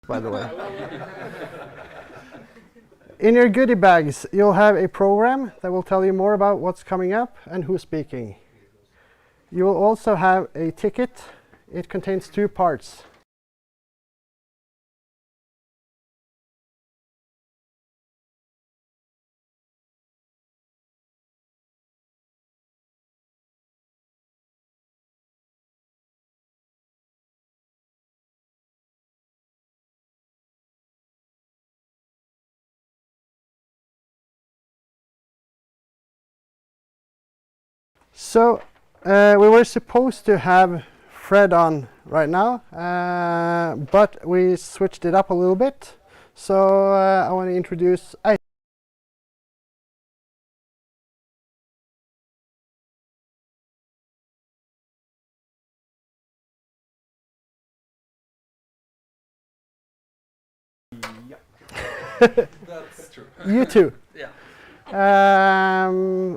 by the way. In your goodie bags, you'll have a program that will tell you more about what's coming up and who's speaking. You will also have a ticket. It contains 2 parts. So we were supposed to have Fred on right now, but we switched it up a little bit. So I want to introduce Eystein. That's true. You too. Yeah.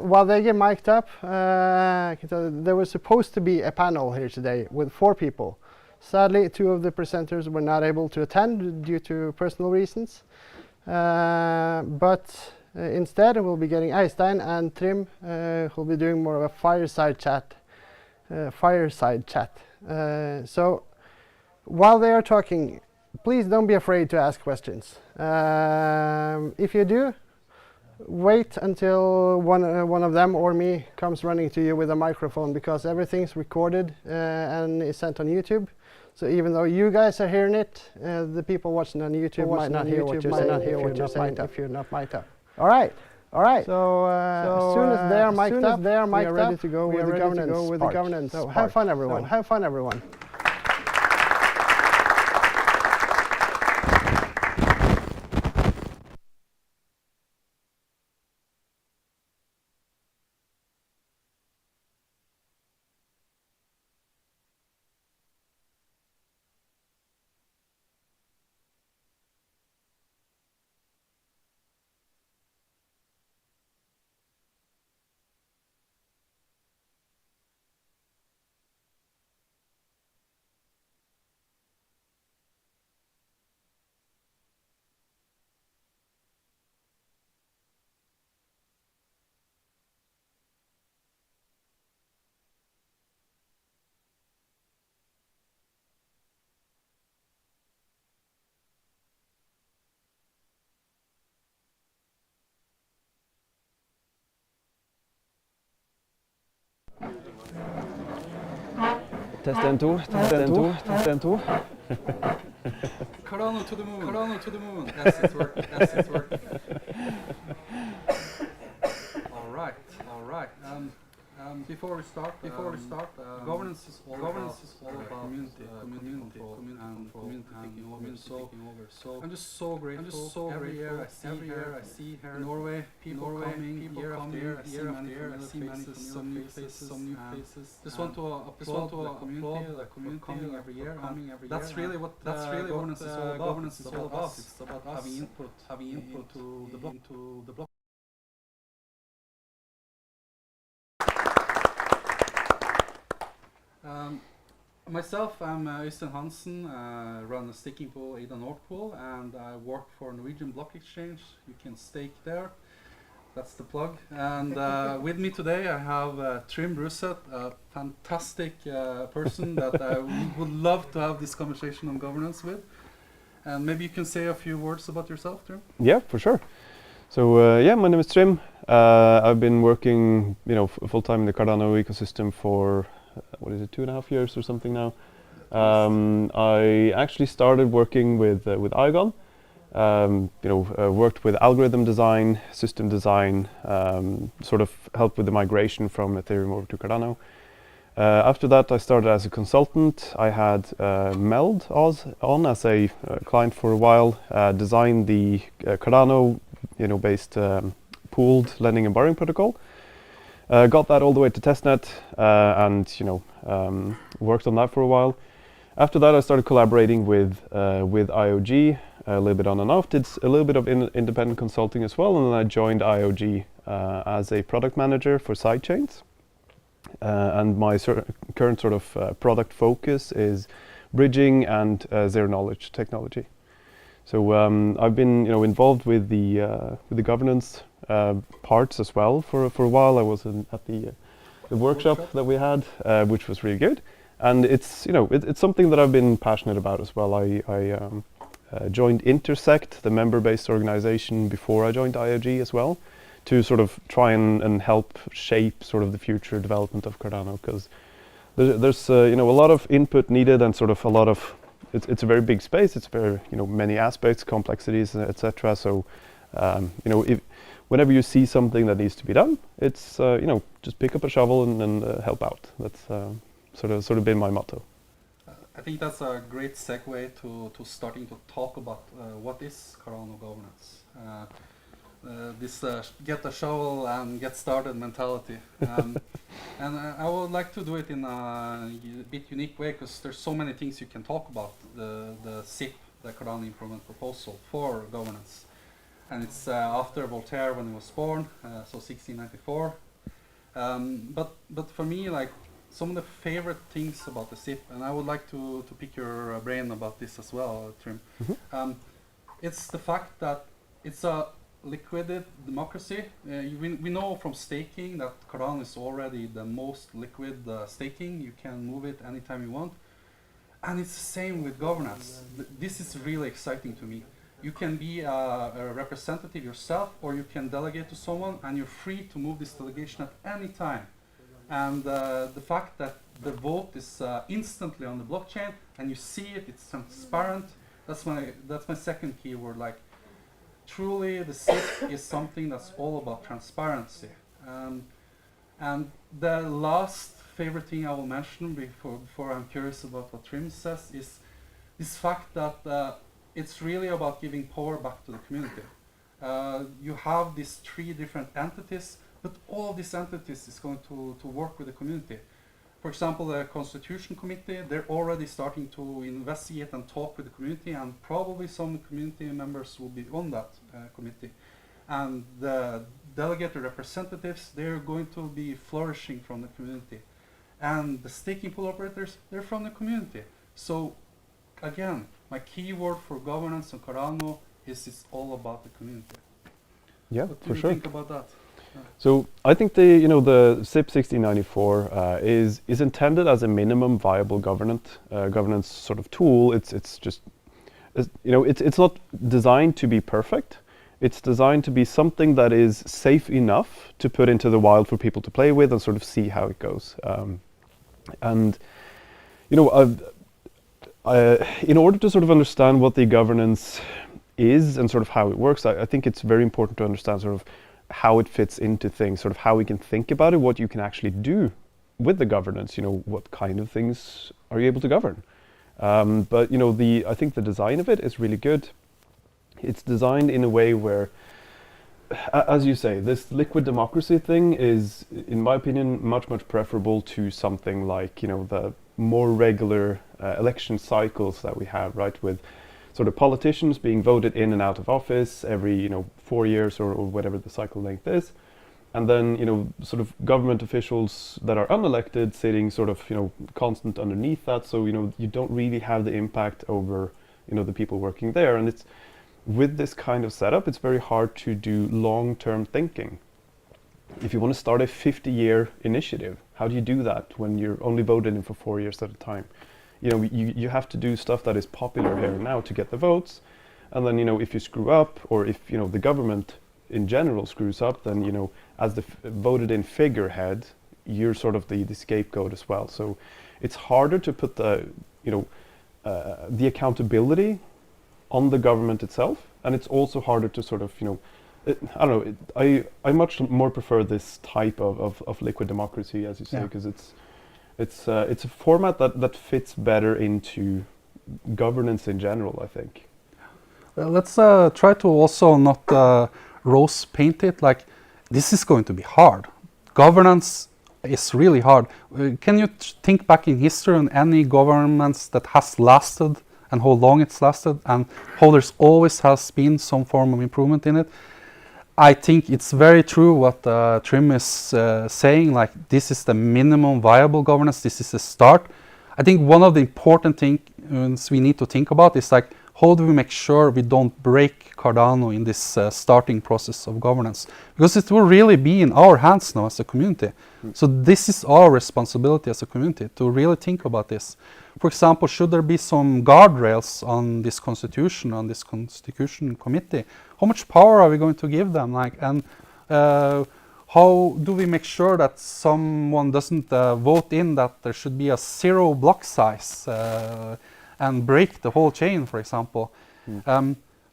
While they get mic'd up, I can tell you there was supposed to be a panel here today with 4 people. Sadly, 2 of the presenters were not able to attend due to personal reasons. But instead, we'll be getting Eystein and Trym, who'll be doing more of a fireside chat. So while they are talking, please don't be afraid to ask questions. If you do, wait until one of them or me comes running to you with a microphone, because everything's recorded and is sent on YouTube. So even though you guys are hearing it, the people watching on YouTube might not hear what you're saying if you're not mic'd up. All right. So as soon as they are mic'd up, we are ready to go with the governance. So have fun, everyone. Test 1, 2, test 1, 2, test 1, 2. Cardano to the moon. That's its work. All right. Before we start, governance is all about community taking over. So I'm just so grateful. Every year I see here in Norway, people coming year after year. I see many familiar faces, some new faces. Just want to applaud the community coming every year. That's really what governance is all about. It's about having input into the block. Myself, I'm Eystein Hansen, run a staking pool, Ada Nord Pool, and I work for Norwegian Block Exchange. You can stake there. That's the plug. And with me today I have Trym Bruset, a fantastic person that I would love to have this conversation on governance with. And maybe you can say a few words about yourself, Trym? Yeah, for sure. So yeah, my name is Trym. I've been working, full-time in the Cardano ecosystem for 2.5 years or something now. I actually started working with Iagon. Worked with algorithm design, system design, sort of helped with the migration from Ethereum over to Cardano. After that, I started as a consultant. I had Meld on as a client for a while, designed the Cardano, based pooled lending and borrowing protocol. Got that all the way to testnet and worked on that for a while. After that, I started collaborating with IOG a little bit on and off. Did a little bit of independent consulting as well, and then I joined IOG as a product manager for sidechains. And my current sort of product focus is bridging and zero knowledge technology. So I've been involved with the governance parts as well for a while. I was at the workshop that we had, which was really good, and it's it's something that I've been passionate about as well. I joined Intersect, the member-based organization, before I joined IOG as well, to sort of try and help shape sort of the future development of Cardano, because there's a lot of input needed, and sort of a lot of it's a very big space. It's very many aspects, complexities, etc. So if whenever you see something that needs to be done, it's just pick up a shovel and help out. That's sort of been my motto. I think that's a great segue to starting to talk about what is Cardano governance. This get a shovel and get started mentality. And I would like to do it in a bit unique way, because there's so many things you can talk about the CIP, the Cardano Improvement Proposal for governance. And it's after Voltaire when he was born, so 1694. But for me, like, some of the favorite things about the CIP, and I would like to pick your brain about this as well, Trym. Mm-hmm. It's the fact that it's a liquid democracy. We know from staking that Cardano is already the most liquid staking. You can move it anytime you want. And it's the same with governance. This is really exciting to me. You can be a representative yourself, or you can delegate to someone, and you're free to move this delegation at any time. And the fact that the vote is instantly on the blockchain, and you see it, it's transparent. That's my second keyword. Like, truly, the CIP is something that's all about transparency. And the last favorite thing I will mention before I'm curious about what Trym says is this fact that it's really about giving power back to the community. You have these 3 different entities, but all these entities is going to work with the community. For example, the Constitution Committee, they're already starting to investigate and talk with the community, and probably some community members will be on that committee. And the delegated representatives, they're going to be flourishing from the community. And the staking pool operators, they're from the community. So again, my key word for governance on Cardano is it's all about the community. Yeah, what do for you sure. think about that? So I think the CIP 1694 is intended as a minimum viable governance sort of tool. It's just it's not designed to be perfect. It's designed to be something that is safe enough to put into the wild for people to play with and sort of see how it goes. And in order to sort of understand what the governance is and sort of how it works, I think it's very important to understand sort of how it fits into things, sort of how we can think about it, what you can actually do with the governance. What kind of things are you able to govern? But I think the design of it is really good. It's designed in a way where, as you say, this liquid democracy thing is, in my opinion, much preferable to something like the more regular election cycles that we have, right? With sort of politicians being voted in and out of office every 4 years or whatever the cycle length is, and then sort of government officials that are unelected sitting sort of constant underneath that. So you don't really have the impact over the people working there. And it's with this kind of setup, it's very hard to do long-term thinking. If you want to start a 50-year initiative, how do you do that when you're only voted in for 4 years at a time? You have to do stuff that is popular here and now to get the votes, and then if you screw up, or if the government in general screws up, then as the voted in figurehead, you're sort of the scapegoat as well. So it's harder to put the accountability on the government itself, and it's also harder to sort of I don't know. I much more prefer this type of liquid democracy, as you say, because it's a format that fits better into governance in general, I think. Let's try to also not rose paint it. Like, this is going to be hard. Governance is really hard. Can you think back in history on any governments that has lasted and how long it's lasted and how there's always has been some form of improvement in it? I think it's very true what Trym is saying, like this is the minimum viable governance, this is a start. I think one of the important things we need to think about is like how do we make sure we don't break Cardano in this starting process of governance? Because it will really be in our hands now as a community. So this is our responsibility as a community to really think about this. For example, should there be some guardrails on this constitution committee? How much power are we going to give them? And how do we make sure that someone doesn't vote in that there should be a 0 block size and break the whole chain, for example?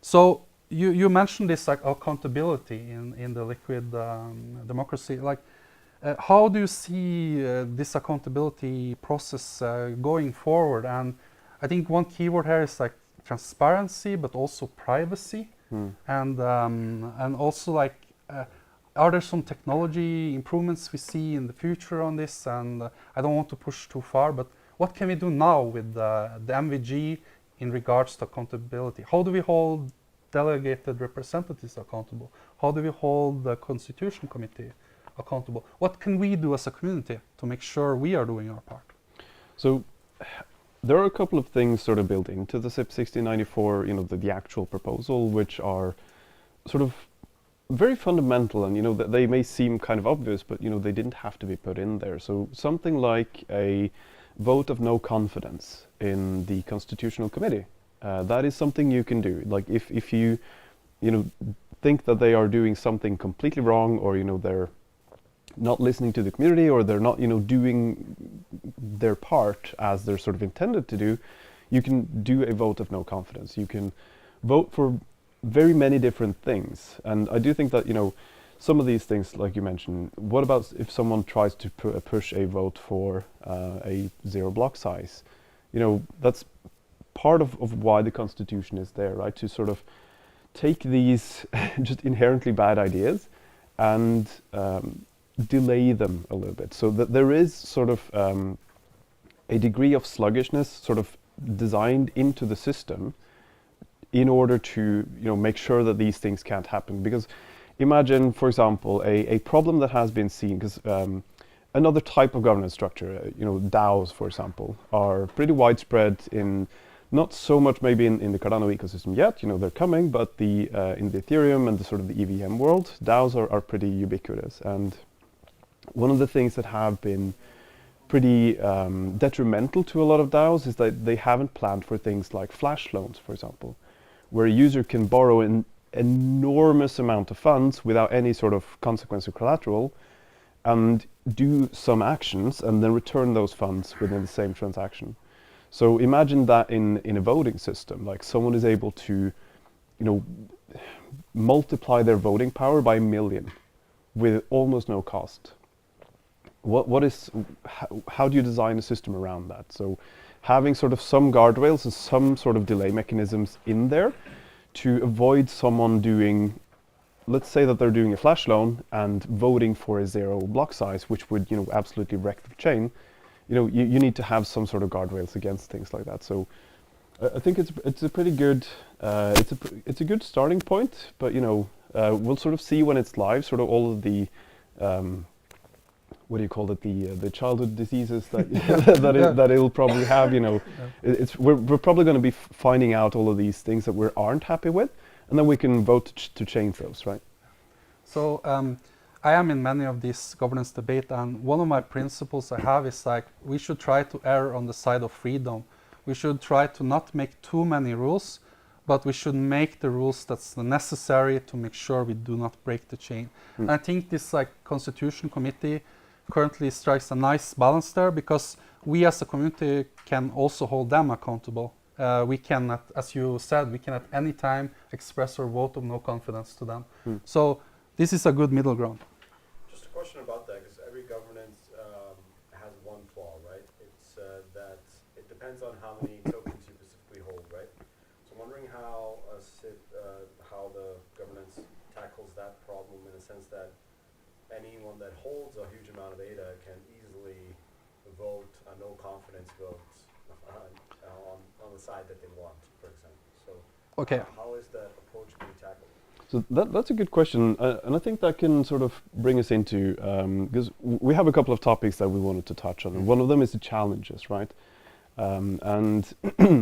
So you mentioned this like accountability in the liquid democracy. Like, how do you see this accountability process going forward? And I think one keyword here is like transparency, but also privacy, and also like, are there some technology improvements we see in the future on this? And I don't want to push too far, but what can we do now with the MVG in regards to accountability? How do we hold delegated representatives accountable? How do we hold the Constitution Committee accountable? What can we do as a community to make sure we are doing our part? So there are a couple of things sort of built into the SIP 1694, the actual proposal, which are sort of very fundamental, and that they may seem kind of obvious, but they didn't have to be put in there. So something like a vote of no confidence in the Constitutional Committee, that is something you can do. Like if you think that they are doing something completely wrong, or they're not listening to the community, or they're not doing their part as they're sort of intended to do, you can do a vote of no confidence. You can vote for very many different things, and I do think that some of these things, like you mentioned, what about if someone tries to push a vote for a 0 block size? That's part of why the Constitution is there, right? To sort of take these just inherently bad ideas and delay them a little bit, so that there is sort of a degree of sluggishness sort of designed into the system in order to make sure that these things can't happen. Because imagine, for example, a problem that has been seen, because another type of governance structure, DAOs, for example, are pretty widespread in, not so much maybe in the Cardano ecosystem yet, they're coming, but in the Ethereum and the sort of the EVM world, DAOs are pretty ubiquitous. And one of the things that have been pretty detrimental to a lot of DAOs is that they haven't planned for things like flash loans, for example, where a user can borrow an enormous amount of funds without any sort of consequence or collateral, and do some actions and then return those funds within the same transaction. So imagine that in a voting system, like someone is able to, multiply their voting power by 1 million with almost no cost. How do you design a system around that? So having sort of some guardrails and some sort of delay mechanisms in there to avoid someone doing, let's say that they're doing a flash loan and voting for a 0 block size, which would absolutely wreck the chain. You need to have some sort of guardrails against things like that. So I think it's a pretty good it's a good starting point, but we'll sort of see when it's live, sort of all of the what do you call it, the childhood diseases that that it'll probably have. We're probably going to be finding out all of these things that we aren't happy with, and then we can vote to change those, right? So I am in many of these governance debate, and one of my principles I have is like, we should try to err on the side of freedom. We should try to not make too many rules, but we should make the rules that's necessary to make sure we do not break the chain. I think this Constitution Committee currently strikes a nice balance there, because we as a community can also hold them accountable. We can, as you said, we can at any time express our vote of no confidence to them. So this is a good middle ground. Just a question about that, because every governance has one flaw, right? It's that it depends on how many tokens you specifically hold, right? So I'm wondering how how the governance tackles that problem, in the sense that anyone that holds a huge amount of data can easily vote a no confidence vote on the side that they want, for example. So Okay. How is that approach being tackled? So that's a good question, and I think that can sort of bring us into, because we have a couple of topics that we wanted to touch on, and one of them is the challenges, right? And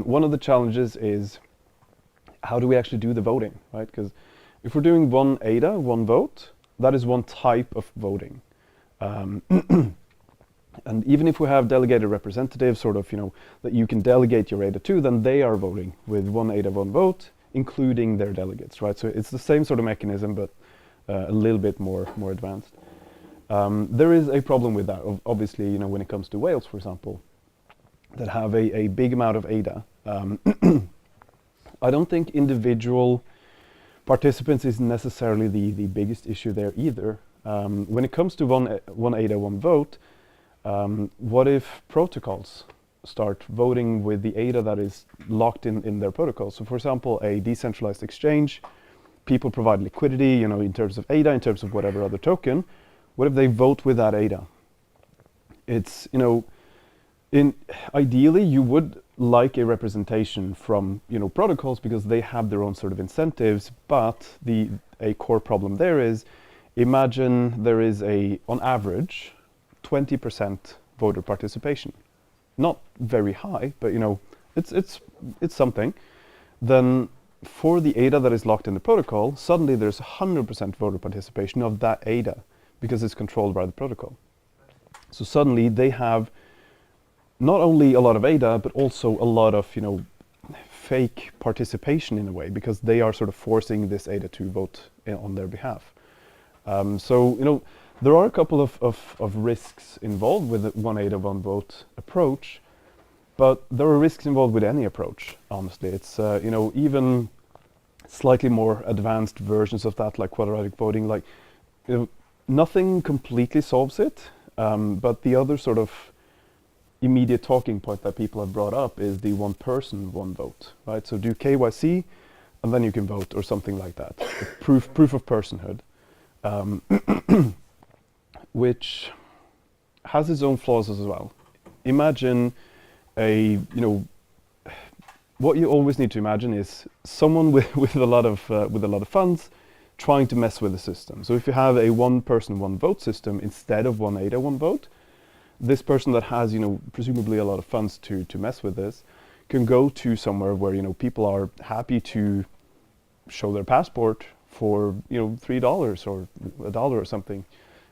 one of the challenges is how do we actually do the voting, right? Because if we're doing one ADA, one vote, that is one type of voting. And even if we have delegated representatives, sort of, that you can delegate your ADA to, then they are voting with one ADA, one vote, including their delegates, right? So it's the same sort of mechanism, but a little bit more advanced. There is a problem with that, obviously, when it comes to Wales, for example, that have a big amount of ADA. I don't think individual participants is necessarily the biggest issue there either. When it comes to one ADA, one vote, what if protocols start voting with the ADA that is locked in their protocol? So for example, a decentralized exchange, people provide liquidity, in terms of ADA, in terms of whatever other token. What if they vote with that ADA? It's, ideally you would like a representation from, protocols because they have their own sort of incentives, but a core problem there is, imagine there is on average, 20% voter participation. Not very high, but it's something. Then for the ADA that is locked in the protocol, suddenly there's 100% voter participation of that ADA because it's controlled by the protocol. So suddenly they have not only a lot of ADA, but also a lot of fake participation in a way, because they are sort of forcing this ADA to vote on their behalf. So there are a couple of risks involved with the one ADA, one vote approach, but there are risks involved with any approach, honestly. It's, even slightly more advanced versions of that, like quadratic voting, like, nothing completely solves it, but the other sort of immediate talking point that people have brought up is the one person, one vote, right? So do KYC, and then you can vote, or something like that. Proof of personhood. Which has its own flaws as well. Imagine what you always need to imagine is someone with a lot of funds trying to mess with the system. So if you have a one person, one vote system instead of one ADA, one vote, this person that has, presumably a lot of funds to mess with this can go to somewhere where, people are happy to show their passport for, $3 or $1 or something.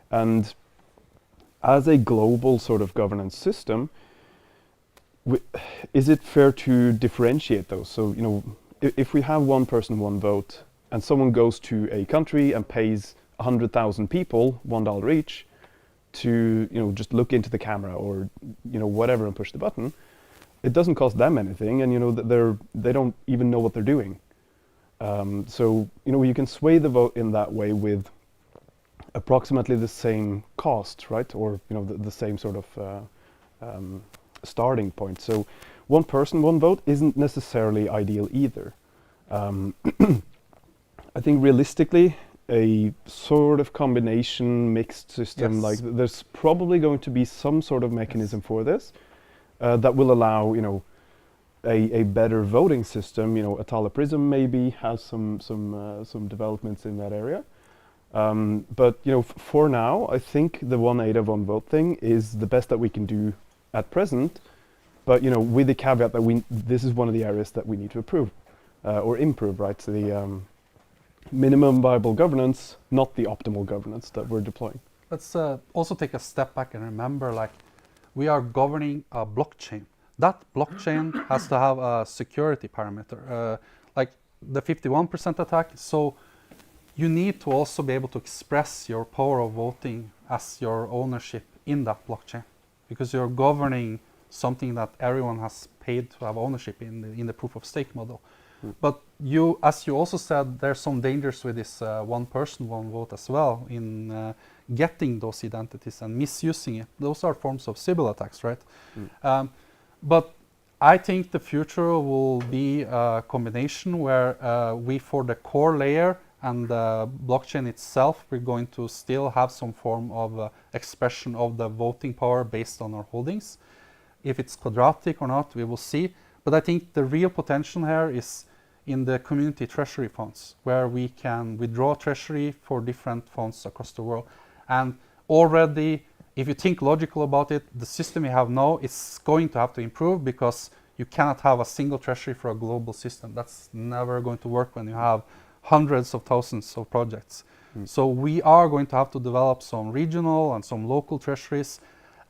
And as a global sort of governance system, is it fair to differentiate those? So, if we have one person, one vote, and someone goes to a country and pays 100,000 people $1 each to, just look into the camera or, whatever and push the button, it doesn't cost them anything, and they don't even know what they're doing. So, you can sway the vote in that way with approximately the same cost, right? Or, the same sort of starting point. So one person, one vote isn't necessarily ideal either. I think realistically, a sort of combination mixed system, Yes. like there's probably going to be some sort of mechanism for this that will allow, a better voting system. Atala Prism maybe has some developments in that area. But for now, I think the one ADA, one vote thing is the best that we can do at present. But with the caveat that this is one of the areas that we need to improve, right? So the minimum viable governance, not the optimal governance that we're deploying. Let's also take a step back and remember, like, we are governing a blockchain. That blockchain has to have a security parameter, like the 51% attack. So you need to also be able to express your power of voting as your ownership in that blockchain, because you're governing something that everyone has paid to have ownership in the proof of stake model. But as you also said, there's some dangers with this one person, one vote as well in getting those identities and misusing it. Those are forms of Sybil attacks, right? But I think the future will be a combination where we, for the core layer and the blockchain itself, we're going to still have some form of expression of the voting power based on our holdings. If it's quadratic or not, we will see. But I think the real potential here is in the community treasury funds, where we can withdraw treasury for different funds across the world. And already, if you think logical about it, the system we have now is going to have to improve, because You cannot have a single treasury for a global system. That's never going to work when you have hundreds of thousands of projects. So we are going to have to develop some regional and some local treasuries,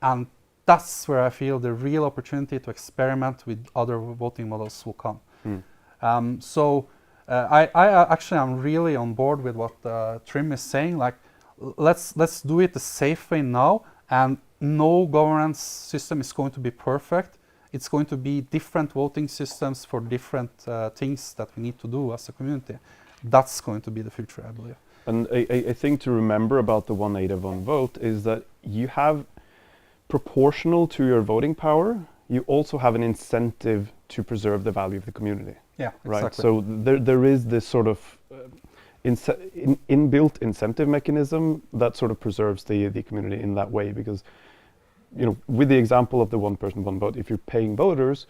and that's where I feel the real opportunity to experiment with other voting models will come. I actually am really on board with what Trym is saying. Like, let's do it the safe way now, and no governance system is going to be perfect. It's going to be different voting systems for different things that we need to do as a community. That's going to be the future, I believe. And a thing to remember about the one native, one vote is that you have, proportional to your voting power, you also have an incentive to preserve the value of the community. Yeah, right. exactly. So there is this sort of inbuilt incentive mechanism that sort of preserves the community in that way, because, you know, with the example of the one person, one vote, if you're paying voters,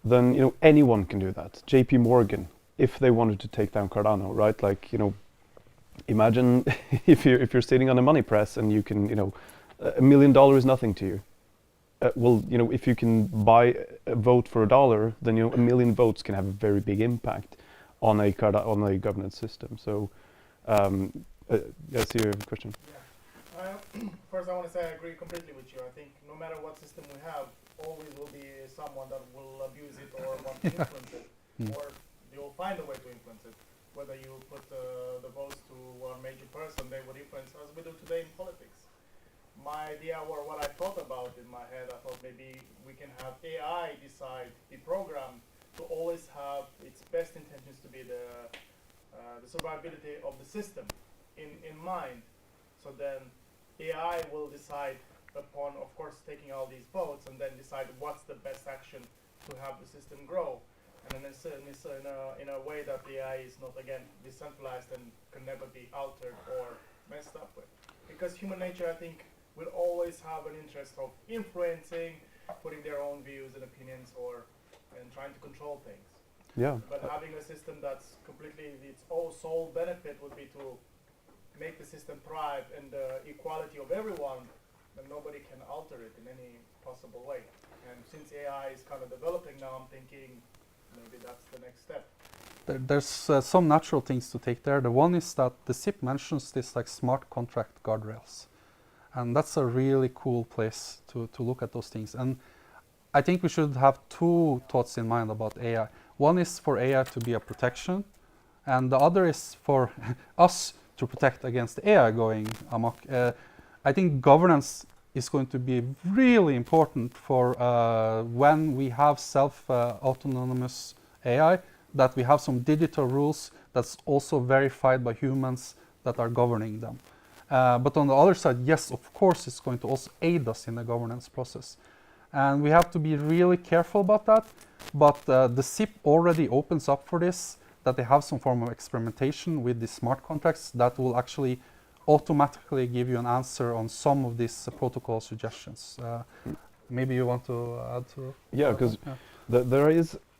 then, you know, anyone can do that. JP Morgan, if they wanted to take down Cardano, right? Like, you know, imagine if you're sitting on a money press and you can, you know, $1 million is nothing to you. Well, you know, if you can buy a vote for $1, then, you know, 1 million votes can have a very big impact on a governance system. So, I see you have a question. Yeah. First, I want to say I agree completely with you. I think no matter what system we have, always will be someone that will abuse it or want to influence it, or you'll find a way to influence it. Whether you put the votes to one major person, they would influence, as we do today in politics. My idea, or what I thought about in my head, I thought maybe we can have AI decide the program to always have its best intentions to be the survivability of the system in mind. So then AI will decide upon, of course, taking all these votes and then decide what's the best action to have the system grow. And then in a way that the AI is not, again, decentralized and can never be altered or messed up with. Because human nature, I think, will always have an interest of influencing, putting their own views and opinions and trying to control things. Yeah. But having a system that's completely, its own sole benefit would be to make the system thrive and the equality of everyone, then nobody can alter it in any possible way. And since AI is kind of developing now, I'm thinking maybe that's the next step. There's some natural things to take there. The one is that the SIP mentions this like smart contract guardrails. And that's a really cool place to look at those things. And I think we should have two thoughts in mind about AI. One is for AI to be a protection, and the other is for us to protect against AI going amok. I think governance is going to be really important for when we have self-autonomous AI, that we have some digital rules that's also verified by humans that are governing them. But on the other side, yes, of course, it's going to also aid us in the governance process. And we have to be really careful about that. But the SIP already opens up for this, that they have some form of experimentation with the smart contracts that will actually automatically give you an answer on some of these protocol suggestions. Maybe you want to add to? Yeah, because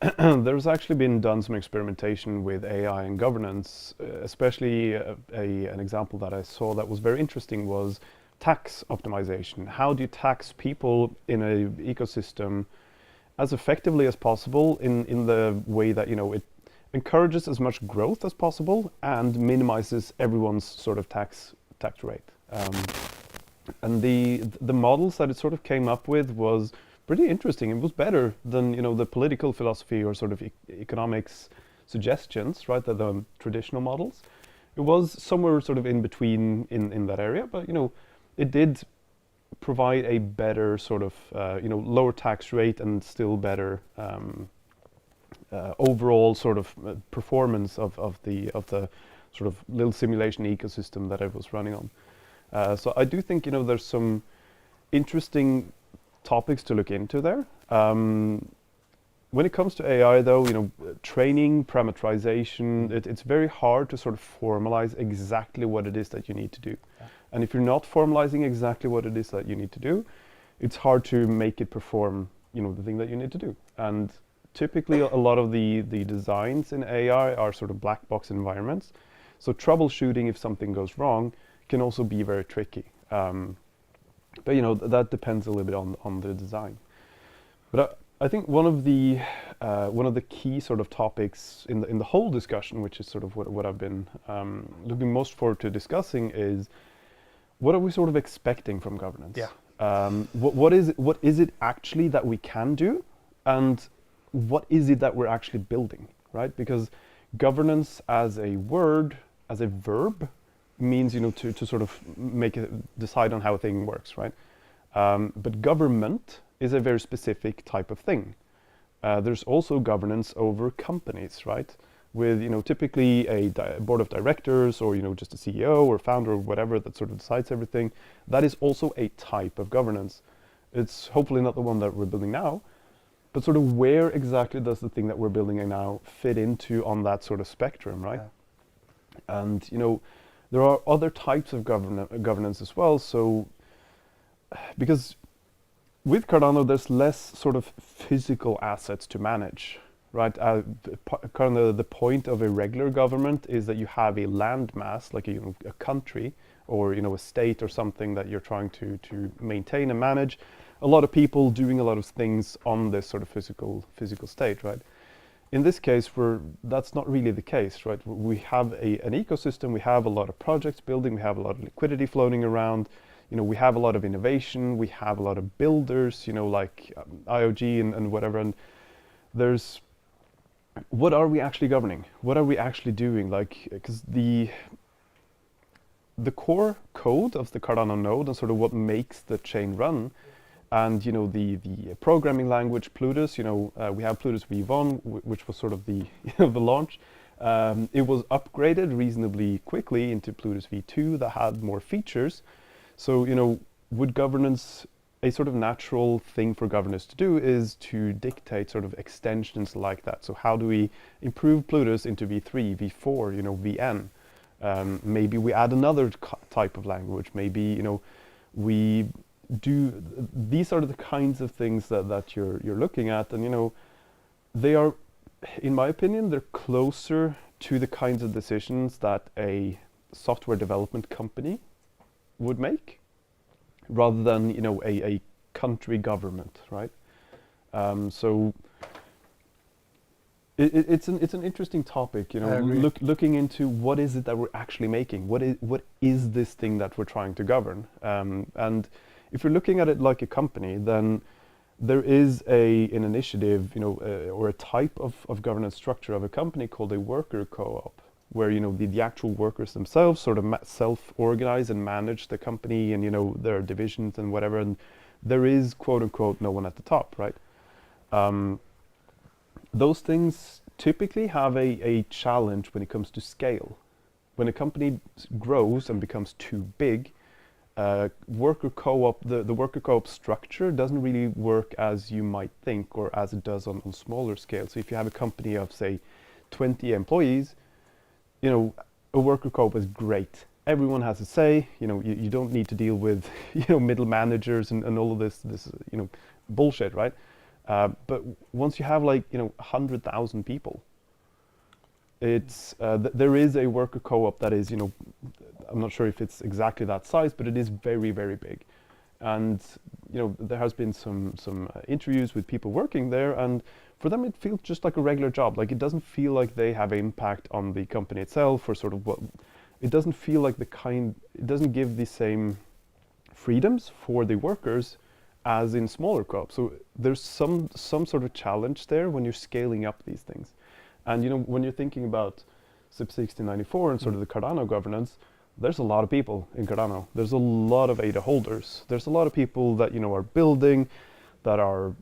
there's actually been done some experimentation with AI and governance, especially an example that I saw that was very interesting was tax optimization. How do you tax people in an ecosystem as effectively as possible in the way that, you know, it encourages as much growth as possible and minimizes everyone's sort of tax rate. And the models that it sort of came up with was pretty interesting. It was better than, you know, the political philosophy or sort of economics suggestions, right? The traditional models. It was somewhere sort of in between in that area, but, you know, it did provide a better sort of, you know, lower tax rate and still better overall sort of performance of the sort of little simulation ecosystem that I was running on. So I do think, you know, there's some interesting topics to look into there. When it comes to AI, though, you know, training, parameterization, it's very hard to sort of formalize exactly what it is that you need to do. Yeah. And if you're not formalizing exactly what it is that you need to do, it's hard to make it perform, you know, the thing that you need to do. And typically, a lot of the designs in AI are sort of black box environments. So troubleshooting if something goes wrong can also be very tricky. But, you know, that depends a little bit on the design. But I think one of the key sort of topics in the whole discussion, which is sort of what I've been looking most forward to discussing, is what are we sort of expecting from governance? Yeah. What is it actually that we can do, and what is it that we're actually building, right? Because governance as a word, as a verb, means to sort of decide on how a thing works, right? But government is a very specific type of thing. There's also governance over companies, right? With typically a board of directors, or just a CEO or founder or whatever that sort of decides everything. That is also a type of governance. It's hopefully not the one that we're building now, but sort of where exactly does the thing that we're building now fit into on that sort of spectrum, right? Yeah. And there are other types of governance as well. So because with Cardano, there's less sort of physical assets to manage, right? Kind of the point of a regular government is that you have a landmass, like a country, or a state or something that you're trying to maintain and manage. A lot of people doing a lot of things on this sort of physical state, right? In this case, that's not really the case, right? We have an ecosystem, we have a lot of projects building, we have a lot of liquidity floating around. We have a lot of innovation, we have a lot of builders, like IOG and whatever. And what are we actually governing? What are we actually doing? Like, because the core code of the Cardano node and sort of what makes the chain run, and the programming language Plutus, we have Plutus v1, which was sort of the the launch. It was upgraded reasonably quickly into Plutus v2 that had more features. So, would governance, a sort of natural thing for governance to do is to dictate sort of extensions like that. So how do we improve Plutus into v3, v4, vn? Maybe we add another type of language. Maybe, we do, these are the kinds of things that you're looking at. And, they are, in my opinion, they're closer to the kinds of decisions that a software development company would make, rather than a country government, right? So it's an interesting topic, looking into what is it that we're actually making, what is this thing that we're trying to govern, and if you're looking at it like a company, then there is an initiative, or a type of governance structure of a company called a worker co-op, where the actual workers themselves sort of self-organize and manage the company, and their divisions and whatever, and there is quote unquote no one at the top, right? Those things typically have a challenge when it comes to scale. When a company grows and becomes too big, worker co-op, the worker co-op structure doesn't really work as you might think, or as it does on smaller scale. So if you have a company of, say, 20 employees, a worker co-op is great. Everyone has a say. You don't need to deal with middle managers and all of this bullshit, right? But once you have 100,000 people, it's there is a worker co-op that is I'm not sure if it's exactly that size, but it is very, very big. And there has been some interviews with people working there, and for them it feels just like a regular job. Like, it doesn't feel like they have impact on the company itself, or sort of it doesn't feel like it doesn't give the same freedoms for the workers as in smaller co-ops. So there's some sort of challenge there when you're scaling up these things. And when you're thinking about SIP 1694 and sort of the Cardano governance, there's a lot of people in Cardano. There's a lot of ADA holders. There's a lot of people that are building, that are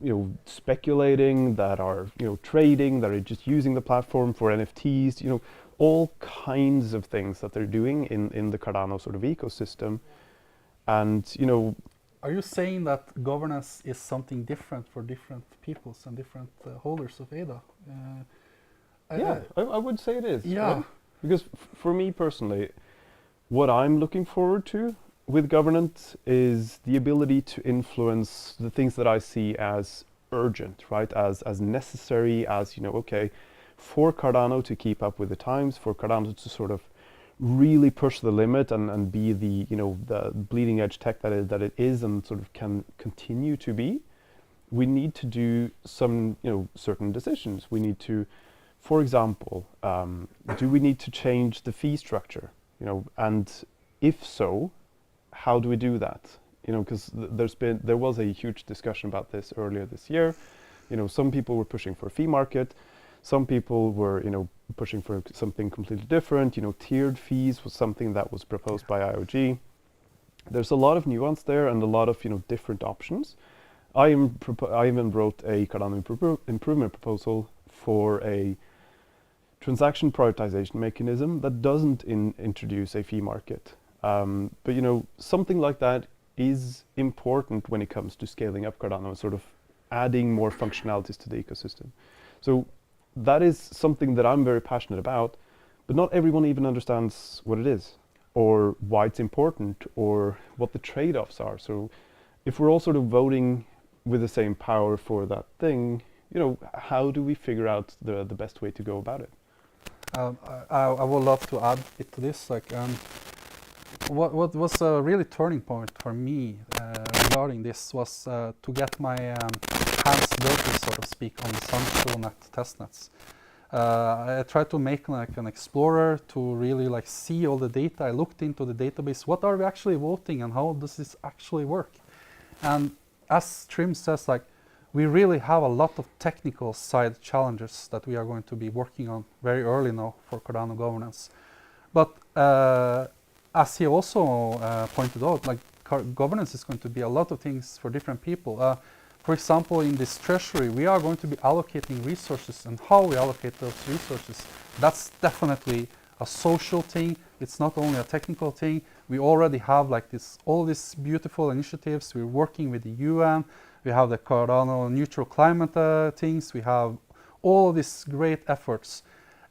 speculating, that are trading, that are just using the platform for NFTs. All kinds of things that they're doing in the Cardano sort of ecosystem. And Are you saying that governance is something different for different peoples and different holders of ADA? Yeah, I would say it is. Yeah. Right? Because for me personally, what I'm looking forward to with governance is the ability to influence the things that I see as urgent, right? As necessary, as, okay, for Cardano to keep up with the times, for Cardano to sort of really push the limit and be the, the bleeding edge tech that it is and sort of can continue to be. we need to do some, certain decisions. We need to, for example, do we need to change the fee structure? And if so, how do we do that? Because there was a huge discussion about this earlier this year. Some people were pushing for a fee market. Some people were, pushing for something completely different. Tiered fees was something that was proposed by IOG. There's a lot of nuance there and a lot of, different options. I even wrote a Cardano improvement proposal for a transaction prioritization mechanism that doesn't introduce a fee market. But something like that is important when it comes to scaling up Cardano and sort of adding more functionalities to the ecosystem. So that is something that I'm very passionate about, but not everyone even understands what it is or why it's important or what the trade-offs are. So if we're all sort of voting with the same power for that thing, how do we figure out the best way to go about it? I would love to add it to this. What was a really turning point for me regarding this was to get my hands dirty, so to speak, on the Summuit testnets. I tried to make an explorer to really see all the data. I looked into the database. What are we actually voting and how does this actually work? And as Trym says, we really have a lot of technical side challenges that we are going to be working on very early now for Cardano governance. But as he also pointed out, governance is going to be a lot of things for different people. For example, in this treasury, we are going to be allocating resources, and how we allocate those resources, that's definitely a social thing. It's not only a technical thing. We already have all these beautiful initiatives. We're working with the UN. We have the Cardano neutral climate things. We have all these great efforts.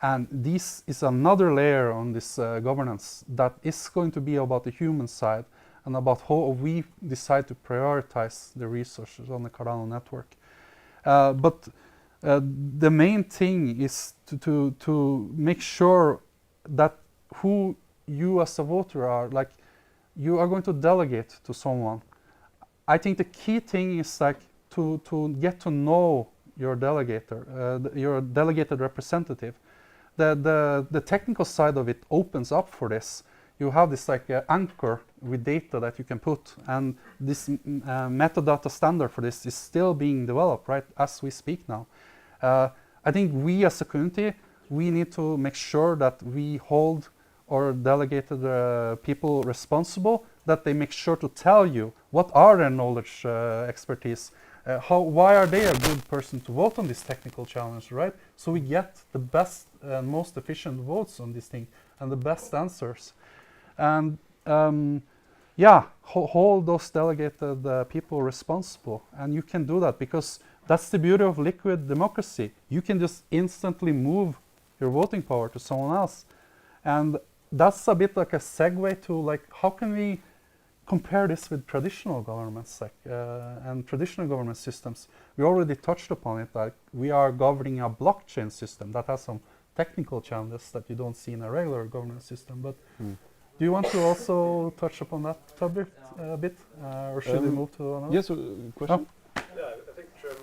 And this is another layer on this governance that is going to be about the human side and about how we decide to prioritize the resources on the Cardano network. But the main thing is to make sure that who you as a voter are, you are going to delegate to someone. I think the key thing is to get to know your delegator, your delegated representative. The technical side of it opens up for this. You have this anchor with data that you can put, and this metadata standard for this is still being developed right as we speak now. I think we as a community, we need to make sure that we hold our delegated people responsible, that they make sure to tell you what are their knowledge expertise, why are they a good person to vote on this technical challenge, right? So we get the best and most efficient votes on this thing and the best answers. And hold those delegated people responsible. And you can do that because that's the beauty of liquid democracy. You can just instantly move your voting power to someone else. And that's a bit like a segue to how can we compare this with traditional governments and traditional government systems. We already touched upon it. We are governing a blockchain system that has some technical challenges that you don't see in a regular governance system. But do you want to also touch upon that subject a bit, or should we move to another? Yes, question? Yeah, I think Trym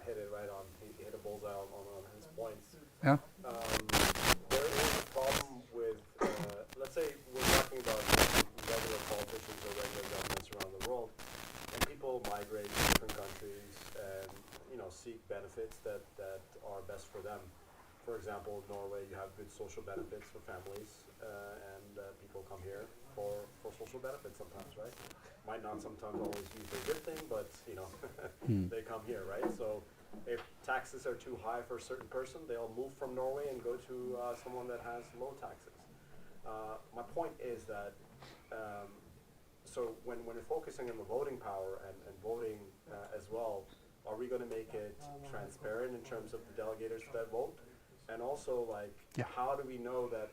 hit it right on. He hit a bullseye on his points. Yeah. There is a problem with, let's say we're talking about regular politicians or regular governments around the world, and people migrate to different countries and seek benefits that are best for them. For example, in Norway, you have good social benefits for families, and people come here for social benefits sometimes, right? Might not sometimes always use the good thing, but they come here, right? So if taxes are too high for a certain person, they'll move from Norway and go to someone that has low taxes. My point is that so when we're focusing on the voting power and voting as well, are we going to make it transparent in terms of the delegators that vote? And also, how do we know that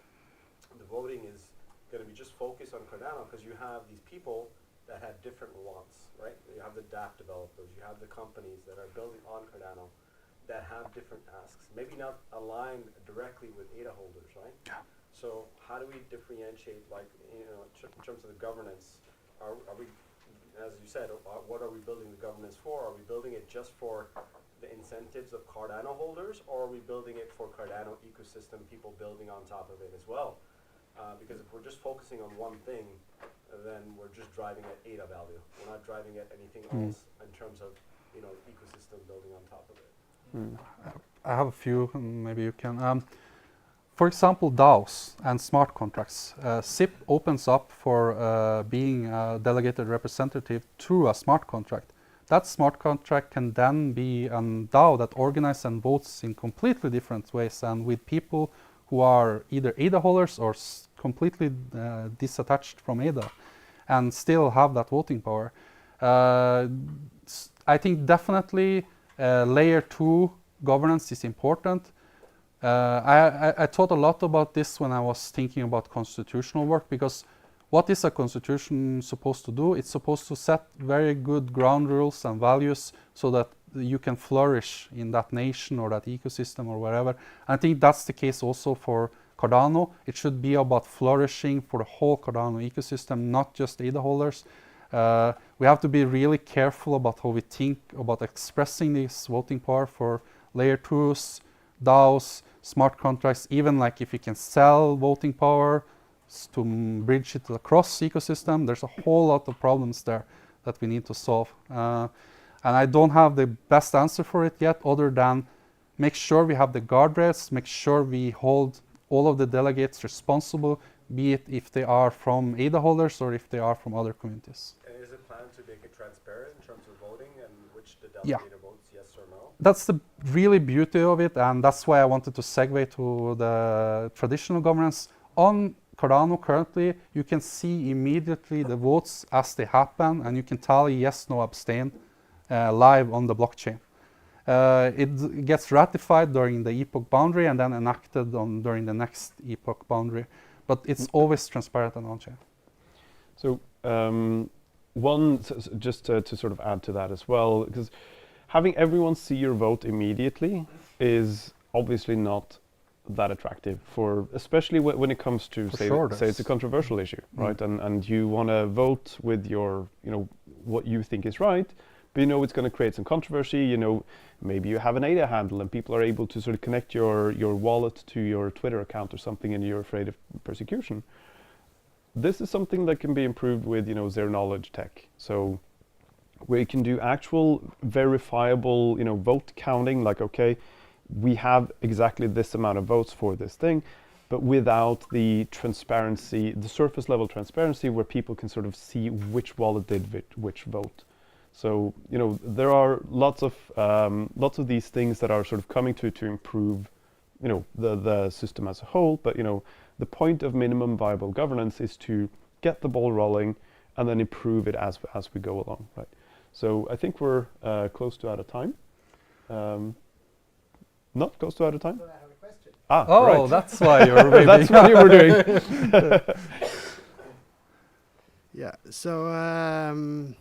the voting is going to be just focused on Cardano? Because you have these people that have different wants, right? You have the dApp developers, you have the companies that are building on Cardano that have different asks, maybe not aligned directly with ADA holders, right? Yeah. So how do we differentiate, in terms of the governance? Are we as you said, what are we building the governance for? Are we building it just for the incentives of Cardano holders, or are we building it for Cardano ecosystem people building on top of it as well? Because if we're just focusing on one thing, then we're just driving at ADA value. We're not driving at anything else in terms of, you know, ecosystem building on top of it. I have a few, maybe you can. For example, DAOs and smart contracts. SIP opens up for being a delegated representative through a smart contract. That smart contract can then be a DAO that organizes and votes in completely different ways, and with people who are either ADA holders or completely disattached from ADA, and still have that voting power. I think definitely layer 2 governance is important. I thought a lot about this when I was thinking about constitutional work, because what is a constitution supposed to do? It's supposed to set very good ground rules and values so that you can flourish in that nation or that ecosystem or wherever. I think that's the case also for Cardano. It should be about flourishing for the whole Cardano ecosystem, not just ADA holders. We have to be really careful about how we think about expressing this voting power for layer 2s, DAOs, smart contracts, even like if you can sell voting power to bridge it across ecosystem. There's a whole lot of problems there that we need to solve. And I don't have the best answer for it yet, other than make sure we have the guardrails, make sure we hold all of the delegates responsible, be it if they are from ADA holders or if they are from other communities. And is it planned to make it transparent in terms of voting and which the Yeah. delegator votes, yes or no? That's the really beauty of it, and that's why I wanted to segue to the traditional governance. On Cardano currently, you can see immediately the votes as they happen, and you can tally yes, no, abstain live on the blockchain. It gets ratified during the epoch boundary and then enacted during the next epoch boundary, but it's always transparent and on-chain. So just to sort of add to that as well, because having everyone see your vote immediately is obviously not that attractive, for especially when it comes to say it's a controversial issue, right? And you want to vote with your, you know, what you think is right, but you know it's going to create some controversy. You know, maybe you have an ADA handle and people are able to sort of connect your wallet to your Twitter account or something, and you're afraid of persecution. This is something that can be improved with, you know, zero knowledge tech. So where you can do actual verifiable, you know, vote counting, like, okay, we have exactly this amount of votes for this thing, but without the transparency, the surface level transparency, where people can sort of see which wallet did which vote. So, you know, there are lots of these things that are sort of coming to improve, you know, the system as a whole. But, you know, the point of minimum viable governance is to get the ball rolling and then improve it as we go along, right? So I think we're close to out of time. Not close to out of time? So I have a question. Oh, right. that's why you're waving. That's what you were doing. Yeah, so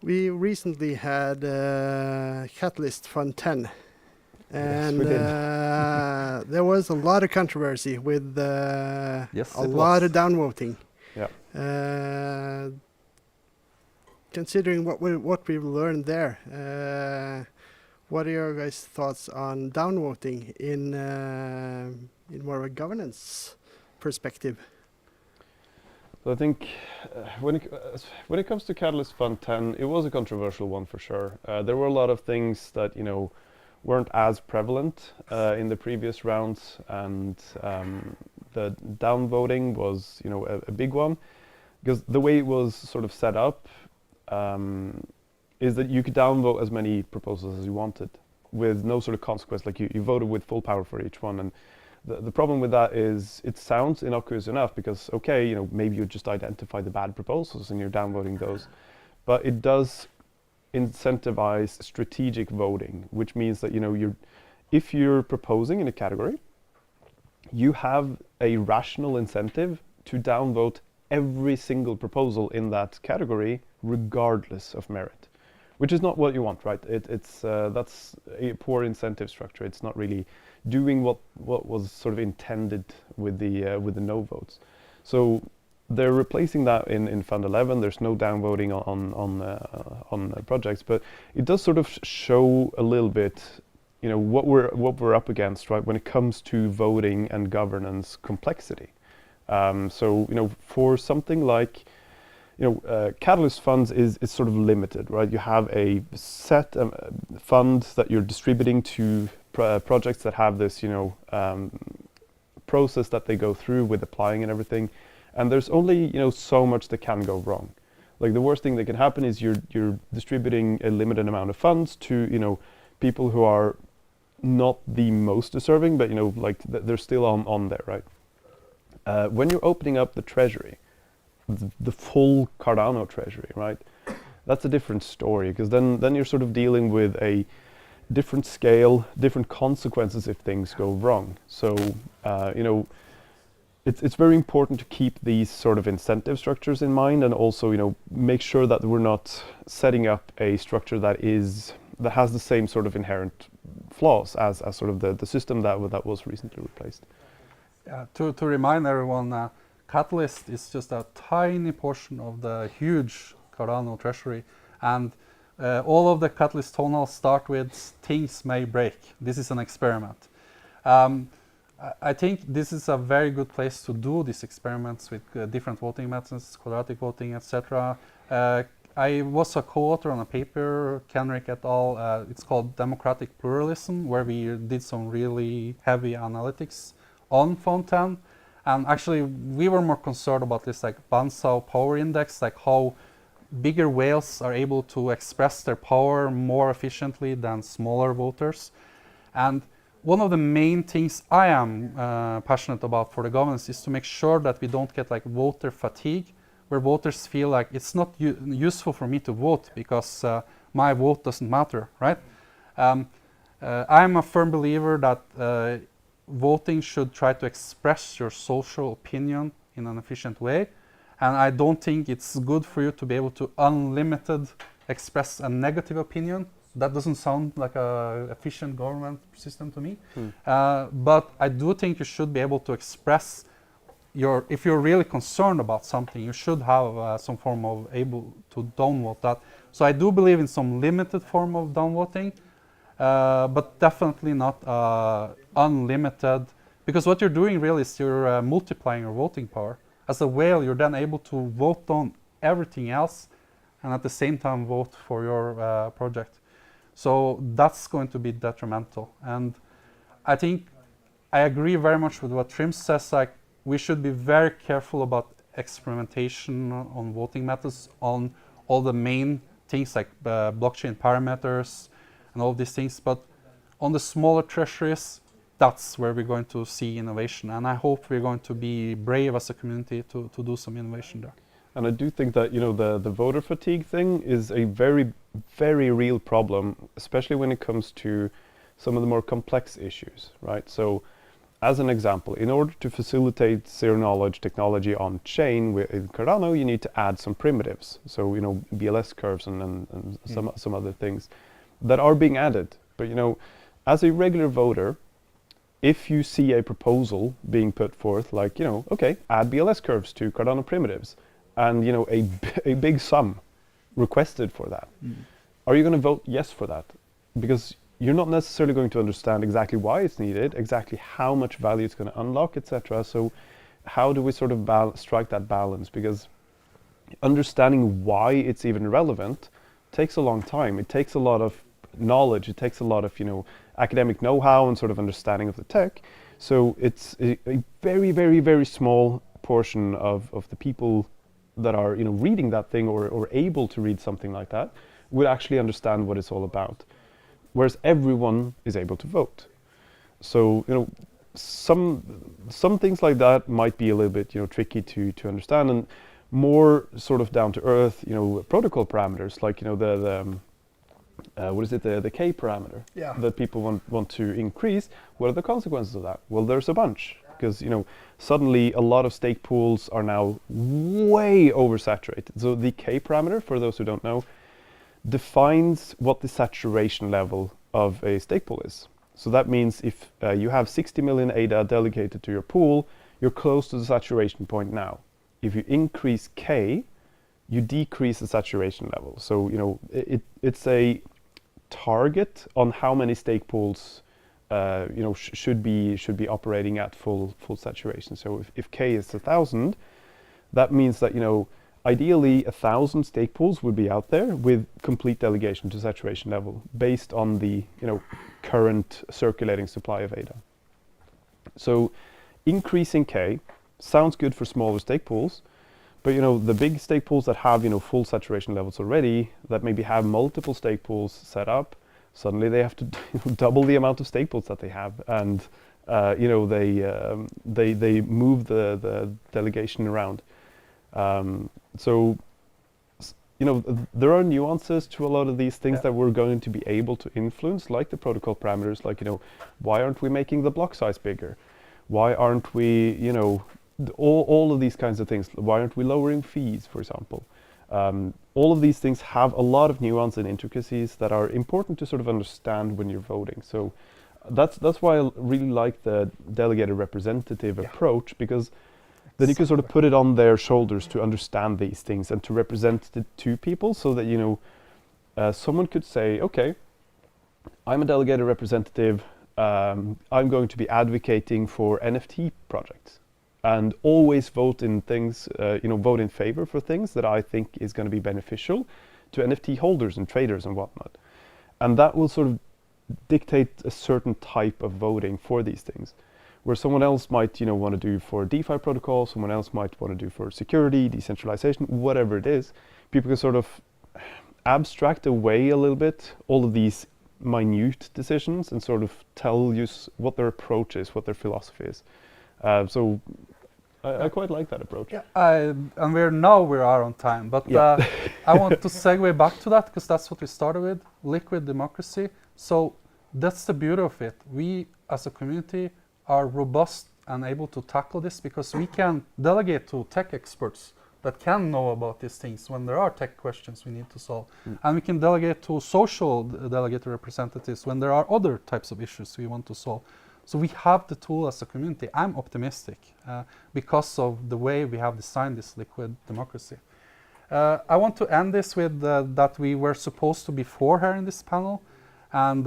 we recently had Catalyst Fund 10, and we did. there was a lot of controversy with Yes, a it lot was. of downvoting. Yeah. Considering what we've learned there, what are your guys' thoughts on downvoting in more of a governance perspective? So I think when it comes to Catalyst Fund 10, it was a controversial one for sure. There were a lot of things that, you know, weren't as prevalent in the previous rounds, and the downvoting was, you know, a big one, because the way it was sort of set up is that you could downvote as many proposals as you wanted with no sort of consequence. Like you voted with full power for each one, and the problem with that is it sounds innocuous enough, because okay, you know, maybe you just identify the bad proposals and you're downvoting those, but it does incentivize strategic voting, which means that, you know, if you're proposing in a category, you have a rational incentive to downvote every single proposal in that category regardless of merit, which is not what you want, right? That's a poor incentive structure. It's not really doing what was sort of intended with the no votes. So they're replacing that in Fund 11. There's no downvoting on projects, but it does sort of show a little bit, you know, what we're up against, right, when it comes to voting and governance complexity. So, you know, for something like, you know, Catalyst funds is sort of limited, right? You have a set fund that you're distributing to projects that have this, you know, process that they go through with applying and everything. And there's only, you know, so much that can go wrong. Like the worst thing that can happen is you're distributing a limited amount of funds to, you know, people who are not the most deserving, but, you know, like they're still on there, right? When you're opening up the treasury, the full Cardano treasury, right? That's a different story, because then you're sort of dealing with a different scale, different consequences if things go wrong. So, you know, it's very important to keep these sort of incentive structures in mind, and also, you know, make sure that we're not setting up a structure that has the same sort of inherent flaws as sort of the system that was recently replaced. To remind everyone, Catalyst is just a tiny portion of the huge Cardano treasury, and all of the Catalyst tonals start with "things may break." This is an experiment. I think this is a very good place to do these experiments with different voting methods, quadratic voting, etc. I was a co-author on a paper, Kenrick et al. It's called Democratic Pluralism, where we did some really heavy analytics on Fund 10. And actually, we were more concerned about this, like Banzhao power index, like how bigger whales are able to express their power more efficiently than smaller voters. And one of the main things I am passionate about for the governance is to make sure that we don't get like voter fatigue, where voters feel like it's not useful for me to vote because my vote doesn't matter, right? I'm a firm believer that voting should try to express your social opinion in an efficient way, and I don't think it's good for you to be able to unlimited express a negative opinion. That doesn't sound like a efficient government system to me. But I do think you should be able to express if you're really concerned about something, you should have some form of able to downvote that. So I do believe in some limited form of downvoting, but definitely not unlimited, because what you're doing really is you're multiplying your voting power. As a whale, you're then able to vote on everything else and at the same time vote for your project. So that's going to be detrimental. And I think I agree very much with what Trym says, like we should be very careful about experimentation on voting methods, on all the main things like blockchain parameters and all these things. But on the smaller treasuries, that's where we're going to see innovation. And I hope we're going to be brave as a community to do some innovation there. And I do think that, you know, the voter fatigue thing is a very, very real problem, especially when it comes to some of the more complex issues, right? So, as an example, in order to facilitate zero-knowledge technology on chain in Cardano, you need to add some primitives. So, you know, BLS curves and some other things that are being added. But, you know, as a regular voter, if you see a proposal being put forth, like, you know, okay, add BLS curves to Cardano primitives, and, you know, a big sum requested for that, are you going to vote yes for that? Because you're not necessarily going to understand exactly why it's needed, exactly how much value it's going to unlock, etc. So how do we sort of strike that balance? Because understanding why it's even relevant takes a long time. It takes a lot of knowledge. It takes a lot of, you know, academic know-how and sort of understanding of the tech. So it's a very, very, very small portion of the people that are, you know, reading that thing or able to read something like that would actually understand what it's all about. Whereas everyone is able to vote. So, you know, some things like that might be a little bit, you know, tricky to understand, and more sort of down to earth, you know, protocol parameters, like, you know, the K parameter that people want to increase. What are the consequences of that? Well, there's a bunch, because, you know, suddenly a lot of stake pools are now way oversaturated. So the K parameter, for those who don't know, defines what the saturation level of a stake pool is. So that means if you have 60 million ADA delegated to your pool, you're close to the saturation point now. if you increase K, you decrease the saturation level. So, you know, it's a target on how many stake pools you know, should be operating at full saturation. So if K is 1,000, that means that, you know, ideally 1,000 stake pools would be out there with complete delegation to saturation level based on the, you know, current circulating supply of ADA. So increasing K sounds good for smaller stake pools, but, you know, the big stake pools that have, you know, full saturation levels already, that maybe have multiple stake pools set up, suddenly they have to double the amount of stake pools that they have, and you know, they move the delegation around. So, you know, there are nuances to a lot of these things that we're going to be able to influence, like the protocol parameters, like, you know, why aren't we making the block size bigger? Why aren't we, you know, all of these kinds of things? Why aren't we lowering fees, for example? All of these things have a lot of nuance and intricacies that are important to sort of understand when you're voting. So that's why I really like the delegated representative approach, because then you can sort of put it on their shoulders to understand these things and to represent it to people, so that, you know, someone could say, okay, I'm a delegated representative, I'm going to be advocating for NFT projects, and always vote in things, you know, vote in favor for things that I think is going to be beneficial to NFT holders and traders and whatnot. And that will sort of dictate a certain type of voting for these things, where someone else might, you know, want to do for DeFi protocol, someone else might want to do for security, decentralization, whatever it is. People can sort of abstract away a little bit all of these minute decisions and sort of tell you what their approach is, what their philosophy is. So I quite like that approach. Yeah, and we are on time, but I want to segue back to that, because that's what we started with, liquid democracy. So that's the beauty of it. We as a community are robust and able to tackle this, because we can delegate to tech experts that can know about these things when there are tech questions we need to solve. And we can delegate to social delegated representatives when there are other types of issues we want to solve. So we have the tool as a community. I'm optimistic because of the way we have designed this liquid democracy. I want to end this with that we were supposed to be 4 here in this panel. And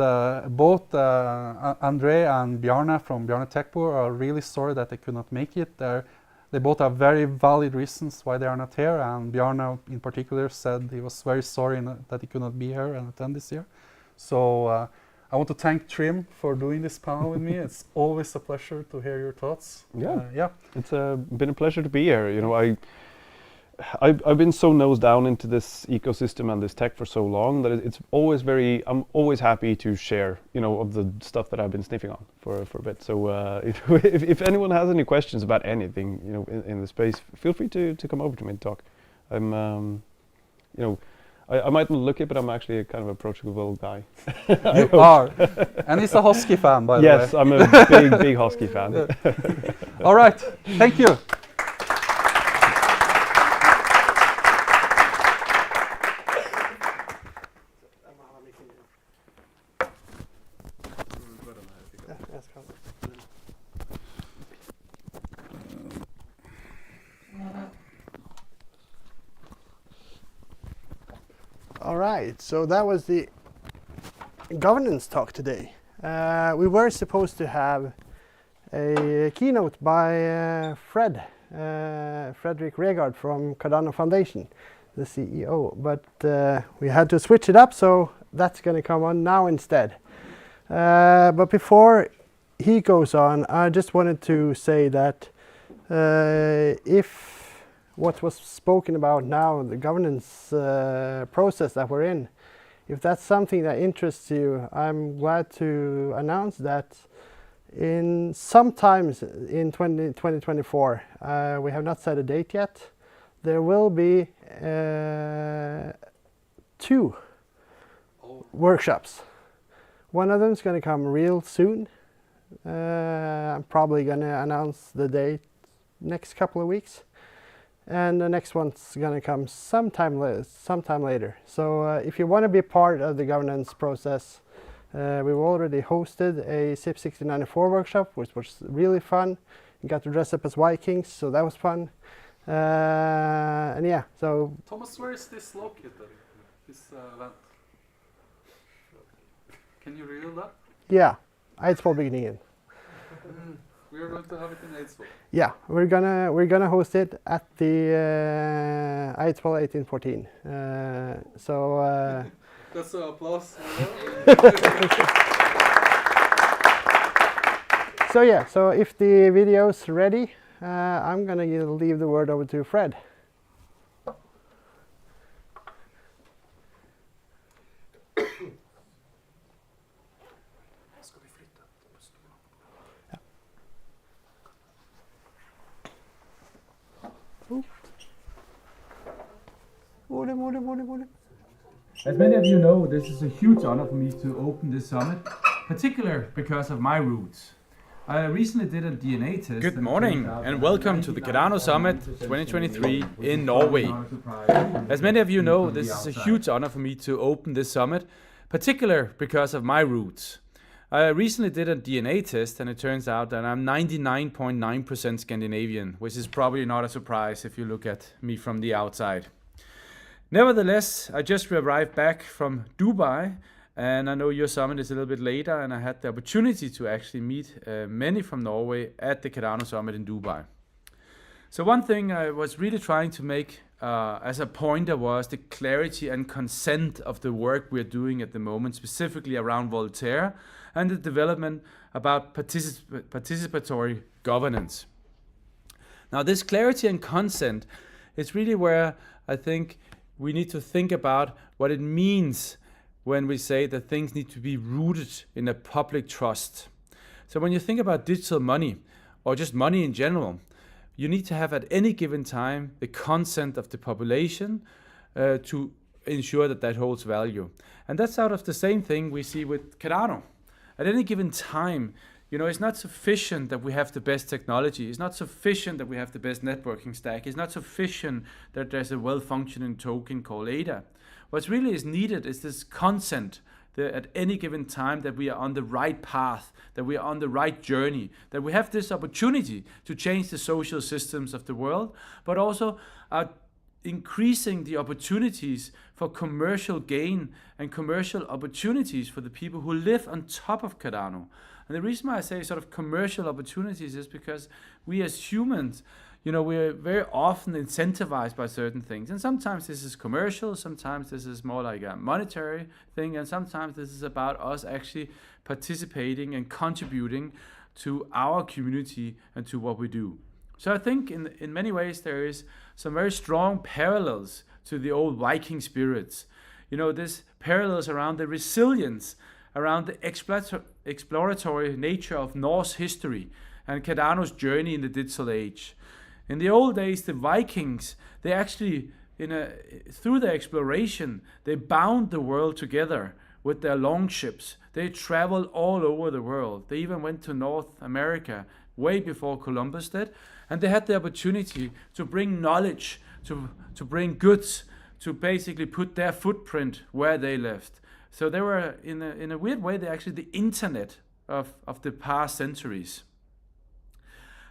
both Andre and Bjarne from Bjarne Techbo are really sorry that they could not make it. They both have very valid reasons why they are not here. And Bjarne in particular said he was very sorry that he could not be here and attend this year. So I want to thank Trym for doing this panel with me. It's always a pleasure to hear your thoughts. Yeah, it's been a pleasure to be here. You know, I've been so nose down into this ecosystem and this tech for so long that it's always I'm always happy to share, you know, of the stuff that I've been sniffing on for a bit. So if anyone has any questions about anything, you know, in the space, feel free to come over to me and talk. I'm, you know, I might not look it, but I'm actually a kind of approachable guy. You are. And he's a Husky fan, by the way. Yes, I'm a big Husky fan. All right. Thank you. All right, so that was the governance talk today. We were supposed to have a keynote by Frederik Gregaard from Cardano Foundation, the CEO, but we had to switch it up, so that's going to come on now instead. But before he goes on, I just wanted to say that if what was spoken about now, the governance process that we're in, if that's something that interests you, I'm glad to announce that in sometimes in 2024, we have not set a date yet, there will be 2 workshops. One of them is going to come real soon. I'm probably going to announce the date next couple of weeks. And the next one's going to come sometime later. So if you want to be part of the governance process, we've already hosted a SIP 6094 workshop, which was really fun. You got to dress up as Vikings, so that was fun. And yeah, so Thomas, where is this located? This event? Can you reveal that? yeah, Eidsvoll-bygningen. We are going to have it in Eidsvoll. Yeah, we're gonna host it at the Eidsvoll 1814. That's an applause. So yeah, so if the video's ready, I'm gonna leave the word over to Fred. As many of you know, this is a huge honor for me to open this summit, particularly because of my roots. I recently did a DNA test. Good morning and welcome to the Cardano Summit 2023 in Norway. As many of you know, this is a huge honor for me to open this summit, particularly because of my roots. I recently did a DNA test and it turns out that I'm 99.9% Scandinavian, which is probably not a surprise if you look at me from the outside. Nevertheless, I just arrived back from Dubai, and I know your summit is a little bit later, and I had the opportunity to actually meet many from Norway at the Cardano Summit in Dubai. So one thing I was really trying to make as a pointer was the clarity and consent of the work we're doing at the moment, specifically around Voltaire and the development about participatory governance. Now this clarity and consent is really where I think we need to think about what it means when we say that things need to be rooted in a public trust. So when you think about digital money, or just money in general, you need to have at any given time the consent of the population to ensure that that holds value. And that's out of the same thing we see with Cardano. At any given time, you know, it's not sufficient that we have the best technology. It's not sufficient that we have the best networking stack. It's not sufficient that there's a well-functioning token called ADA. What really is needed is this consent that at any given time that we are on the right path, that we are on the right journey, that we have this opportunity to change the social systems of the world, but also increasing the opportunities for commercial gain and commercial opportunities for the people who live on top of Cardano. And the reason why I say sort of commercial opportunities is because we as humans, you know, we're very often incentivized by certain things. And sometimes this is commercial, sometimes this is more like a monetary thing, and sometimes this is about us actually participating and contributing to our community and to what we do. So I think in many ways there is some very strong parallels to the old Viking spirits. You know, this parallels around the resilience, around the exploratory nature of Norse history and Cardano's journey in the digital age. In the old days, the Vikings, they actually, through their exploration, they bound the world together with their longships. They traveled all over the world. They even went to North America way before Columbus did. And they had the opportunity to bring knowledge, to bring goods, to basically put their footprint where they lived. So they were, in a weird way, they're actually the internet of the past centuries.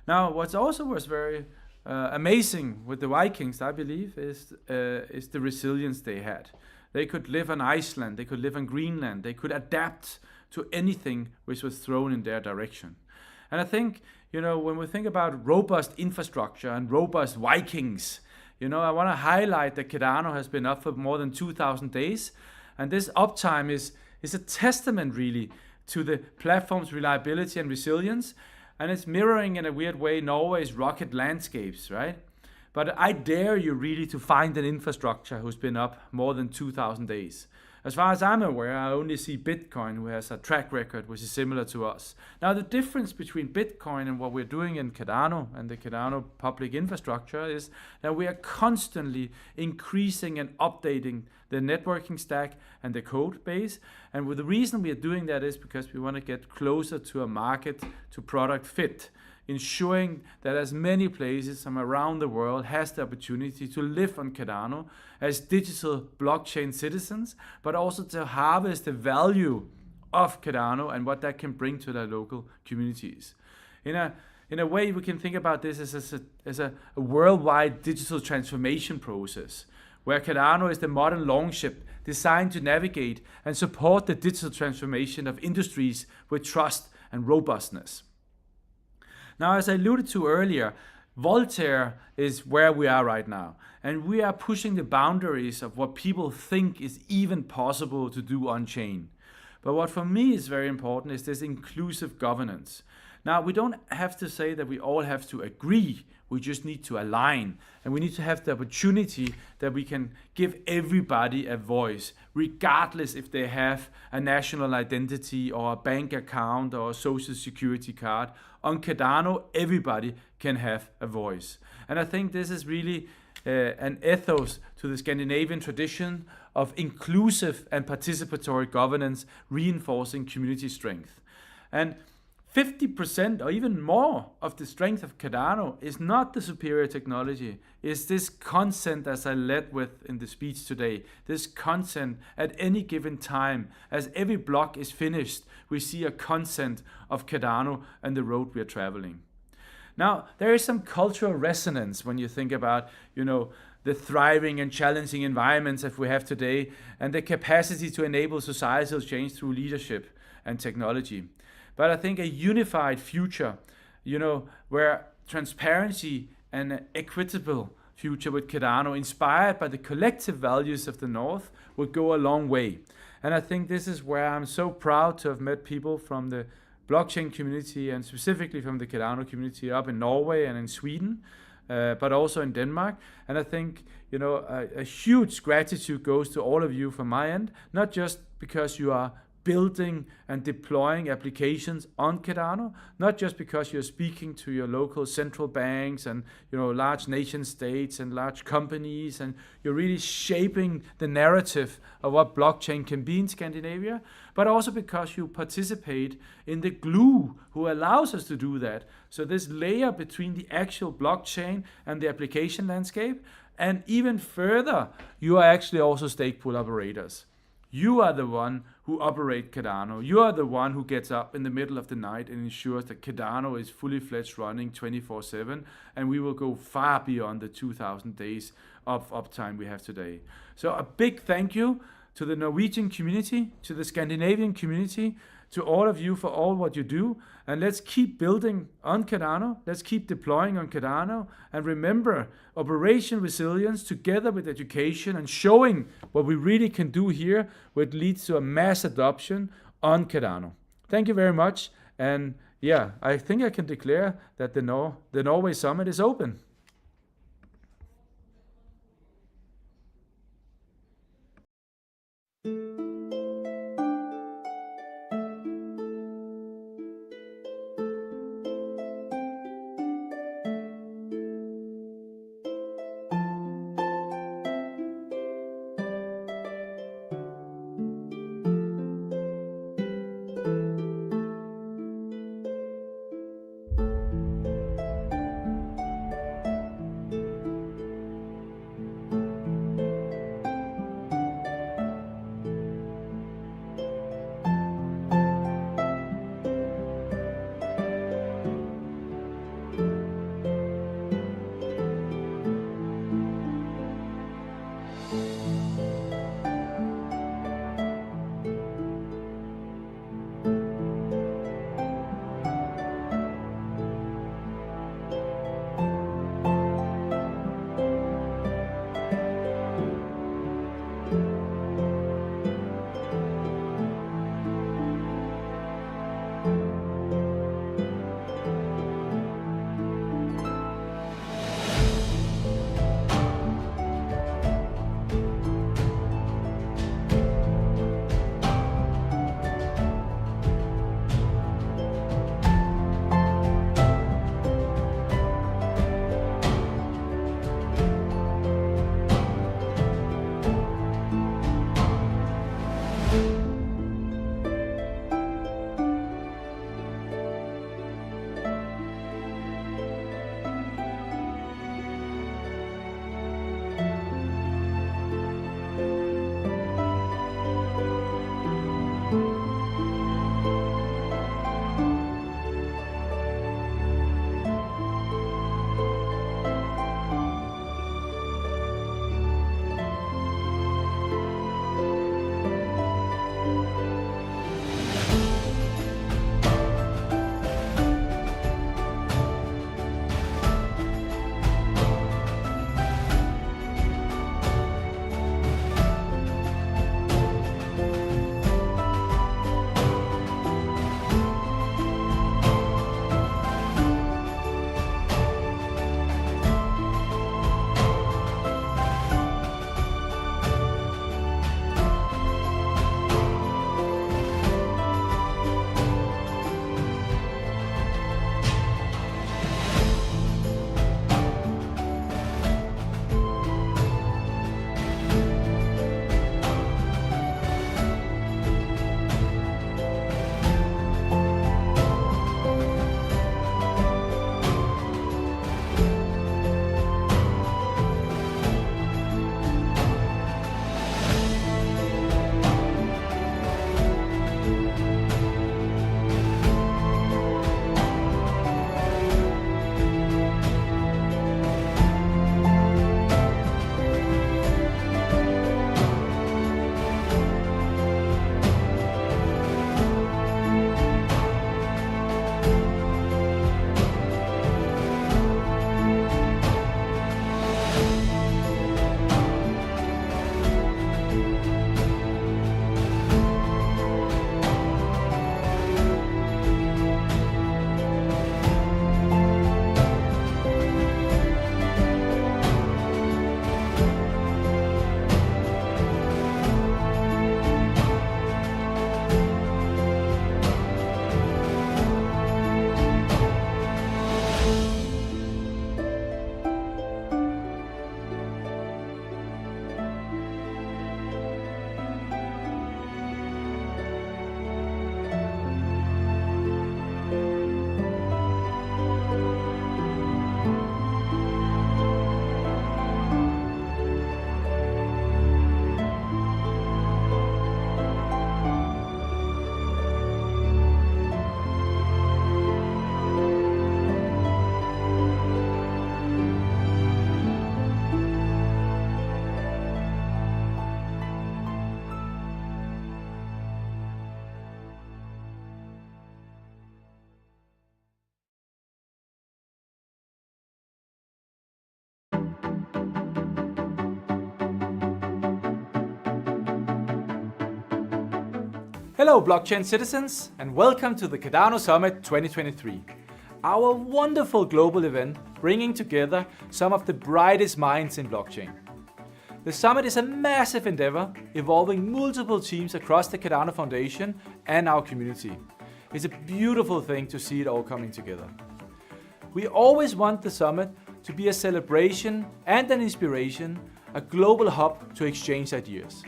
Now, what also was very amazing with the Vikings, I believe, is the resilience they had. They could live on Iceland, they could live on Greenland, they could adapt to anything which was thrown in their direction. And I think, you know, when we think about robust infrastructure and robust Vikings, you know, I want to highlight that Cardano has been up for more than 2,000 days. And this uptime is a testament really to the platform's reliability and resilience. And it's mirroring in a weird way Norway's rocket landscapes, right? But I dare you really to find an infrastructure who's been up more than 2,000 days. As far as I'm aware, I only see Bitcoin, who has a track record which is similar to us. Now, the difference between Bitcoin and what we're doing in Cardano and the Cardano public infrastructure is that we are constantly increasing and updating the networking stack and the code base. And the reason we are doing that is because we want to get closer to a market to product fit, ensuring that as many places from around the world has the opportunity to live on Cardano as digital blockchain citizens, but also to harvest the value of Cardano and what that can bring to their local communities. In in a way, we can think about this as a worldwide digital transformation process, where Cardano is the modern longship designed to navigate and support the digital transformation of industries with trust and robustness. Now, as I alluded to earlier, Voltaire is where we are right now, and we are pushing the boundaries of what people think is even possible to do on-chain. But what for me is very important is this inclusive governance. Now, we don't have to say that we all have to agree, we just need to align, and we need to have the opportunity that we can give everybody a voice, regardless if they have a national identity or a bank account or a social security card. On Cardano, everybody can have a voice. And I think this is really an ethos to the Scandinavian tradition of inclusive and participatory governance, reinforcing community strength. And 50% or even more of the strength of Cardano is not the superior technology, it's this consent, as I led with in the speech today, this consent at any given time. As every block is finished, we see a consent of Cardano and the road we are traveling. Now, there is some cultural resonance when you think about, the thriving and challenging environments that we have today and the capacity to enable societal change through leadership and technology. But I think a unified future, where transparency and an equitable future with Cardano, inspired by the collective values of the North, would go a long way. And I think this is where I'm so proud to have met people from the blockchain community and specifically from the Cardano community up in Norway and in Sweden, but also in Denmark. And I think, a huge gratitude goes to all of you from my end, not just because you are building and deploying applications on Cardano, not just because you're speaking to your local central banks and large nation states and large companies, and you're really shaping the narrative of what blockchain can be in Scandinavia, but also because you participate in the glue who allows us to do that. So this layer between the actual blockchain and the application landscape, and even further, you are actually also stake pool operators. You are the one who operate Cardano. You are the one who gets up in the middle of the night and ensures that Cardano is fully fledged running 24/7, and we will go far beyond the 2,000 days of uptime we have today. So a big thank you to the Norwegian community, to the Scandinavian community, to all of you for all what you do. And let's keep building on Cardano. Let's keep deploying on Cardano. And remember, operation resilience together with education and showing what we really can do here, which leads to a mass adoption on Cardano. Thank you very much. And yeah, I think I can declare that the Norway Summit is open. Hello blockchain citizens and welcome to the Cardano Summit 2023. Our wonderful global event bringing together some of the brightest minds in blockchain. The summit is a massive endeavor involving multiple teams across the Cardano Foundation and our community. It's a beautiful thing to see it all coming together. We always want the summit to be a celebration and an inspiration, a global hub to exchange ideas.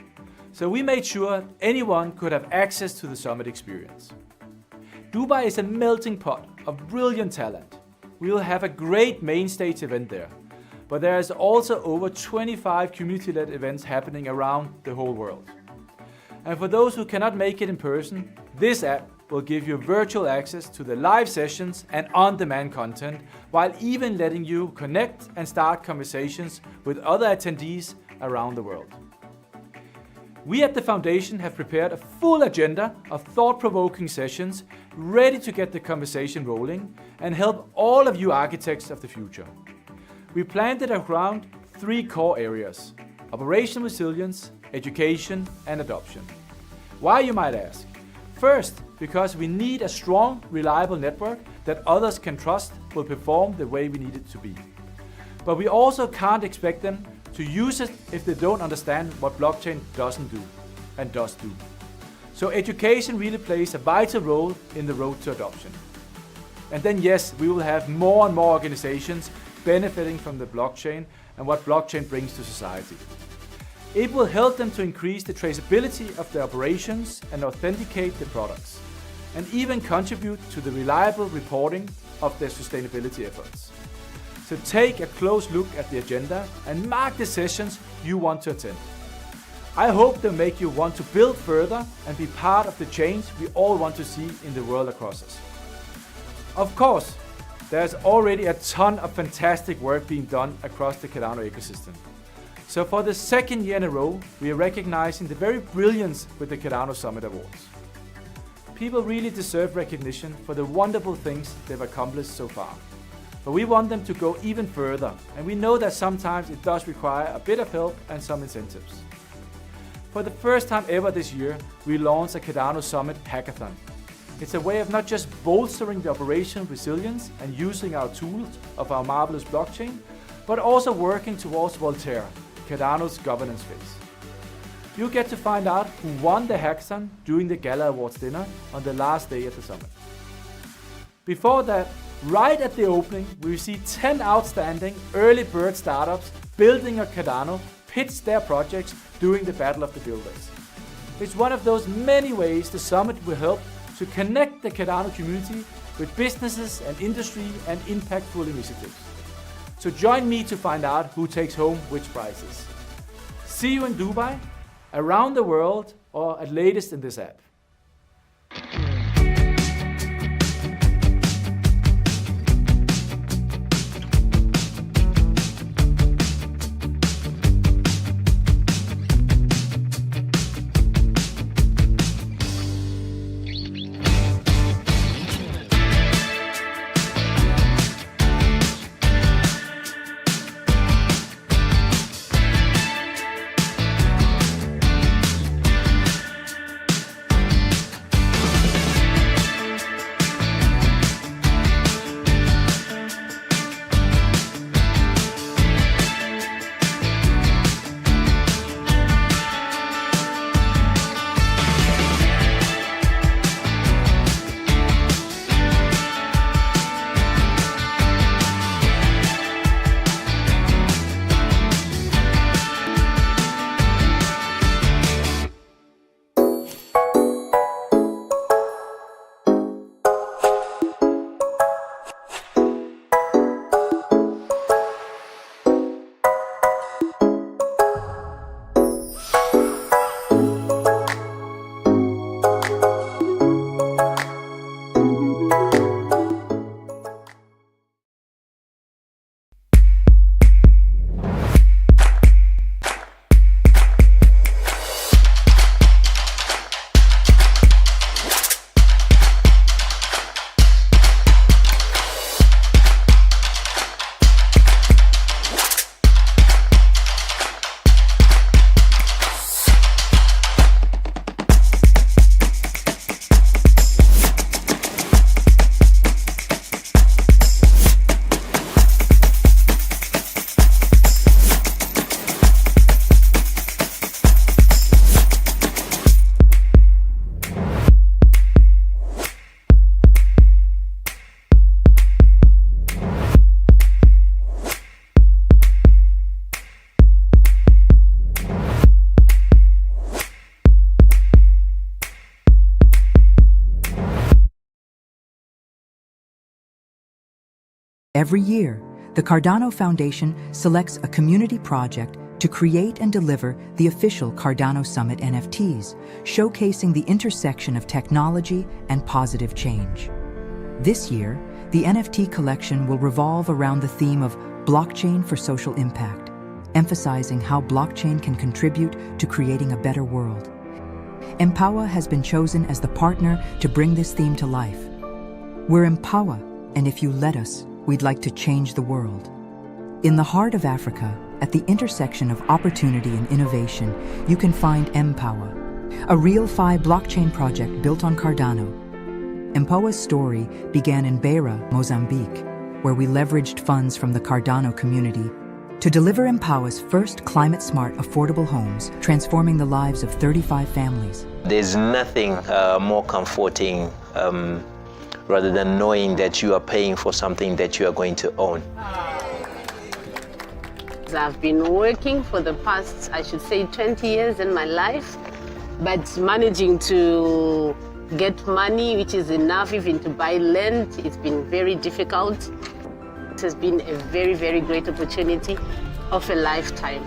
So we made sure anyone could have access to the summit experience. Dubai is a melting pot of brilliant talent. We will have a great main stage event there, but there is also over 25 community-led events happening around the whole world. And for those who cannot make it in person, this app will give you virtual access to the live sessions and on-demand content, while even letting you connect and start conversations with other attendees around the world. We at the Foundation have prepared a full agenda of thought-provoking sessions ready to get the conversation rolling and help all of you architects of the future. We planned it around 3 core areas: operational resilience, education, and adoption. Why, you might ask? First, because we need a strong, reliable network that others can trust will perform the way we need it to be. But we also can't expect them to use it if they don't understand what blockchain doesn't do and does do. So education really plays a vital role in the road to adoption. And then yes, we will have more and more organizations benefiting from the blockchain and what blockchain brings to society. It will help them to increase the traceability of their operations and authenticate the products, and even contribute to the reliable reporting of their sustainability efforts. So take a close look at the agenda and mark the sessions you want to attend. I hope they'll make you want to build further and be part of the change we all want to see in the world across us. Of course, there's already a ton of fantastic work being done across the Cardano ecosystem. So for the 2nd year in a row, we are recognizing the very brilliance with the Cardano Summit Awards. People really deserve recognition for the wonderful things they've accomplished so far. But we want them to go even further, and we know that sometimes it does require a bit of help and some incentives. For the first time ever this year, we launched a Cardano Summit Hackathon. It's a way of not just bolstering the operational resilience and using our tools of our marvelous blockchain, but also working towards Voltaire, Cardano's governance phase. You'll get to find out who won the hackathon during the Gala Awards dinner on the last day at the summit. Before that, right at the opening, we received 10 outstanding early bird startups building on Cardano pitch their projects during the Battle of the Builders. It's one of those many ways the summit will help to connect the Cardano community with businesses and industry and impactful initiatives. So join me to find out who takes home which prizes. See you in Dubai, around the world, or at latest in this app. Every year, the Cardano Foundation selects a community project to create and deliver the official Cardano Summit NFTs, showcasing the intersection of technology and positive change. This year, the NFT collection will revolve around the theme of blockchain for social impact, emphasizing how blockchain can contribute to creating a better world. Empower has been chosen as the partner to bring this theme to life. We're Empower, and if you let us, we'd like to change the world. In the heart of Africa, at the intersection of opportunity and innovation, you can find Empower, a real-fi blockchain project built on Cardano. Empower's story began in Beira, Mozambique, where we leveraged funds from the Cardano community to deliver Empower's first climate-smart, affordable homes, transforming the lives of 35 families. There's nothing more comforting rather than knowing that you are paying for something that you are going to own. I've been working for the past, I should say, 20 years in my life, but managing to get money which is enough even to buy land, it's been very difficult. It has been a very, very great opportunity of a lifetime.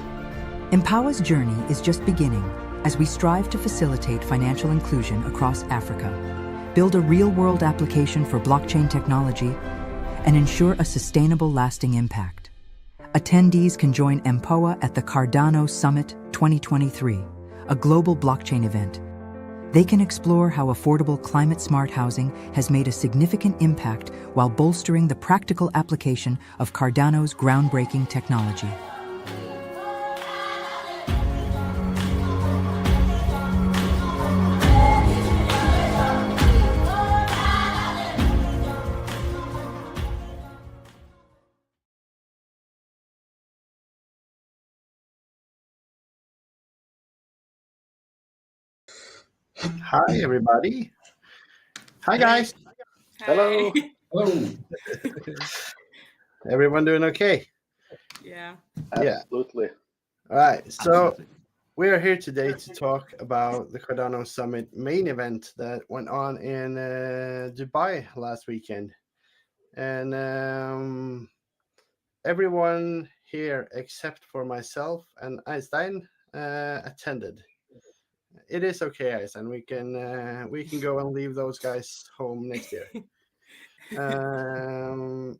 Empower's journey is just beginning as we strive to facilitate financial inclusion across Africa, build a real-world application for blockchain technology, and ensure a sustainable, lasting impact. Attendees can join Empower at the Cardano Summit 2023, a global blockchain event. They can explore how affordable climate-smart housing has made a significant impact while bolstering the practical application of Cardano's groundbreaking technology. Hi, everybody. Hi, guys. Hello. Hello. Everyone doing okay? Yeah. Absolutely. All right. So we are here today to talk about the Cardano Summit main event that went on in Dubai last weekend. And everyone here except for myself and Eystein attended. It is okay, Eystein. We can go and leave those guys home next year. Well,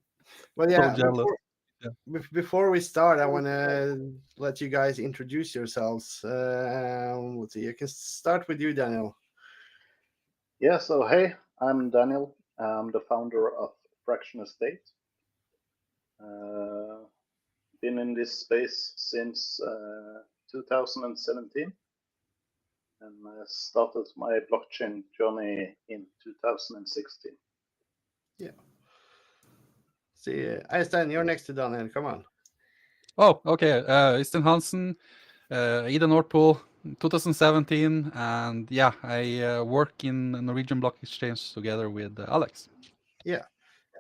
yeah. Before we start, I want to let you guys introduce yourselves. Let's see. You can start with you, Daniel. Yeah. So hey, I'm Daniel. I'm the founder of Fraction.Estate. Been in this space since 2017. And I started my blockchain journey in 2016. Yeah. See, Eystein, you're next to Daniel. Come on. Oh, okay. Eystein Hansen, Ida Nordpool, 2017, and yeah, I work in the Norwegian Block Exchange together with Alex. Yeah.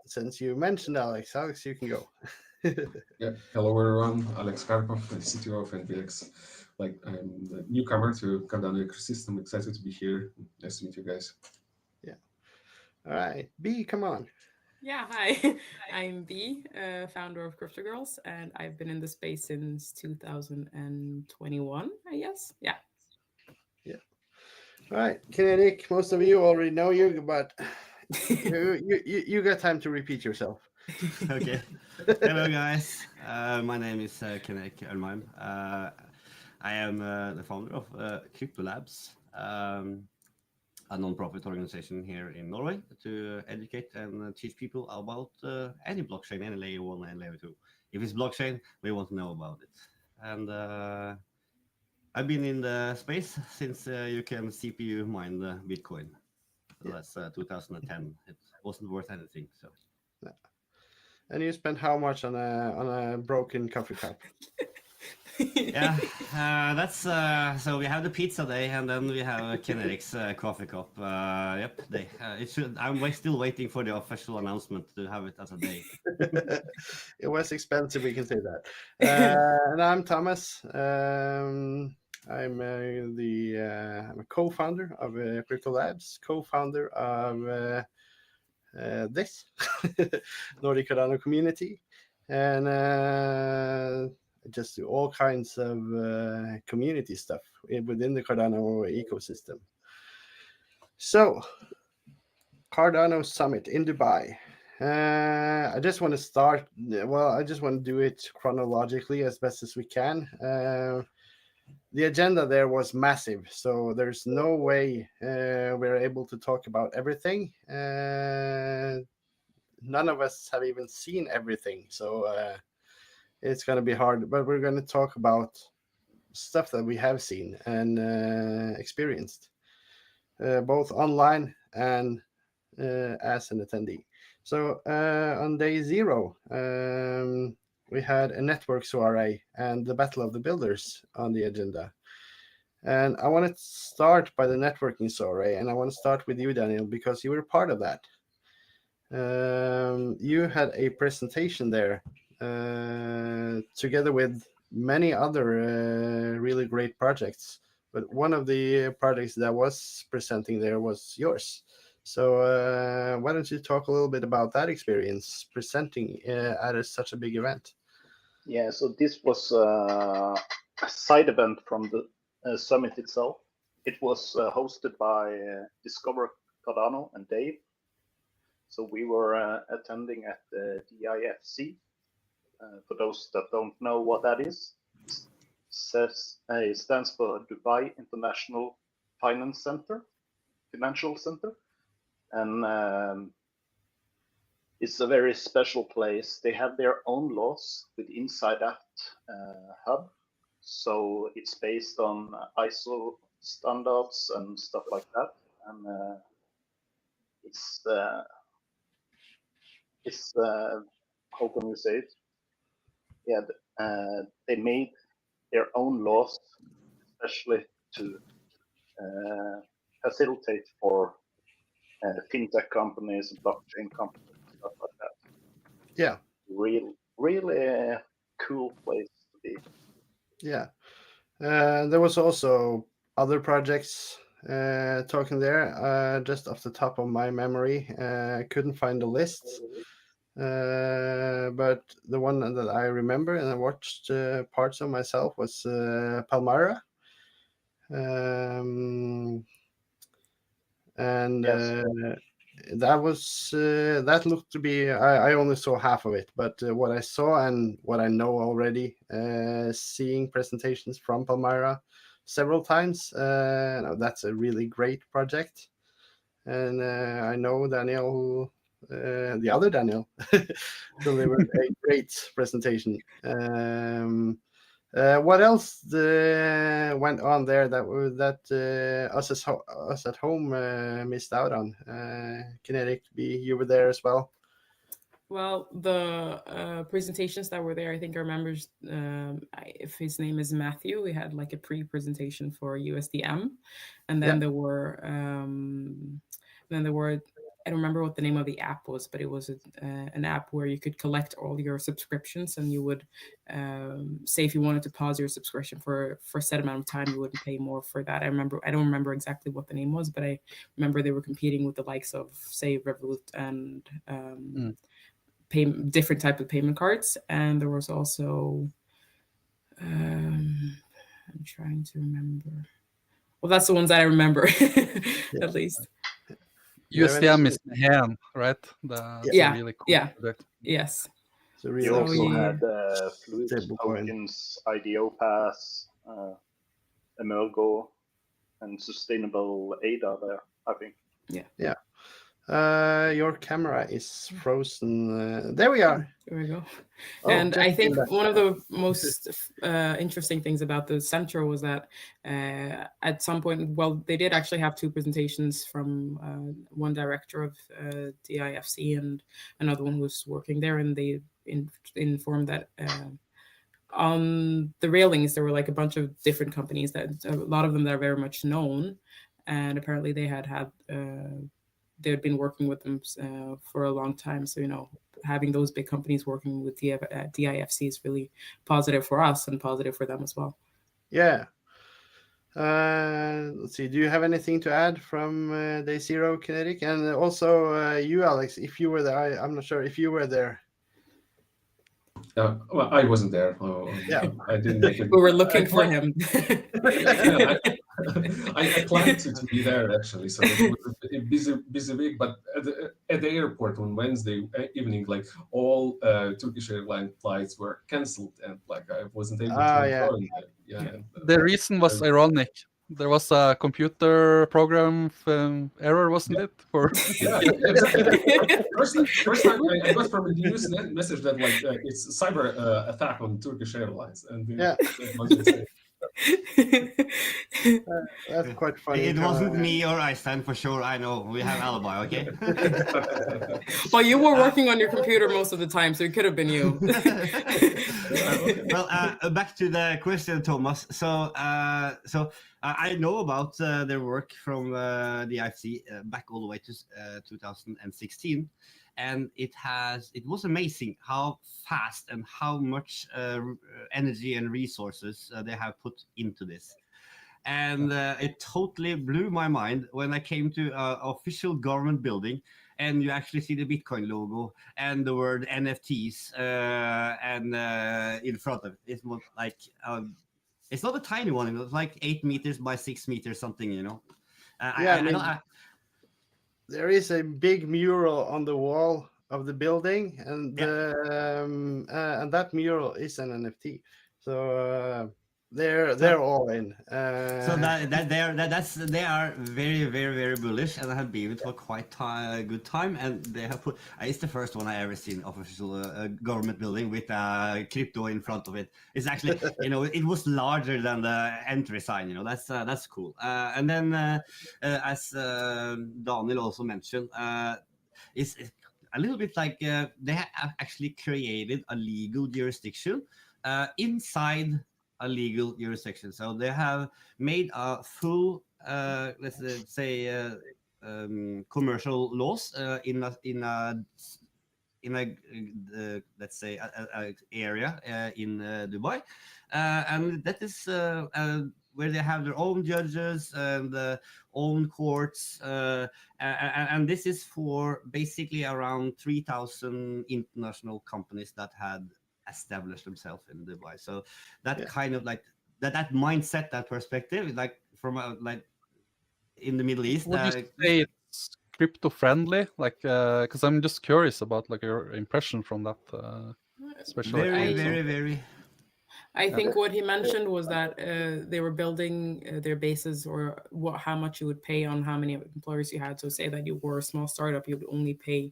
Since you mentioned Alex, you can go. Yeah. Hello, everyone. Alex Karpov, the CTO of NPX. I'm the newcomer to Cardano ecosystem. Excited to be here. Nice to meet you guys. Yeah. All right. B, come on. Yeah, hi. I'm B, founder of Crypto Girls, and I've been in the space since 2021, I guess. Yeah. Yeah. All right. Kinetic, most of you already know you, but you got time to repeat yourself. Okay. Hello, guys. My name is Kinetic Elmheim. I am the founder of Crypto Labs, a non-profit organization here in Norway to educate and teach people about any blockchain, any layer 1 and layer 2. If it's blockchain, we want to know about it. And I've been in the space since you can CPU mine the Bitcoin. So that's 2010. It wasn't worth anything. So. Yeah. And you spent how much on a broken coffee cup? Yeah, that's so we have the pizza day, and then we have Kinetic's coffee cup. Yep, day. I'm still waiting for the official announcement to have it as a day. It was expensive, we can say that. And I'm Thomas. I'm a co-founder of Crypto Labs, co-founder of this Nordic Cardano community, and just do all kinds of community stuff within the Cardano ecosystem. So, Cardano Summit in Dubai. I just want to start, I just want to do it chronologically as best as we can. The agenda there was massive, so there's no way we're able to talk about everything. None of us have even seen everything, so it's going to be hard, but we're going to talk about stuff that we have seen and experienced, both online and as an attendee. So on day 0, we had a network soiree and the Battle of the Builders on the agenda. And I want to start by the networking soiree, and I want to start with you, Daniel, because you were part of that. You had a presentation there together with many other really great projects, but one of the projects that was presenting there was yours. So why don't you talk a little bit about that experience presenting at such a big event? Yeah, so this was a side event from the summit itself. It was hosted by Discover Cardano and Dave. So we were attending at the DIFC. For those that don't know what that is, it stands for Dubai International Financial Center. And it's a very special place. They have their own laws inside that hub. So it's based on ISO standards and stuff like that. And it's how can you say it? Yeah, they made their own laws, especially to facilitate for fintech companies, blockchain companies, stuff like that. Yeah. Really cool place to be. Yeah. There was also other projects talking there. Just off the top of my memory, I couldn't find the list. But the one that I remember and I watched parts of myself was Palmyra. And Yes. that looked to be, I only saw half of it, but what I saw and what I know already, seeing presentations from Palmyra several times, that's a really great project. And I know Daniel, the other Daniel, delivered a great presentation. What else went on there that us at home missed out on? Kinetic, you were there as well. Well, the presentations that were there, I think I remember if his name is Matthew, we had like a pre-presentation for USDM, and then there were I don't remember what the name of the app was, but it was an app where you could collect all your subscriptions, and you would say if you wanted to pause your subscription for a set amount of time, you wouldn't pay more for that. I don't remember exactly what the name was, but I remember they were competing with the likes of, say, Revolut and different type of payment cards. And there was also I'm trying to remember. Well, that's the ones that I remember at least. USDM is the hand, right? Really cool product. Yes. So we also had Fluid Tokens, IDO Pass, Emergo, and Sustainable ADA there, I think. Yeah. Your camera is frozen. There we are. There we go. And I think one of the most interesting things about the center was that at some point, they did actually have 2 presentations from one director of DIFC and another one who was working there, and they informed that on the railings there were like a bunch of different companies, that a lot of them that are very much known, and apparently they had they had been working with them for a long time. So, having those big companies working with DIFC is really positive for us and positive for them as well. Yeah. Let's see. Do you have anything to add from day zero, Kinetic? And also you, Alex, if you were there, I'm not sure if you were there. Well, I wasn't there. Yeah. I didn't make it. We were looking for him. I planned to be there actually, so it was a busy week. But at the airport on Wednesday evening, like all Turkish airline flights were cancelled, and like I wasn't able to join. The reason was ironic. There was a computer program error, wasn't it? For first time I got from a news message that like it's a cyber attack on Turkish Airlines, and that was insane. That's quite funny. It wasn't me or Eystein for sure. I know we have alibi. Okay. Well, you were working on your computer most of the time, so it could have been you. Well, back to the question, Thomas. So I know about their work from the IFC back all the way to 2016. And it was amazing how fast and how much energy and resources they have put into this. And it totally blew my mind when I came to an official government building and you actually see the Bitcoin logo and the word NFTs and in front of it. It was like, it's not a tiny one, it was like 8 meters by 6 meters something, you know. There is a big mural on the wall of the building, and that mural is an NFT. So they're all in. So they are very, very, very bullish, and I have been with for quite a good time. And they have put. It's the first one I ever seen of official government building with crypto in front of it. It's actually, it was larger than the entry sign. That's cool. And then as Daniel also mentioned, it's a little bit like they have actually created a legal jurisdiction inside a legal jurisdiction. So they have made a full, let's say, commercial laws in a let's say a area in Dubai, and that is where they have their own judges and own courts, and this is for basically around 3,000 international companies that had established themselves in Dubai. So that kind of like that mindset, that perspective, like from like in the Middle East. Would you say it's crypto friendly? Like, because I'm just curious about like your impression from that. Especially very. I think what he mentioned was that they were building their bases, or how much you would pay on how many employers you had. So say that you were a small startup, you would only pay,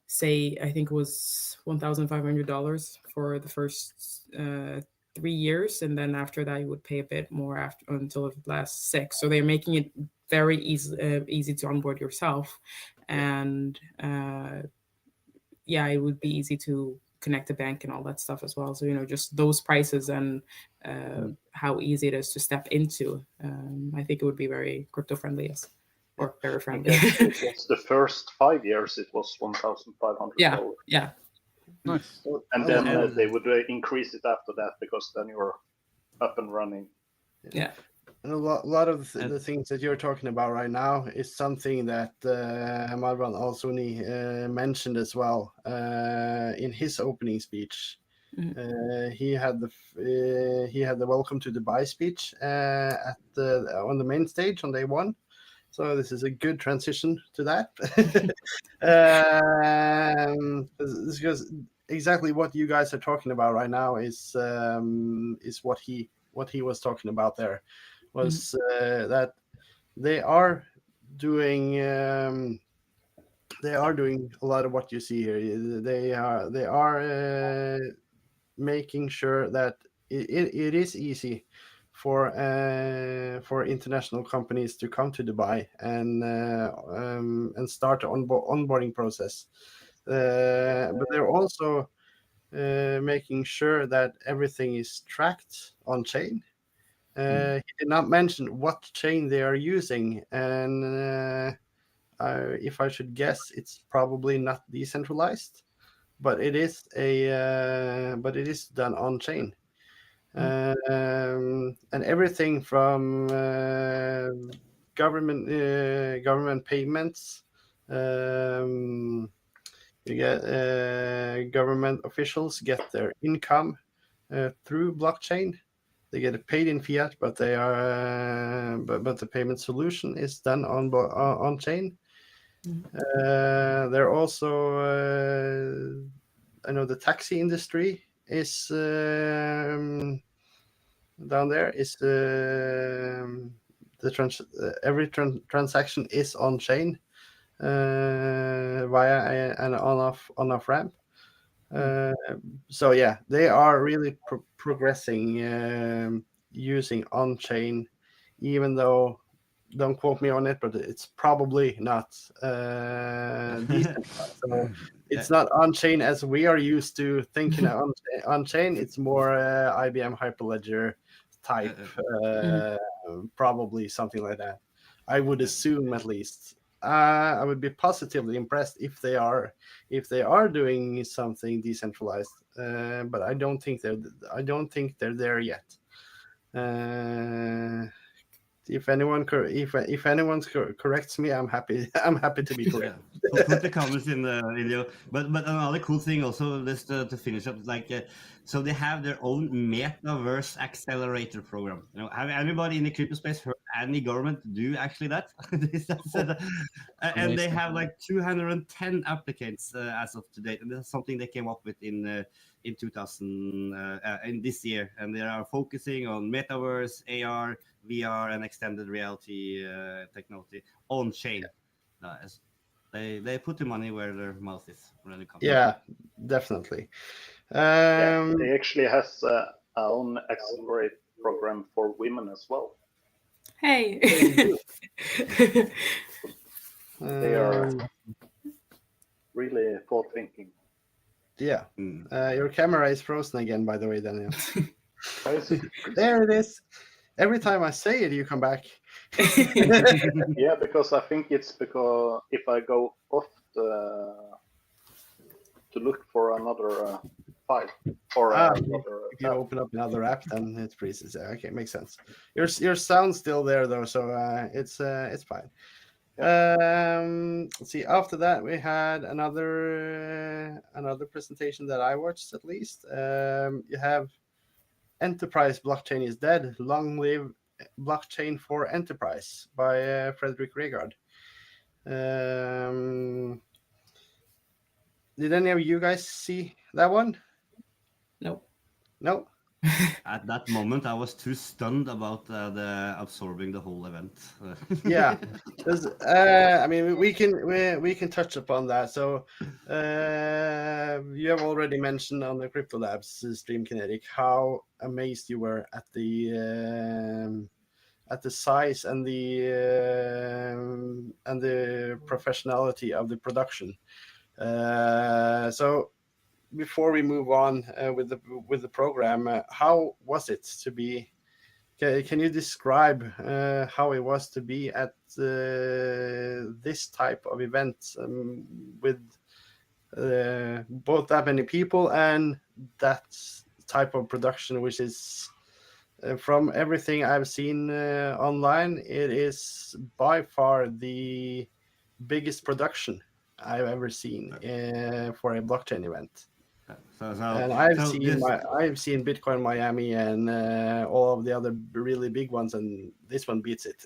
say, I think it was $1,500 for the first 3 years, and then after that you would pay a bit more until it lasts 6. So they're making it very easy to onboard yourself, and it would be easy to connect a bank and all that stuff as well. So just those prices and how easy it is to step into. I think it would be very crypto friendly, yes. Or very friendly. It was the first 5 years, it was $1,500. Yeah. Nice. And then they would increase it after that, because then you're up and running. Yeah. And a lot of the things that you're talking about right now is something that Marwan Al-Suni mentioned as well in his opening speech. He had the welcome to Dubai speech on the main stage on day one. So this is a good transition to that. Because exactly what you guys are talking about right now is what he was talking about there, was that they are doing a lot of what you see here. They are making sure that it is easy for international companies to come to Dubai and start the onboarding process. But they're also making sure that everything is tracked on chain. He did not mention what chain they are using, and if I should guess, it's probably not decentralized, but it is done on chain. And everything from government payments. You get government officials get their income through blockchain. They get paid in fiat, but they are but the payment solution is done on chain. They're also I know the taxi industry is down there. Is every transaction is on chain via an on-off ramp. So yeah, they are really progressing using on-chain, even though, don't quote me on it, but it's probably not decent. So it's not on-chain as we are used to thinking on-chain. It's more IBM Hyperledger type, probably something like that. I would assume, at least. I would be positively impressed if they are doing something decentralized, but I don't think they're there yet. If anyone corrects me, I'm happy. I'm happy to be correct. Put the comments in the video. But another cool thing also, just to finish up, like so they have their own metaverse accelerator program. You know, have anybody in the crypto space heard any government do actually that? And they have like 210 applicants as of today, and this is something they came up with in 2000 in this year, and they are focusing on metaverse, AR, VR, and extended reality technology on chain. They put the money where their mouth is when it comes. Yeah, definitely. They actually has our own accelerate program for women as well. Hey. They are really forward thinking. Yeah. Your camera is frozen again, by the way, Daniel. There it is. Every time I say it, you come back. Yeah, because I think it's because if I go off to look for another file or if you open up another app, then it freezes. Okay, makes sense. Your sound's still there though, so it's fine. Let's see. After that, we had another presentation that I watched, at least. You have Enterprise Blockchain is Dead. Long live Blockchain for Enterprise by Frederik Gregaard. Did any of you guys see that one? No. At that moment, I was too stunned about the absorbing the whole event. Yeah, I mean, we can touch upon that. So you have already mentioned on the Crypto Labs stream, Kinetic, how amazed you were at the size and the professionality of the production. So before we move on with the program, how was it to be? Can you describe how it was to be at this type of event with both that many people and that type of production, which is from everything I've seen online, it is by far the biggest production I've ever seen for a blockchain event. And I've seen Bitcoin Miami and all of the other really big ones, and this one beats it.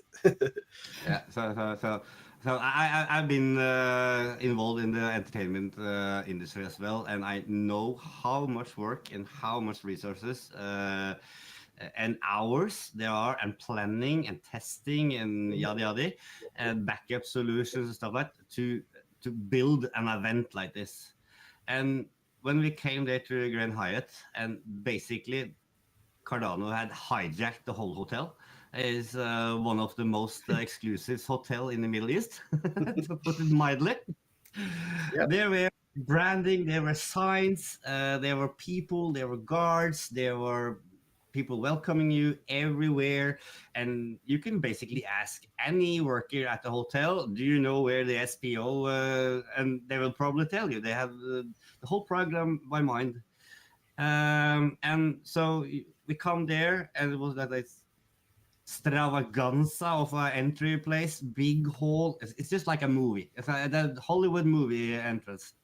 Yeah, so I've been involved in the entertainment industry as well, and I know how much work and how much resources and hours there are, and planning and testing and yada yada, and backup solutions and stuff like that to build an event like this. And when we came there to Grand Hyatt, and basically Cardano had hijacked the whole hotel. It's one of the most exclusive hotel in the Middle East, to put it mildly. Yep. There were branding, there were signs, there were people, there were guards, there were people welcoming you everywhere, and you can basically ask any worker at the hotel, do you know where the SPO, and they will probably tell you. They have the whole program by mind. And so we come there, and it was that like extravaganza of an entry place, big hall. It's just like a movie. It's a Hollywood movie entrance.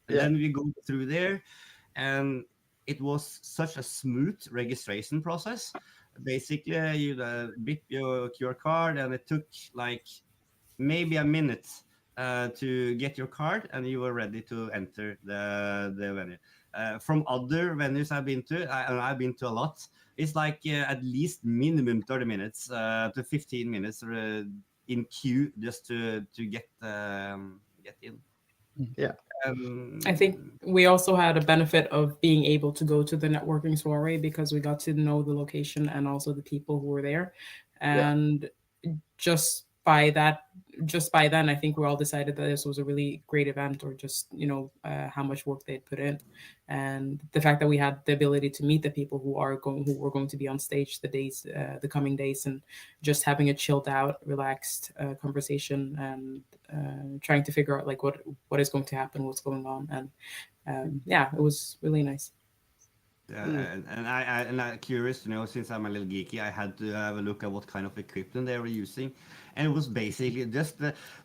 And then we go through there, and it was such a smooth registration process. Basically, you bit your QR card, and it took like maybe a minute to get your card, and you were ready to enter the venue. From other venues I've been to, and I've been to a lot, it's like at least minimum 30 minutes to 15 minutes in queue just to get in. Yeah. I think we also had a benefit of being able to go to the networking soiree because we got to know the location and also the people who were there. And just by then, I think we all decided that this was a really great event, or just, how much work they'd put in. And the fact that we had the ability to meet the people who were going to be on stage the coming days, and just having a chilled out, relaxed conversation, and trying to figure out like what is going to happen, what's going on. And it was really nice. And I'm curious to know, since I'm a little geeky, I had to have a look at what kind of equipment they were using. And it was basically just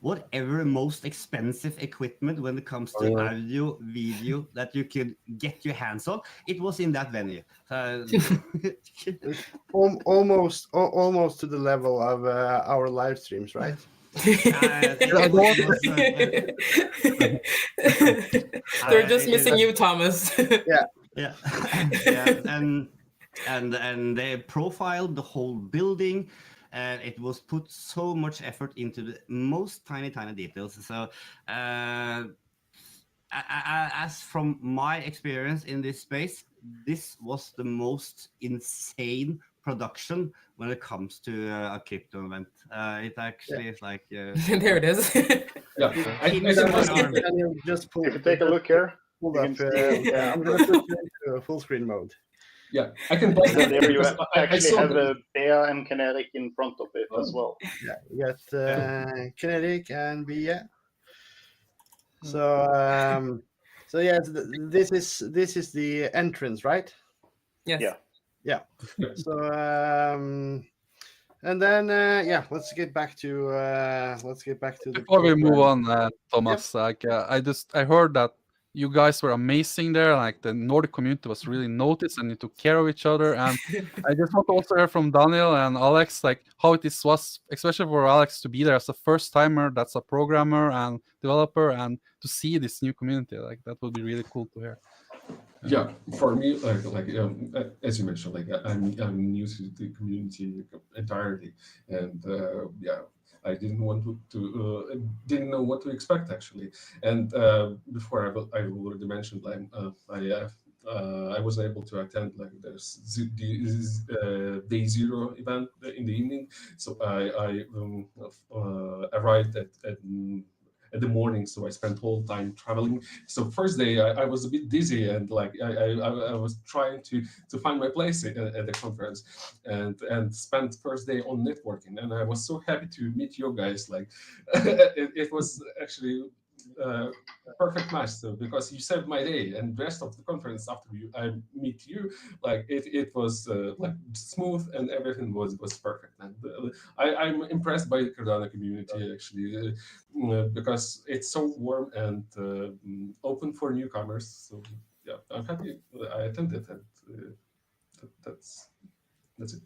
whatever most expensive equipment when it comes to audio, video that you could get your hands on. It was in that venue. Almost to the level of our live streams, right? They're just missing you, Thomas. Yeah, and they profiled the whole building, and it was put so much effort into the most tiny details. So, as from my experience in this space, this was the most insane production when it comes to a crypto event. It actually is like there it is. Just pull. If you take a look here. I'm going to put you into full screen mode. Yeah, I can. There you actually have Bea and Kinetic in front of it as well. Yeah, you got Kinetic and Bea. So, this is the entrance, right? Yes. Yeah. So, and then let's get back to Before we move on, Thomas, I heard that you guys were amazing there. Like the Nordic community was really noticed, and you took care of each other. And I just want to also hear from Daniel and Alex, like how it was, especially for Alex, to be there as a first timer that's a programmer and developer, and to see this new community. Like that would be really cool to hear. Yeah, for me, as you mentioned, I'm new to the community entirely, and I didn't know what to expect actually. And before I already mentioned, I was able to attend the day zero event in the evening. So I arrived at the morning, so I spent whole time traveling. So first day I was a bit dizzy, and I was trying to find my place at the conference, and spent first day on networking, and I was so happy to meet you guys. It was actually a perfect match, so because you saved my day, and the rest of the conference after I meet you, it was smooth, and everything was perfect. And I'm impressed by the Cardano community actually, because it's so warm and open for newcomers. So yeah, I'm happy I attended, and that's it.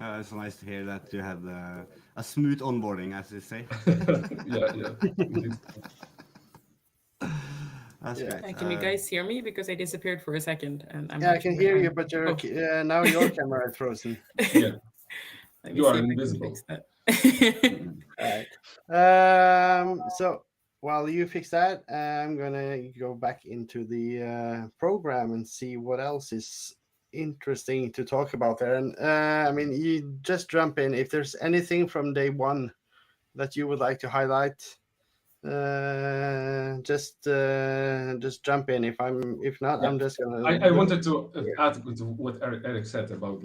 It's nice to hear that you had a smooth onboarding, as you say. Yeah. That's great. Can you guys hear me? Because I disappeared for a second, and I can hear you, but now your camera is frozen. Yeah, you are invisible. All right. So while you fix that, I'm gonna go back into the program and see what else is interesting to talk about there. And you just jump in if there's anything from day one that you would like to highlight. Just jump in. If not, I'm just gonna. I wanted to add to what Eric said about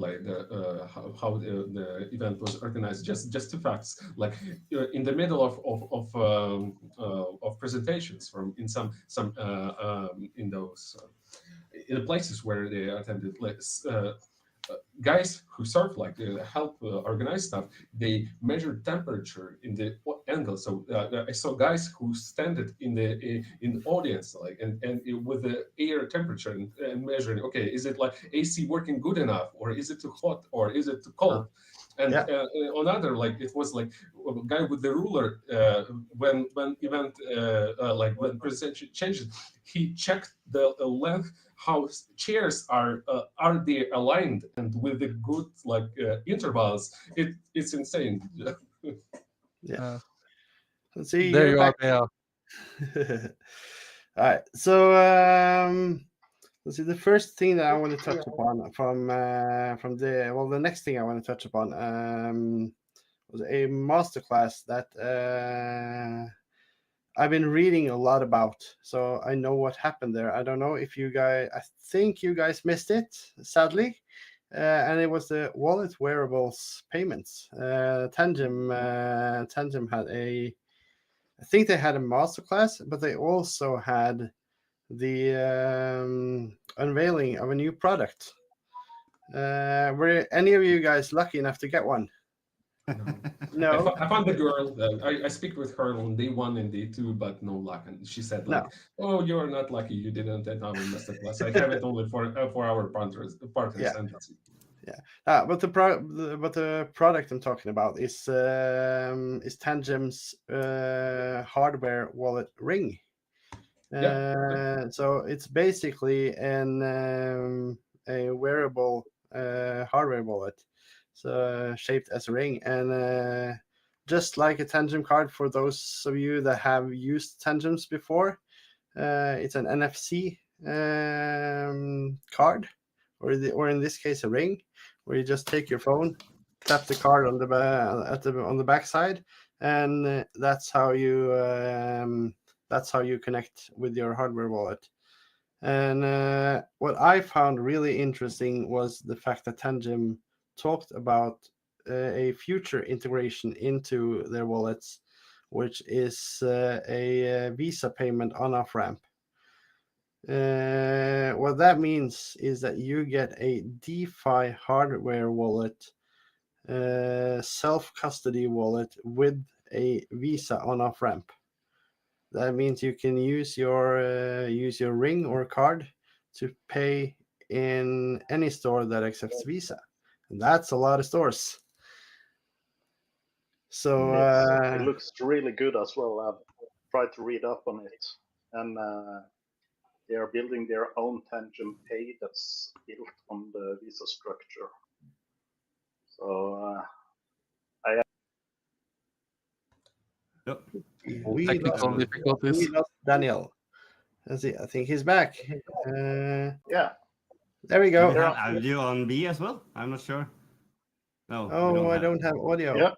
how the event was organized. Just two facts. In the middle of presentations in those. in the places where they attended, like guys who sort of like help organize stuff, they measure temperature in the angle. So I saw guys who standed in the audience, like and with the air temperature and measuring. Okay, is it like AC working good enough, or is it too hot, or is it too cold? And another, like it was like a guy with the ruler. When event like when presentation changes, he checked the length, how chairs are they aligned and with the good like intervals. It's insane. Yeah. Let's see. There you are, back. Bea. All right. So let's see. The first thing that I want to touch upon from the next thing I want to touch upon was a masterclass that I've been reading a lot about, so I know what happened there. I don't know if you guys, I think you guys missed it, sadly. And it was the wallet wearables payments. Tangem had I think they had a masterclass, but they also had the unveiling of a new product. Were any of you guys lucky enough to get one? No. I found the girl. I speak with her on day 1 and day 2, but no luck. And she said, like, "Oh, you are not lucky. You didn't attend our masterclass. I have it only for our partners." Yeah. And that's it. Yeah. But the product I'm talking about is Tangem's hardware wallet ring. So it's basically a wearable hardware wallet. So shaped as a ring, and just like a Tangem card, for those of you that have used Tangems before, it's an NFC card, or in this case a ring, where you just take your phone, tap the card on the back side, and that's how you connect with your hardware wallet. And what I found really interesting was the fact that Tangem talked about a future integration into their wallets, which is a Visa payment on-off ramp. What that means is that you get a DeFi hardware wallet, self-custody wallet with a Visa on-off ramp. That means you can use your ring or card to pay in any store that accepts Visa. And that's a lot of stores. So it looks really good as well. I've tried to read up on it, and they are building their own Tangem Pay that's built on the Visa structure. So Technical difficulties. We lost Daniel. Let's see. I think he's back. Yeah. There we go. Do we have audio on B as well? I'm not sure. No. Oh, I don't have audio. Yeah.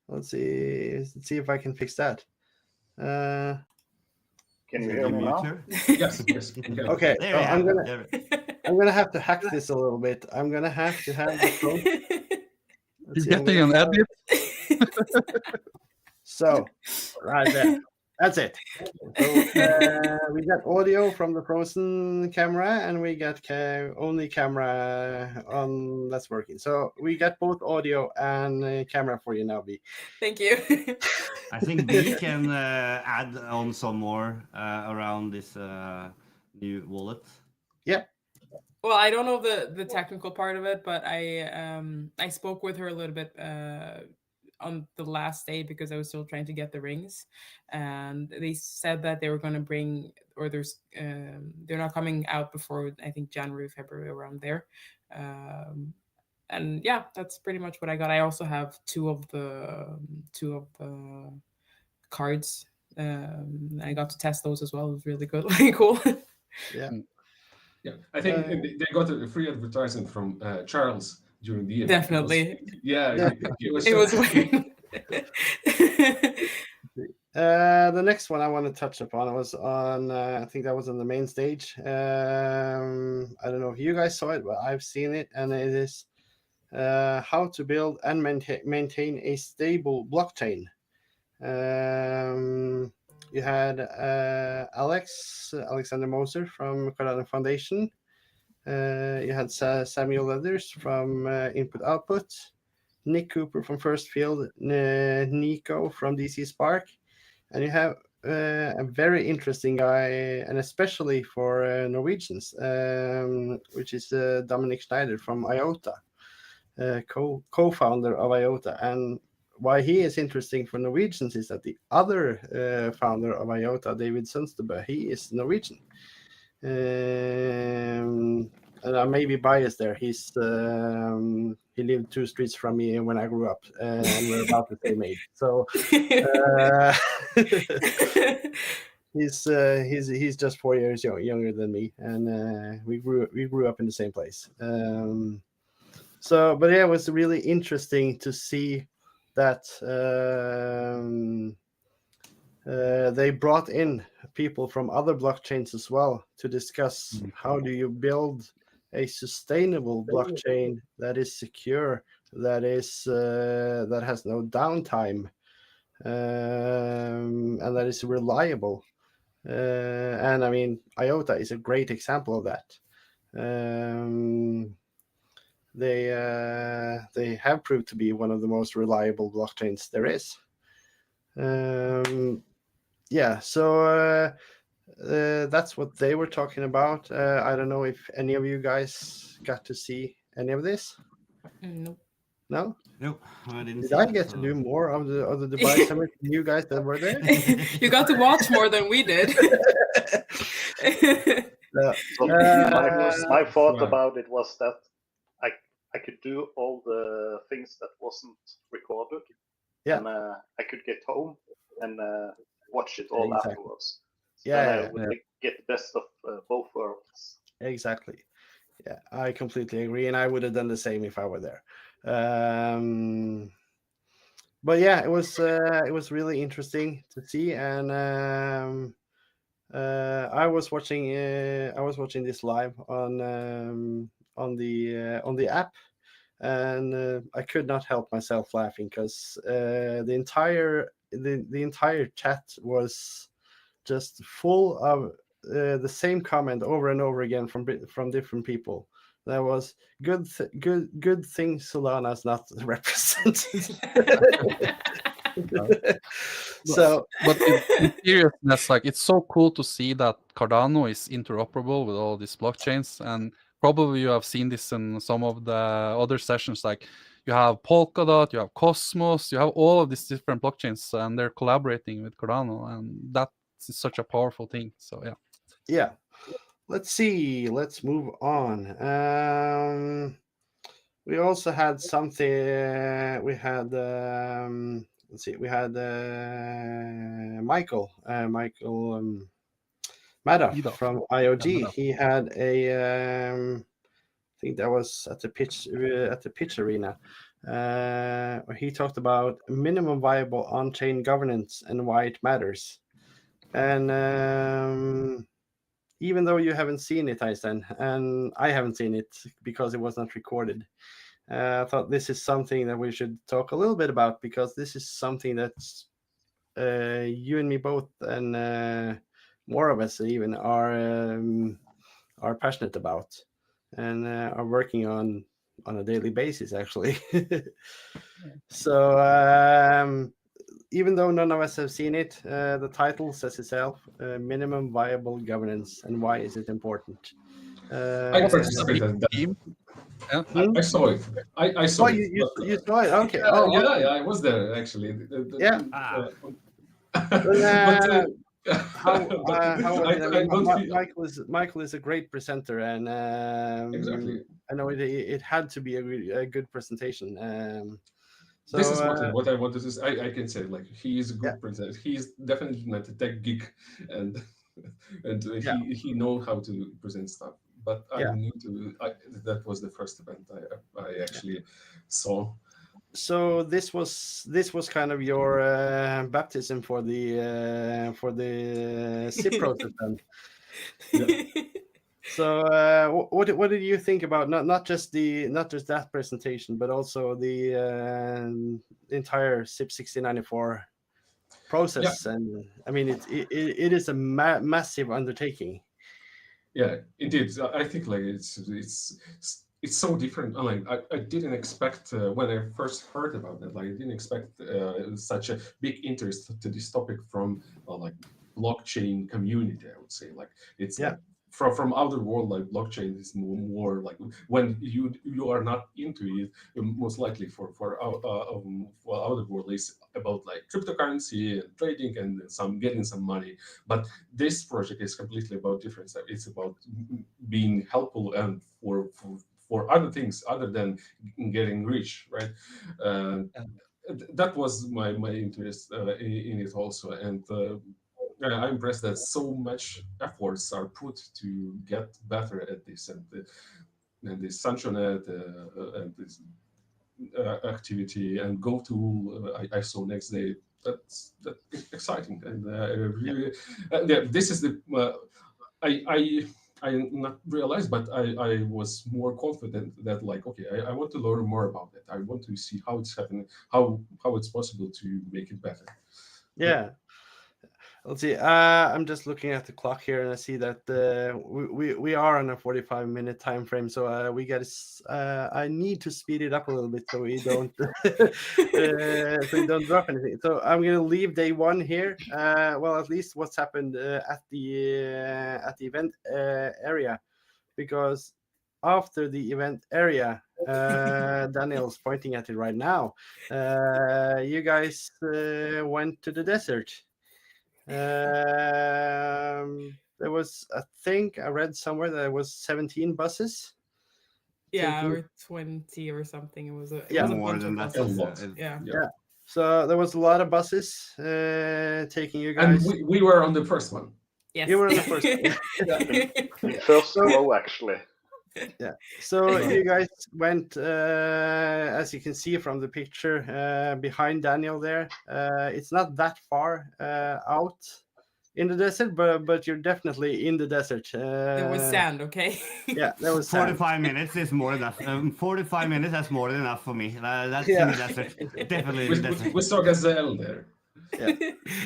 Let's see. Let's see if I can fix that. Can you hear me now? Yes. Okay. So I'm gonna have to hack this a little bit. I'm gonna have to have the phone. You're getting an edit. So, right there. That's it. So, we got audio from the frozen camera, and we got only camera on that's working. So we got both audio and camera for you now, B. Thank you. I think B can add on some more around this new wallet. Yeah. Well, I don't know the technical part of it, but I spoke with her a little bit on the last day because I was still trying to get the rings, and they said that they were going to bring, or they're not coming out before I think January, February, around there. And yeah, that's pretty much what I got. I also have two of the cards. I got to test those as well. It was really good, really cool. Yeah. Yeah, I think they got a free advertisement from Charles during the event. Definitely. It was the next one I want to touch upon was on I think that was on the main stage. I don't know if you guys saw it, but I've seen it, and it is how to build and maintain a stable blockchain. You had Alexander Moser from Cardano Foundation You had Samuel Leathers from Input Output, Nick Cooper from First Field, Nico from DC Spark, and you have a very interesting guy, and especially for Norwegians, which is Dominic Schneider from IOTA, co-founder of IOTA. And why he is interesting for Norwegians is that the other founder of IOTA, David Sundstebø, he is Norwegian. And I may be biased there. He lived 2 streets from me when I grew up, and we're about the same age. So he's just 4 years younger than me, and we grew up in the same place. But yeah, it was really interesting to see that they brought in people from other blockchains as well to discuss how do you build a sustainable blockchain that is secure, that has no downtime, and that is reliable. And I mean, IOTA is a great example of that. They have proved to be one of the most reliable blockchains there is. So that's what they were talking about. I don't know if any of you guys got to see any of this. Nope. No? Nope. I didn't. Did I get to do more of the Dubai Summit than you guys that were there? You got to watch more than we did. My thought about it was that I could do all the things that wasn't recorded. Yeah. And I could get home and watch it all afterwards. So I would get the best of both worlds. Exactly. Yeah, I completely agree, and I would have done the same if I were there. But yeah, it was really interesting to see, and I was watching this live on the app, and I could not help myself laughing because the entire chat was just full of the same comment over and over again from different people. That was good thing Solana's not represented. But in seriousness, like, it's so cool to see that Cardano is interoperable with all these blockchains, and probably you have seen this in some of the other sessions. Like, you have Polkadot, you have Cosmos, you have all of these different blockchains, and they're collaborating with Cardano, and that is such a powerful thing. So yeah. Let's see. Let's move on. We also had something. We had. Let's see. We had Michael Madoff from IOG. He had a. I think that was at the pitch arena. Where he talked about minimum viable on-chain governance and why it matters. And even though you haven't seen it, Eystein, and I haven't seen it because it was not recorded, I thought this is something that we should talk a little bit about, because this is something that you and me both, and more of us even, are passionate about and are working on a daily basis, actually. So even though none of us have seen it, the title says itself: minimum viable governance, and why is it important? I participated in that. I saw it. I saw it. You saw it? Okay. Yeah, I was there actually. Yeah. Michael is a great presenter, and exactly. I know it had to be a good presentation. So, this is what I wanted to say. I can say, like, he is a good presenter. He is definitely not a tech geek, and he knows how to present stuff. But I'm new to that was the first event I actually saw. So this was kind of your baptism for the SIP process then. Yeah. So what did you think about not just that presentation, but also the entire SIP 1694 process? Yeah. And I mean, it is a massive undertaking. Yeah, indeed. I think like it's so different. Like I didn't expect when I first heard about it. Like I didn't expect such a big interest to this topic from like blockchain community. I would say like it's like from outer world. Like blockchain is more like when you are not into it. Most likely for outer world is about like cryptocurrency and trading and getting some money. But this project is completely about different stuff. It's about being helpful and for other things other than getting rich, right? That was my interest in it also, and I'm impressed that so much efforts are put to get better at this, and this Sanchonet and this activity and go to I saw next day. That's exciting, and really, this is the I not realized, but I was more confident that like, okay, I want to learn more about it. I want to see how it's happening, how it's possible to make it better. Yeah. Let's see. I'm just looking at the clock here, and I see that we are on a 45-minute time frame. So we got. I need to speed it up a little bit so we don't drop anything. So I'm gonna leave day one here. Well, at least what's happened at the event area, because after the event area, Daniel's pointing at it right now. You guys went to the desert. There was, I think I read somewhere that there was 17 buses. Yeah, or 20 or something. It was a more bunch than of that. buses. Yeah. So there was a lot of buses taking you guys. And we were on the first one. Yes. You were on the first one. The first row, actually. Yeah. So you guys went, as you can see from the picture behind Daniel there. It's not that far out in the desert, but you're definitely in the desert. There was sand, okay? Yeah, there was sand. 45 minutes is more than enough. 45 minutes, that's more than enough for me. That's in the desert. Definitely in the desert. We saw gazelle there.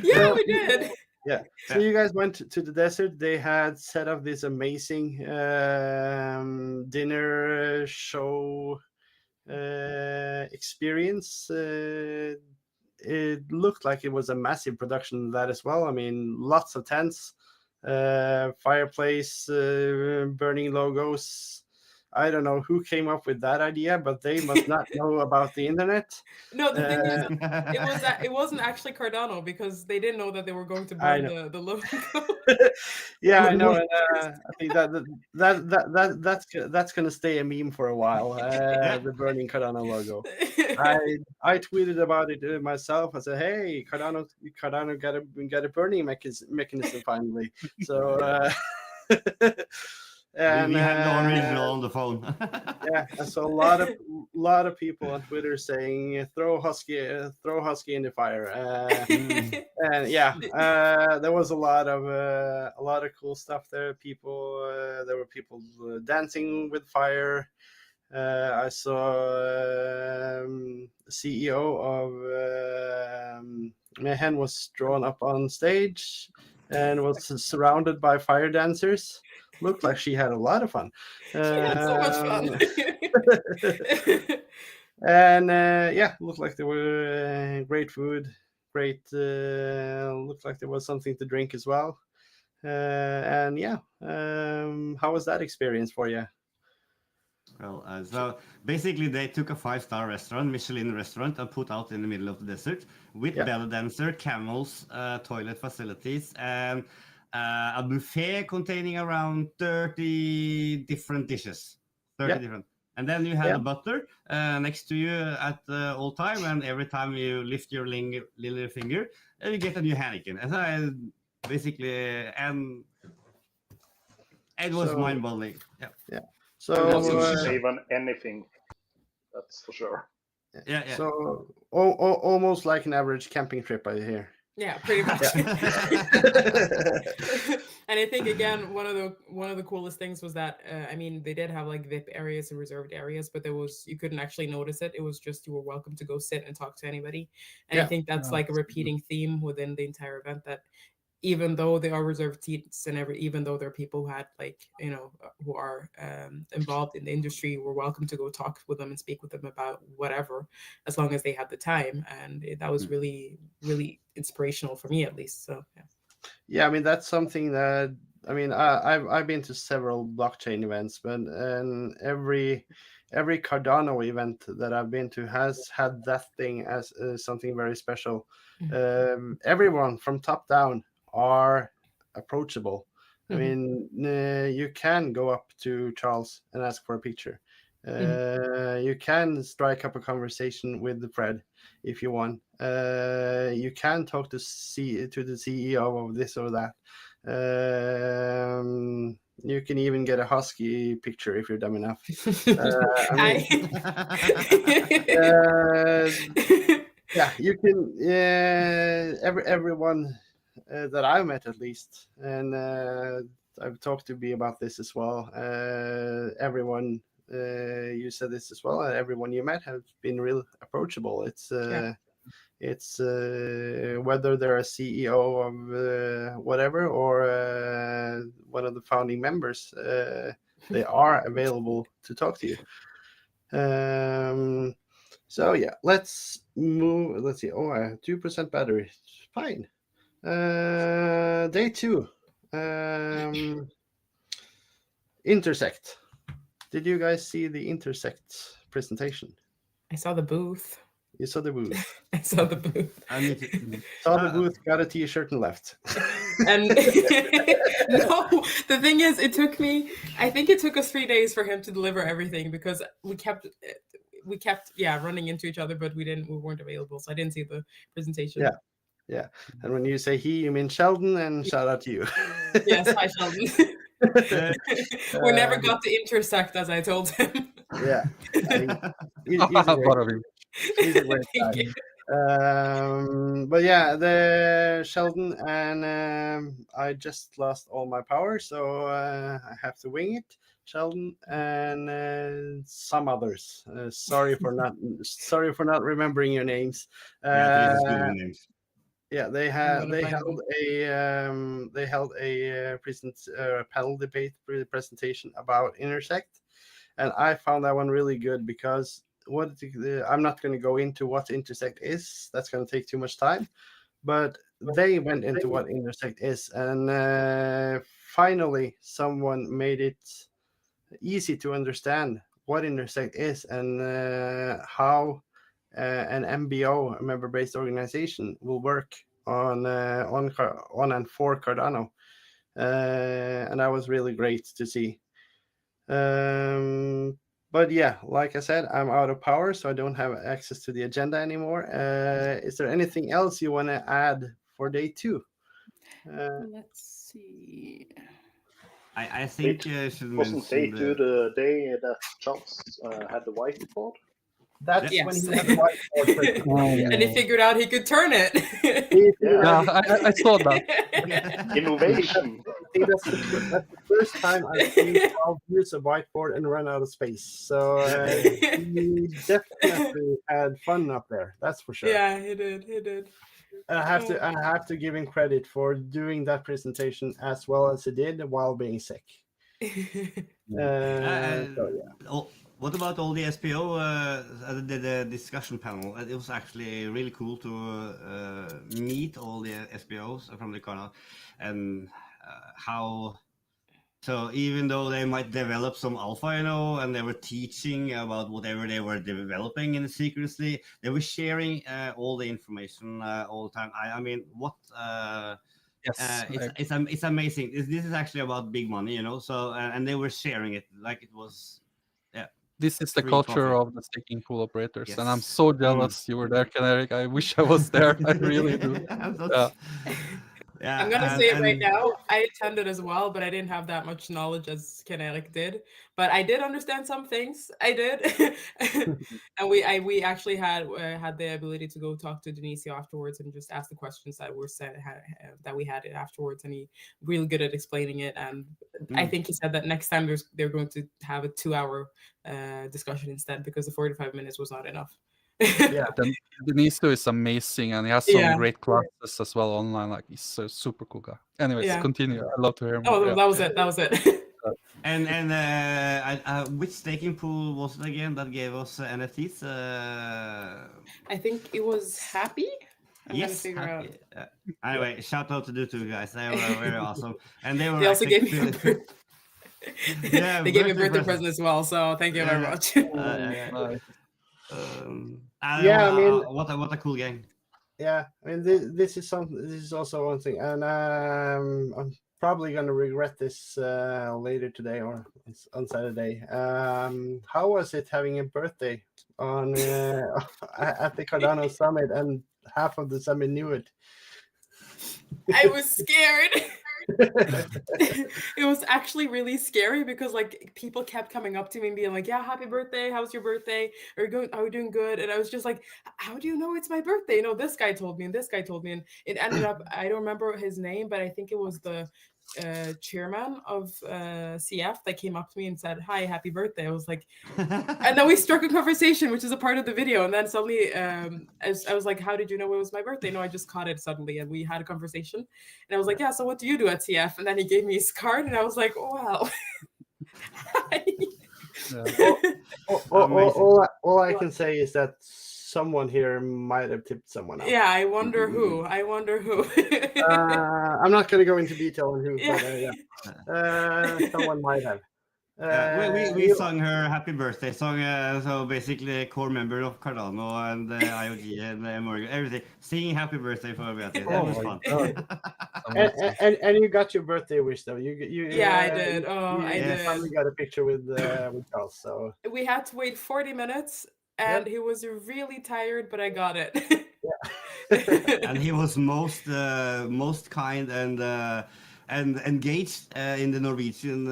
Yeah, we did. Yeah. So you guys went to the desert. They had set up this amazing dinner show experience. It looked like it was a massive production of that as well. I mean, lots of tents, fireplace, burning logos. I don't know who came up with that idea, but they must not know about the internet. No, the thing is, it wasn't actually Cardano, because they didn't know that they were going to burn the logo. Yeah, I know. And, I think that's gonna stay a meme for a while. The burning Cardano logo. I tweeted about it myself. I said, "Hey, Cardano got a burning mechanism finally." So. And we have the original on the phone. Yeah, I saw a lot of people on Twitter saying throw Husky in the fire. And yeah, there was a lot of cool stuff there. There were people dancing with fire. I saw the CEO of Mehen was drawn up on stage and was surrounded by fire dancers. Looked like she had a lot of fun. She had so much fun. And yeah, looked like there were great food, looked like there was something to drink as well. And yeah, how was that experience for you? Well, so basically they took a 5-star restaurant, Michelin restaurant, and put out in the middle of the desert with belly dancer, camels, toilet facilities, and a buffet containing around 30 different dishes. 30 different. And then you have a butler next to you at all time, and every time you lift your little finger, you get a new Heineken. And basically, and it was mind-boggling. Yeah. So doesn't save on anything, that's for sure. Yeah. So almost like an average camping trip, I hear. Yeah, pretty much. And I think again, one of the coolest things was that I mean, they did have like VIP areas and reserved areas, but you couldn't actually notice it. It was just you were welcome to go sit and talk to anybody. And I think that's like a repeating theme within the entire event, that even though they are reserved seats and even though there are people who had who are involved in the industry, were welcome to go talk with them and speak with them about whatever, as long as they had the time. And that was really, really inspirational for me, at least. So yeah. Yeah, I mean, that's something that, I mean, I've been to several blockchain events, but every Cardano event that I've been to has had that thing as something very special. Everyone from top down are approachable. I mean, you can go up to Charles and ask for a picture. You can strike up a conversation with Fred if you want. You can talk to the CEO of this or that. You can even get a husky picture if you're dumb enough. Yeah, you can. Everyone that I've met, at least, and I've talked to B about this as well. Everyone, you said this as well. Everyone you met has been real approachable. It's whether they're a CEO of whatever or one of the founding members, they are available to talk to you. So yeah, let's move. Let's see. Oh, I have 2% battery. Fine. Day 2. Intersect. Did you guys see the Intersect presentation? I saw the booth. You saw the booth. I saw the booth. Saw the booth, got a t-shirt and left. And no, the thing is, I think it took us 3 days for him to deliver everything, because we kept running into each other, but we weren't available, so I didn't see the presentation. Yeah. And when you say he, you mean Sheldon, and shout out to you. Yes, hi Sheldon. We never got to intersect, as I told him. Yeah. He's a great guy. But yeah, the Sheldon, and I just lost all my power, so I have to wing it. Sheldon and some others. Sorry for not remembering your names. Yeah, they held a panel debate presentation about Intersect, and I found that one really good, because I'm not going to go into what Intersect is. That's going to take too much time. But they went into what Intersect is, and finally someone made it easy to understand what Intersect is and how an MBO, a member-based organization, will work on and for Cardano, and that was really great to see. But yeah, like I said, I'm out of power, so I don't have access to the agenda anymore. Is there anything else you want to add for day 2? Let's see. I think wasn't day 2 the day that Charles had the whiteboard? That's when he had the whiteboard. And he figured out he could turn it. I saw that. Innovation. I think that's the first time I've seen Charles use a whiteboard and run out of space. So he definitely had fun up there. That's for sure. Yeah, he did. And I have to give him credit for doing that presentation as well as he did while being sick. What about all the SPO, the discussion panel? It was actually really cool to meet all the SPOs from the Cardano, and how. So even though they might develop some alpha, and they were teaching about whatever they were developing in secretly, they were sharing all the information all the time. I mean, what? It's amazing. This is actually about big money, So and they were sharing it like it was. This is the culture of the staking pool operators, and I'm so jealous you were there, Frederik. I wish I was there. I really do. I'm gonna say it right now. I attended as well, but I didn't have that much knowledge as Frederik did. But I did understand some things. I did, and we actually had the ability to go talk to Denisio afterwards and just ask the questions that were said that we had afterwards. And he really good at explaining it. And I think he said that next time they're going to have a 2-hour discussion instead, because the 45 minutes was not enough. Yeah. Then Deniso is amazing, and he has some Yeah. great classes as well online. Like he's a super cool guy. Anyways, Yeah. continue. I'd love to hear more. Oh, Yeah. that was it. That was it. And which staking pool was it again that gave us NFTs? I think it was Happy. I'm gonna Yes, figure Happy. out. Anyway, shout out to the two guys. They were very awesome, and they were They also actually gave me yeah, they gave me a birthday present. present as well, so thank you very much. Yeah, I mean, what a cool game. Yeah, I mean, this is also one thing, and I'm probably going to regret this later today or on Saturday. How was it having a birthday on at the Cardano Summit, and half of the summit knew it? I was scared. It was actually really scary because like people kept coming up to me and being like, "Yeah, happy birthday! How's your birthday? Are you doing good?" And I was just like, "How do you know it's my birthday?" You know, this guy told me, and this guy told me, and it ended up, I don't remember his name, but I think it was the chairman of CF that came up to me and said, "Hi, happy birthday." I was like, and then we struck a conversation, which is a part of the video. And then suddenly, I was like, "How did you know it was my birthday?" No, I just caught it suddenly, and we had a conversation. And I was like, "Yeah, so what do you do at CF?" And then he gave me his card, and I was like, "Oh, wow." All I can say is that someone here might have tipped someone else. Yeah, I wonder who. I'm not going to go into detail on who, but someone might have. We sung her happy birthday song, so basically a core member of Cardano and IOG and Morgan, everything, singing happy birthday for Beate. That was fun. and you got your birthday wish though. You I did. I did. Finally got a picture with Charles. So we had to wait 40 minutes, and he was really tired, but I got it. And he was most kind and engaged in the Norwegian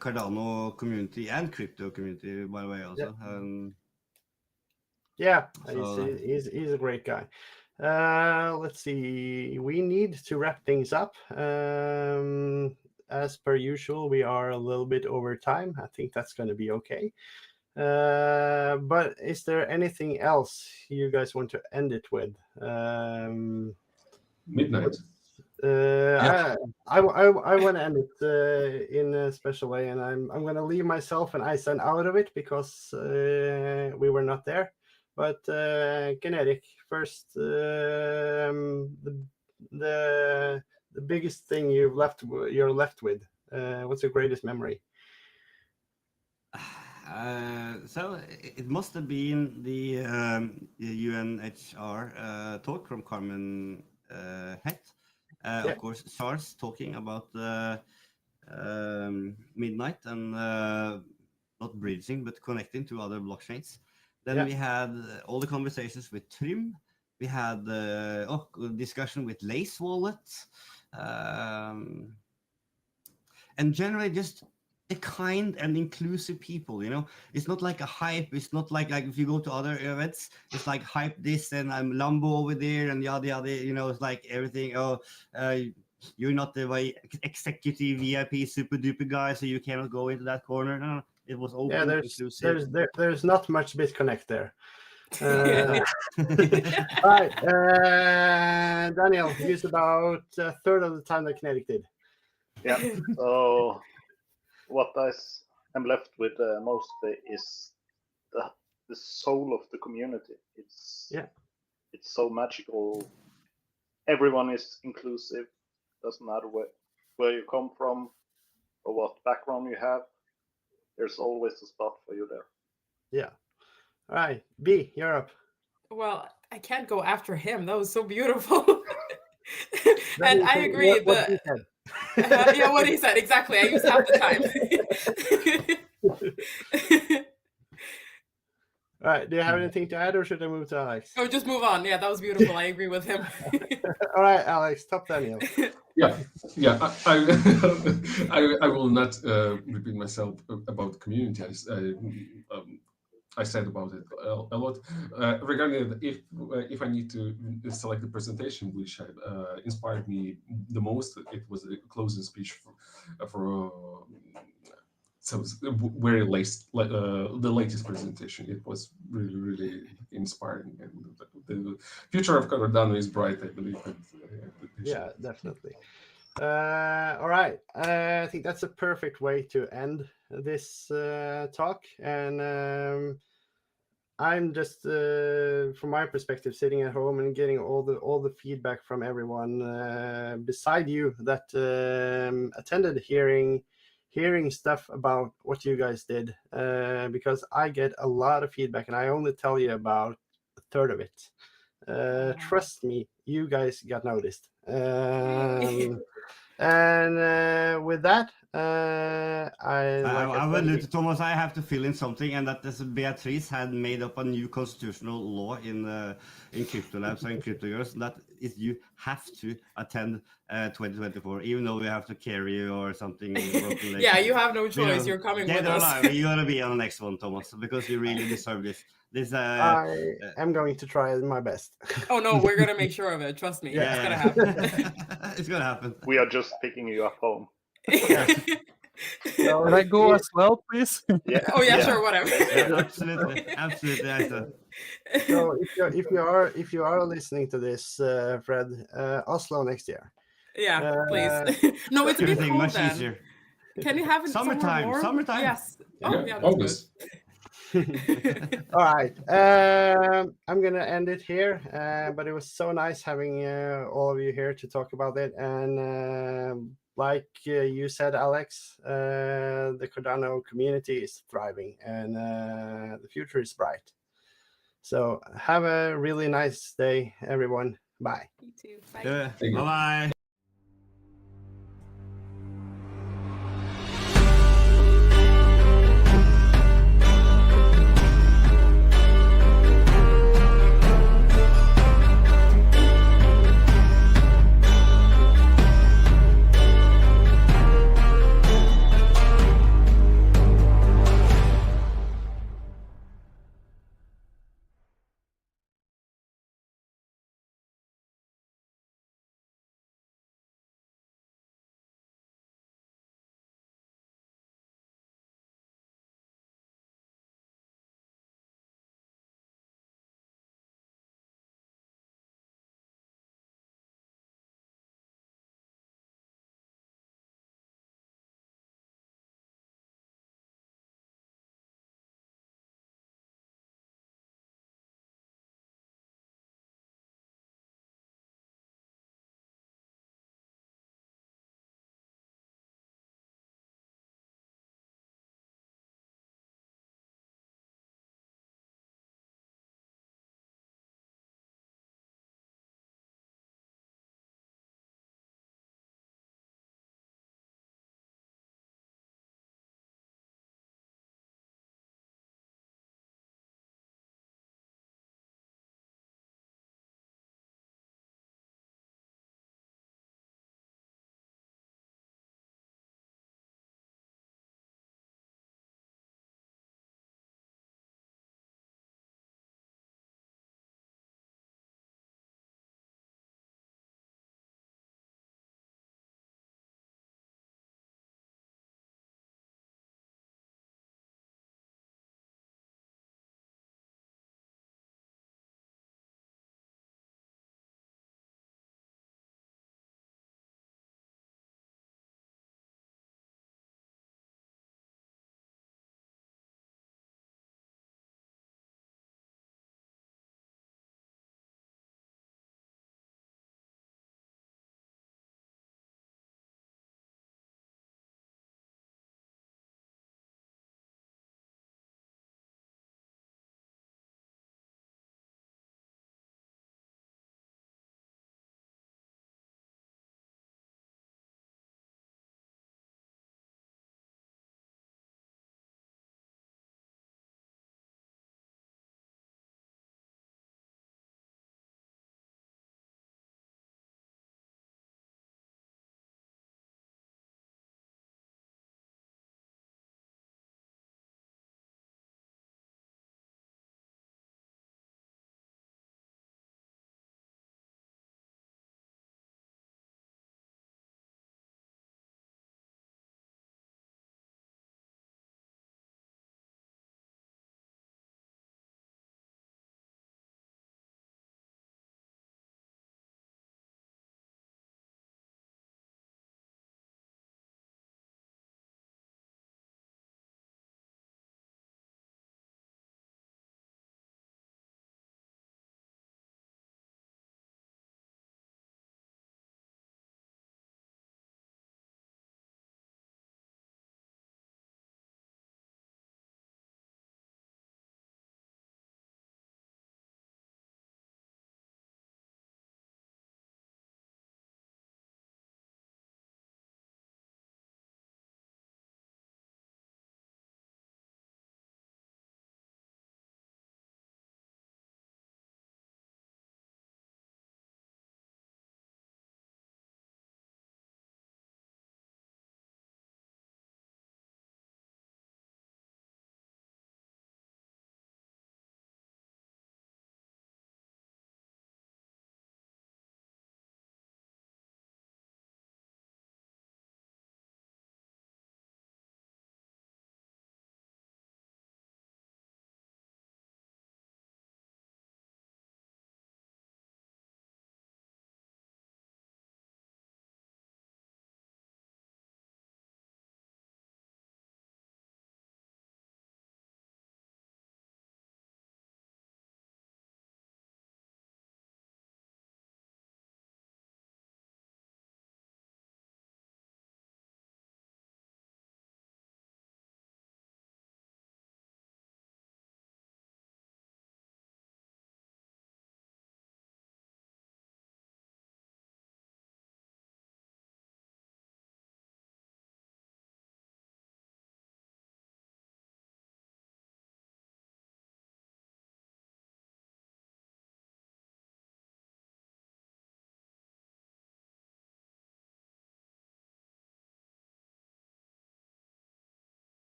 Cardano community and crypto community, by the way, also. He's a great guy. Let's see. We need to wrap things up. As per usual, we are a little bit over time. I think that's going to be okay. But is there anything else you guys want to end it with? Midnight. I want to end it in a special way, and I'm going to leave myself and Eystein out of it because we were not there. But Generic, first, the biggest thing you're left with. What's your greatest memory? So it must have been the UNHR talk from Carmen Het. Of course, Charles talking about Midnight and not bridging, but connecting to other blockchains. Then we had all the conversations with Trym. We had discussion with Lace Wallet. And generally just a kind and inclusive people, you know. It's not like a hype. It's not like if you go to other events, it's like hype this and I'm Lambo over there and yada yada. You know, it's like everything. You're not the executive VIP super duper guy, so you cannot go into that corner. No, it was open, inclusive. There's not much BitConnect there. All right, Daniel, use about a third of the time that Kinetic did. Yeah. So what I am left with mostly is the soul of the community. It's so magical. Everyone is inclusive. Doesn't matter where you come from or what background you have. There's always a spot for you there. Yeah. All right, B, you're up. Well, I can't go after him. That was so beautiful. And I agree. What he said. Yeah, what he said, exactly. I used half the time. All right, do you have anything to add, or should I move to Alex? Oh, just move on. Yeah, that was beautiful. I agree with him. All right, Alex, top Daniel. Yeah. I will not repeat myself about the community. I said about it a lot. Regarding if I need to select the presentation which inspired me the most, it was the closing speech for very the latest presentation. It was really, really inspiring, and the future of Cardano is bright, I believe. Yeah, definitely. All right, I think that's a perfect way to end this talk. And I'm just, from my perspective, sitting at home and getting all the feedback from everyone beside you that attended, hearing stuff about what you guys did, because I get a lot of feedback, and I only tell you about a third of it. Trust me, you guys got noticed. And with that, I will allude to Thomas. I have to fill in something, and that is Beatrice had made up a new constitutional law in Crypto Labs and Crypto Girls that is you have to attend 2024, even though we have to carry you or something. Yeah, you have no choice. You're coming with us. You gotta be on the next one, Thomas, because you really deserve this. I am going to try my best. Oh no, we're gonna make sure of it. Trust me, it's gonna happen. It's gonna happen. We are just picking you up home. Can I go as well, please? Yeah. Oh yeah, sure, whatever. Absolutely. So if you are listening to this, Fred, Oslo next year. Yeah, please. No, it's a bit cold much then. Easier. Can you have it Summertime? Yes. Yeah, Oh yeah, that's August. good. All right, I'm gonna end it here, but it was so nice having all of you here to talk about it. And like you said, Alex, the Cardano community is thriving, and the future is bright. So have a really nice day, everyone. Bye. You too. Bye. Bye-bye.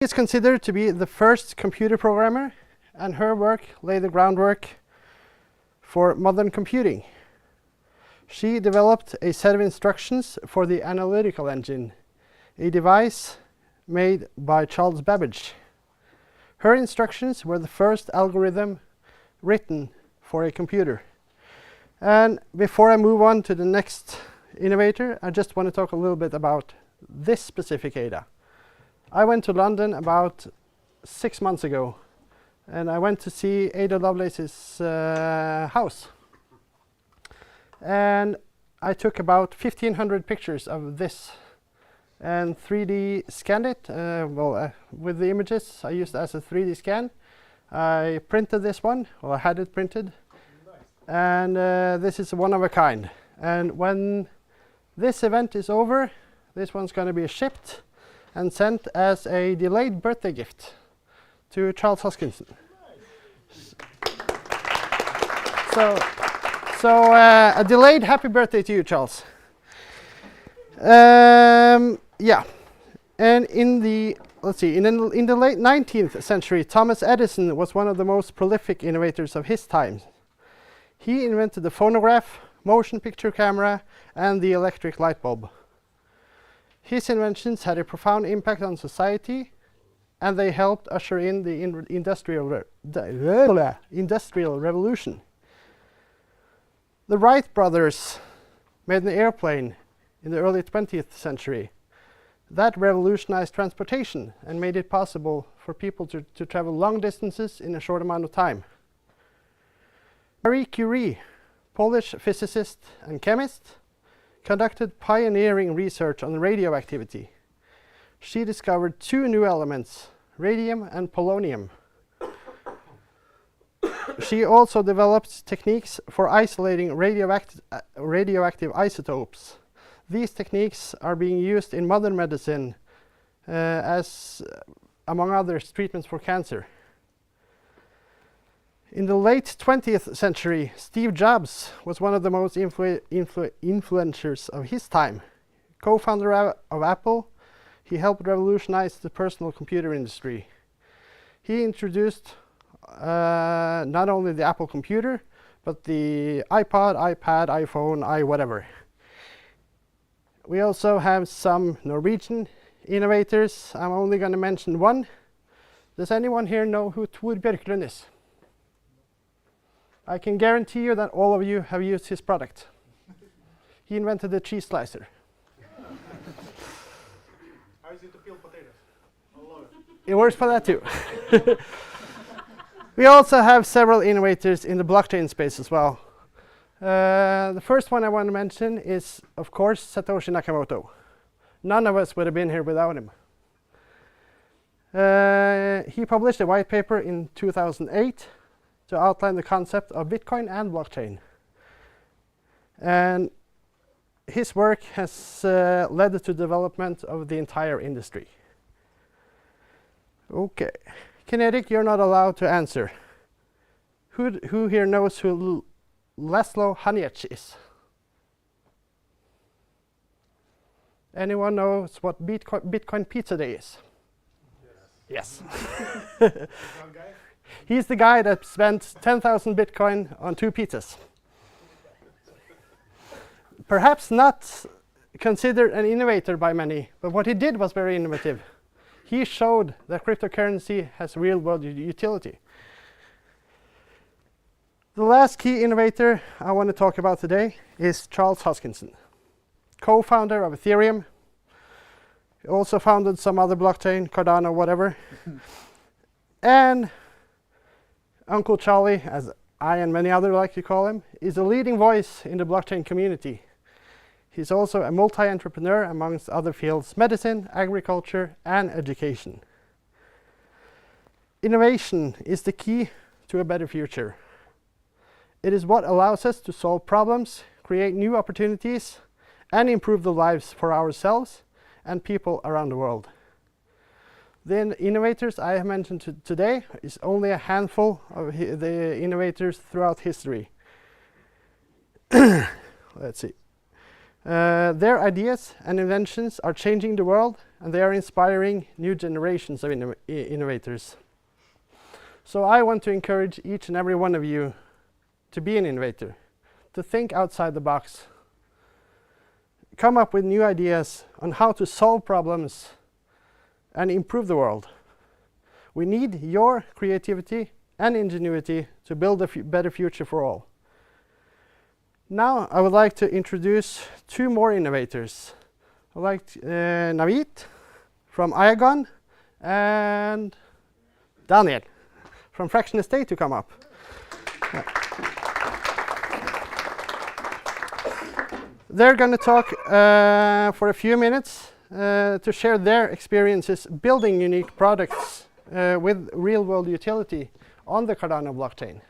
is considered to be the first computer programmer, and her work laid the groundwork for modern computing. She developed a set of instructions for the analytical engine, a device made by Charles Babbage. Her instructions were the first algorithm written for a computer. And before I move on to the next innovator, I just want to talk a little bit about this specific Ada. I went to London about 6 months ago, and I went to see Ada Lovelace's house. And I took about 1,500 pictures of this and 3D scanned it. With the images I used as a 3D scan. I printed this one, or I had it printed. And this is one of a kind. And when this event is over, this one's going to be shipped and sent as a delayed birthday gift to Charles Hoskinson. So a delayed happy birthday to you, Charles. Yeah, and in the late 19th century, Thomas Edison was one of the most prolific innovators of his time. He invented the phonograph, motion picture camera, and the electric light bulb. His inventions had a profound impact on society, and they helped usher in the industrial revolution. The Wright brothers made an airplane in the early 20th century. That revolutionized transportation and made it possible for people to travel long distances in a short amount of time. Marie Curie, Polish physicist and chemist, conducted pioneering research on radioactivity. She discovered 2 new elements, radium and polonium. She also developed techniques for isolating radioactive isotopes. These techniques are being used in modern medicine as, among others, treatments for cancer. In the late 20th century, Steve Jobs was one of the most influencers of his time. Co-founder of Apple, he helped revolutionize the personal computer industry. He introduced not only the Apple computer, but the iPod, iPad, iPhone, whatever. We also have some Norwegian innovators. I'm only going to mention one. Does anyone here know who Tor Bjørklund is? I can guarantee you that all of you have used his product. He invented the cheese slicer. How is it to peel potatoes? I love it. It works for that too. We also have several innovators in the blockchain space as well. The first one I want to mention is, of course, Satoshi Nakamoto. None of us would have been here without him. He published a white paper in 2008 to outline the concept of Bitcoin and blockchain. And his work has led to the development of the entire industry. Okay. Kinetic, you're not allowed to answer. Who here knows who Laszlo Haniec is? Anyone knows what Bitcoin Pizza Day is? Yes. He's the guy that spent 10,000 Bitcoin on 2 pizzas. Perhaps not considered an innovator by many, but what he did was very innovative. He showed that cryptocurrency has real-world utility. The last key innovator I want to talk about today is Charles Hoskinson, co-founder of Ethereum. He also founded some other blockchain, Cardano, whatever. And Uncle Charlie, as I and many others like to call him, is a leading voice in the blockchain community. He's also a multi-entrepreneur amongst other fields, medicine, agriculture, and education. Innovation is the key to a better future. It is what allows us to solve problems, create new opportunities, and improve the lives for ourselves and people around the world. The innovators I have mentioned today is only a handful of the innovators throughout history. Let's see. Their ideas and inventions are changing the world and they are inspiring new generations of innovators. So I want to encourage each and every one of you to be an innovator, to think outside the box, come up with new ideas on how to solve problems and improve the world. We need your creativity and ingenuity to build a better future for all. Now I would like to introduce two more innovators. I'd like Navjit from Iagon and Daniel from Fraction.Estate to come up. They're going to talk for a few minutes to share their experiences building unique products with real-world utility on the Cardano blockchain.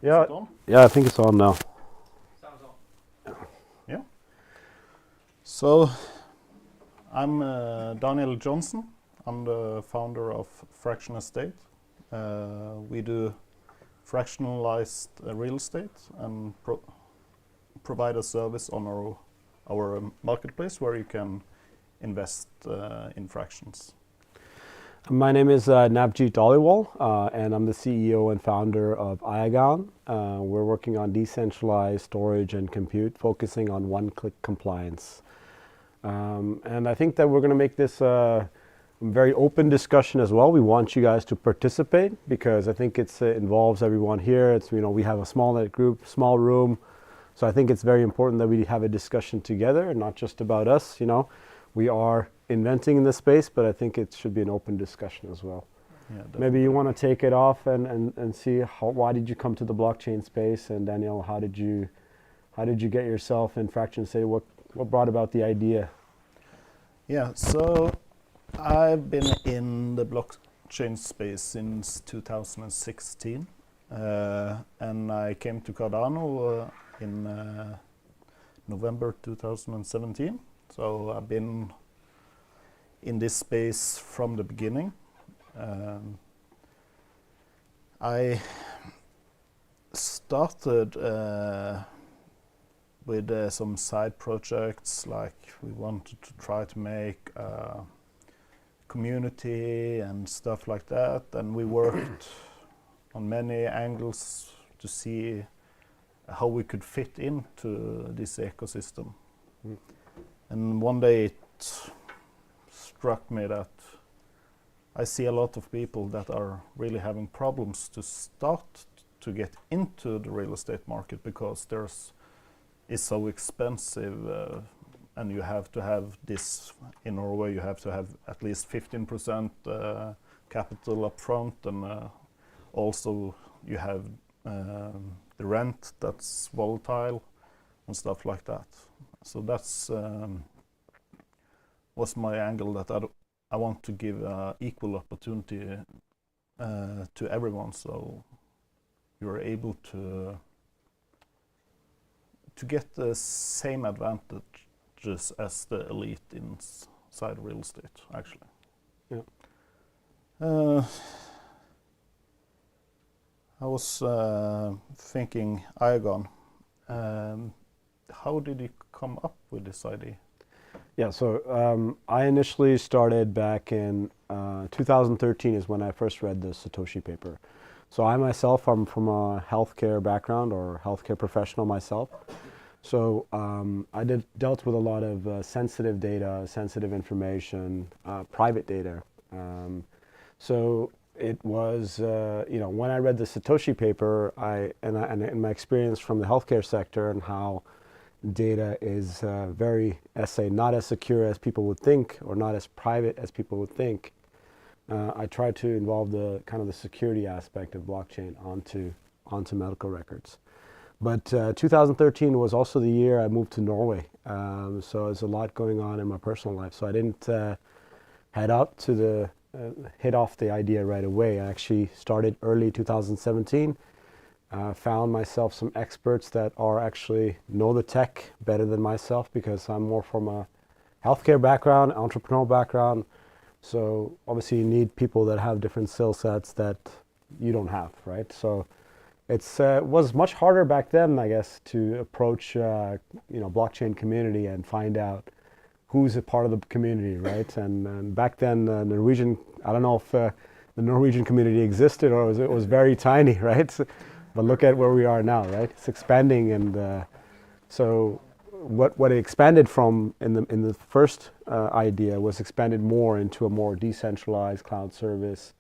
Yeah, yeah, I think it's on now. Yeah. So, I'm Daniel Johnsen. I'm the founder of Fraction.Estate. We do fractionalized real estate and provide a service on our marketplace where you can invest in fractions. My name is Navjit Dhaliwal, and I'm the CEO and founder of Iagon. We're working on decentralized storage and compute, focusing on one-click compliance. And I think that we're going to make this a very open discussion as well. We want you guys to participate because I think it involves everyone here. It's, you know, we have a small net group, small room, so I think it's very important that we have a discussion together, and not just about us. You know, we are inventing in this space, but I think it should be an open discussion as well. Yeah, maybe you want to take it off and see why did you come to the blockchain space, and Daniel, how did you get yourself in Fraction.Estate? What brought about the idea? Yeah, so I've been in the blockchain space since 2016, and I came to Cardano in November 2017. So I've been in this space from the beginning. I started with some side projects, like we wanted to try to make a community and stuff like that, and we worked on many angles to see how we could fit into this ecosystem. Mm. And one day it struck me that I see a lot of people that are really having problems to start to get into the real estate market because it's so expensive, and you have to have this in Norway. You have to have at least 15% capital up front, and also you have the rent that's volatile and stuff like that. So that's was my angle, that I want to give equal opportunity to everyone, so you're able to get the same advantages as the elite inside real estate, actually. Yeah. I was thinking, Iagon, how did you come up with this idea? Yeah, so I initially started back in 2013 is when I first read the Satoshi paper. So I myself, I'm from a healthcare background, or healthcare professional myself. So I dealt with a lot of sensitive data, sensitive information, private data. So it was, you know, when I read the Satoshi paper, and my experience from the healthcare sector and how data is very, not as secure as people would think, or not as private as people would think. I tried to involve the kind of the security aspect of blockchain onto medical records. But 2013 was also the year I moved to Norway. So there's a lot going on in my personal life. So I didn't head out to hit off the idea right away. I actually started early 2017. Found myself some experts that are actually know the tech better than myself, because I'm more from a healthcare background, entrepreneurial background. So obviously you need people that have different skill sets that you don't have, right? So it's was much harder back then, I guess, to approach blockchain community and find out who's a part of the community, right? And back then, Norwegian, I don't know if the Norwegian community existed or it was very tiny, right? But look at where we are now, right? It's expanding, and so what it expanded from in the first idea was expanded more into a more decentralized cloud service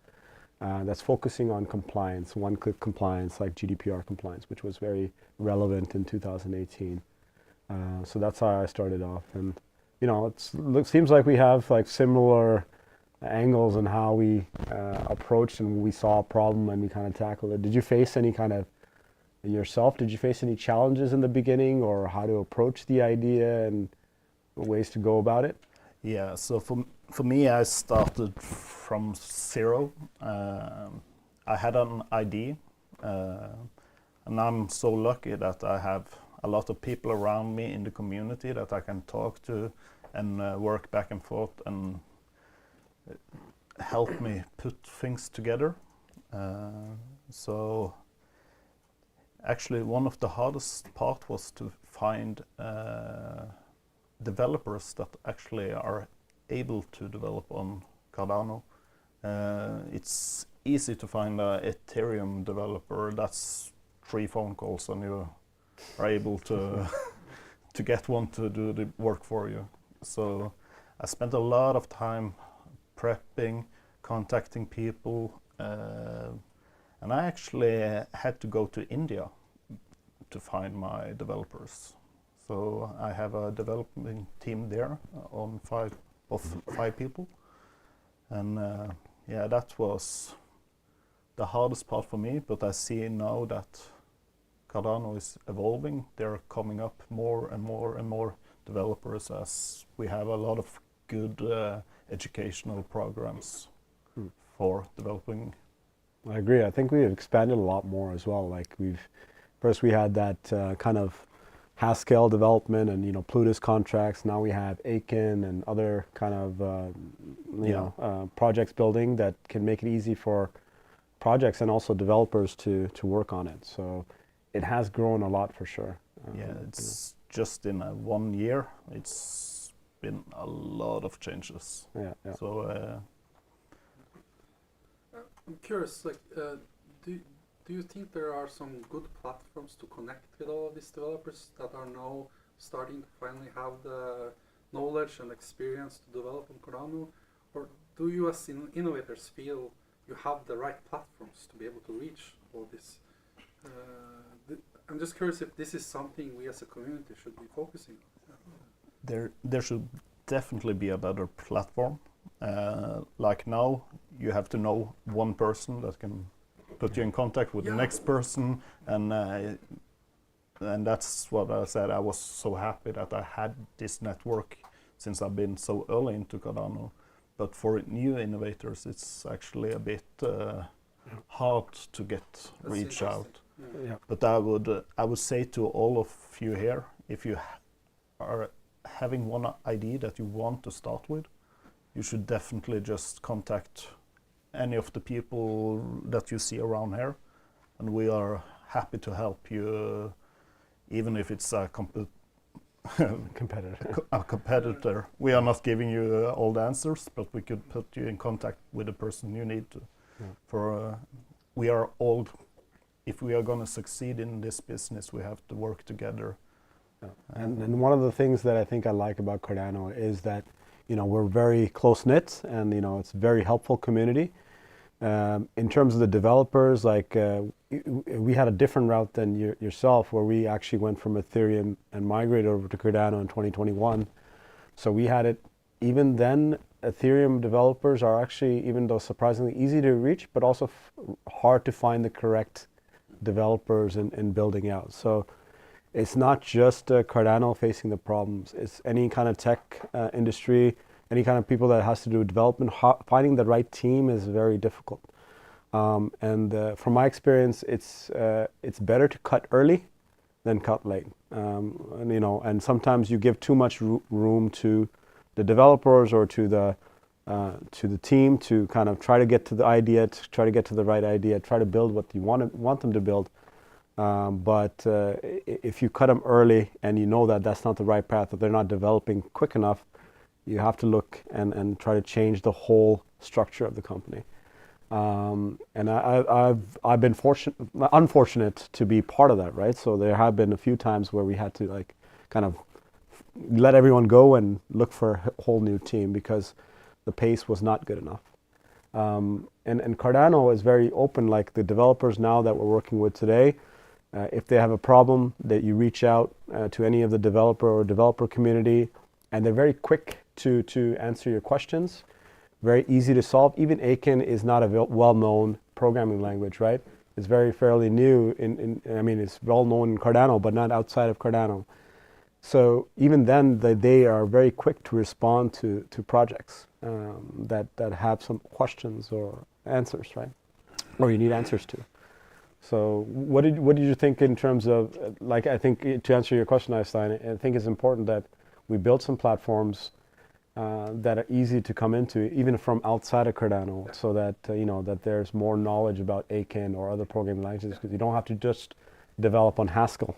that's focusing on compliance, one-click compliance, like GDPR compliance, which was very relevant in 2018. So that's how I started off, and it seems like we have like similar angles on how we approached, and we saw a problem and we kind of tackled it. Did you face any kind of yourself? Did you face any challenges in the beginning, or how to approach the idea and ways to go about it? Yeah, so for me, I started from zero. I had an idea, and I'm so lucky that I have a lot of people around me in the community that I can talk to and work back and forth and help me put things together. So actually one of the hardest part was to find developers that actually are able to develop on Cardano. It's easy to find an Ethereum developer. That's 3 phone calls and you are able to to get one to do the work for you. So I spent a lot of time prepping, contacting people, and I actually had to go to India to find my developers. So I have a development team there of 5 people, and yeah, that was the hardest part for me. But I see now that Cardano is evolving. They're coming up more and more and more developers, as we have a lot of good educational programs for developing. I agree. I think we've expanded a lot more as well. Like first we had that kind of Haskell development and Plutus contracts. Now we have Aiken and other kind of projects building that can make it easy for projects and also developers to work on it. So it has grown a lot for sure. Yeah, it's just in 1 year, it's been a lot of changes. Yeah. So I'm curious, like, do you think there are some good platforms to connect with all of these developers that are now starting to finally have the knowledge and experience to develop on Cardano? Or do you as innovators feel you have the right platforms to be able to reach all this? I'm just curious if this is something we as a community should be focusing on. There should definitely be a better platform. Like now, you have to know one person that can put you in contact with the next person, and that's what I said. I was so happy that I had this network since I've been so early into Cardano. But for new innovators, it's actually a bit hard to reach out. Yeah. But I would say to all of you here, if you are having one idea that you want to start with, you should definitely just contact any of the people that you see around here, and we are happy to help you, even if it's a competitor. We are not giving you all the answers, but we could put you in contact with the person you need to. Yeah. We are all, if we are going to succeed in this business, we have to work together. Yeah. And one of the things that I think I like about Cardano is that we're very close-knit, and it's a very helpful community. In terms of the developers, like we had a different route than yourself, where we actually went from Ethereum and migrated over to Cardano in 2021. So we had it, even then, Ethereum developers are actually, even though surprisingly easy to reach, but also hard to find the correct developers in building out. So it's not just Cardano facing the problems. It's any kind of tech industry, any kind of people that has to do with development. Finding the right team is very difficult. And from my experience, it's better to cut early than cut late. And, you know, and sometimes you give too much room to the developers or to the team to kind of try to get to the idea, to try to get to the right idea, try to build what you want them to build. But if you cut them early and you know that that's not the right path, that they're not developing quick enough, you have to look and try to change the whole structure of the company. And I've been unfortunate to be part of that, right? So there have been a few times where we had to like kind of let everyone go and look for a whole new team because the pace was not good enough. And Cardano is very open, like the developers now that we're working with today, if they have a problem, that you reach out to any of the developer community, and they're very quick to answer your questions, very easy to solve. Even Aiken is not a well-known programming language, right? It's fairly new. I mean, it's well-known in Cardano, but not outside of Cardano. So even then, they are very quick to respond to projects that have some questions or answers, right? Or you need answers to. So what did you think in terms of, like, I think to answer your question, Eystein, I think it's important that we build some platforms that are easy to come into, even from outside of Cardano, so that you know that there's more knowledge about Aiken or other programming languages, because you don't have to just develop on Haskell,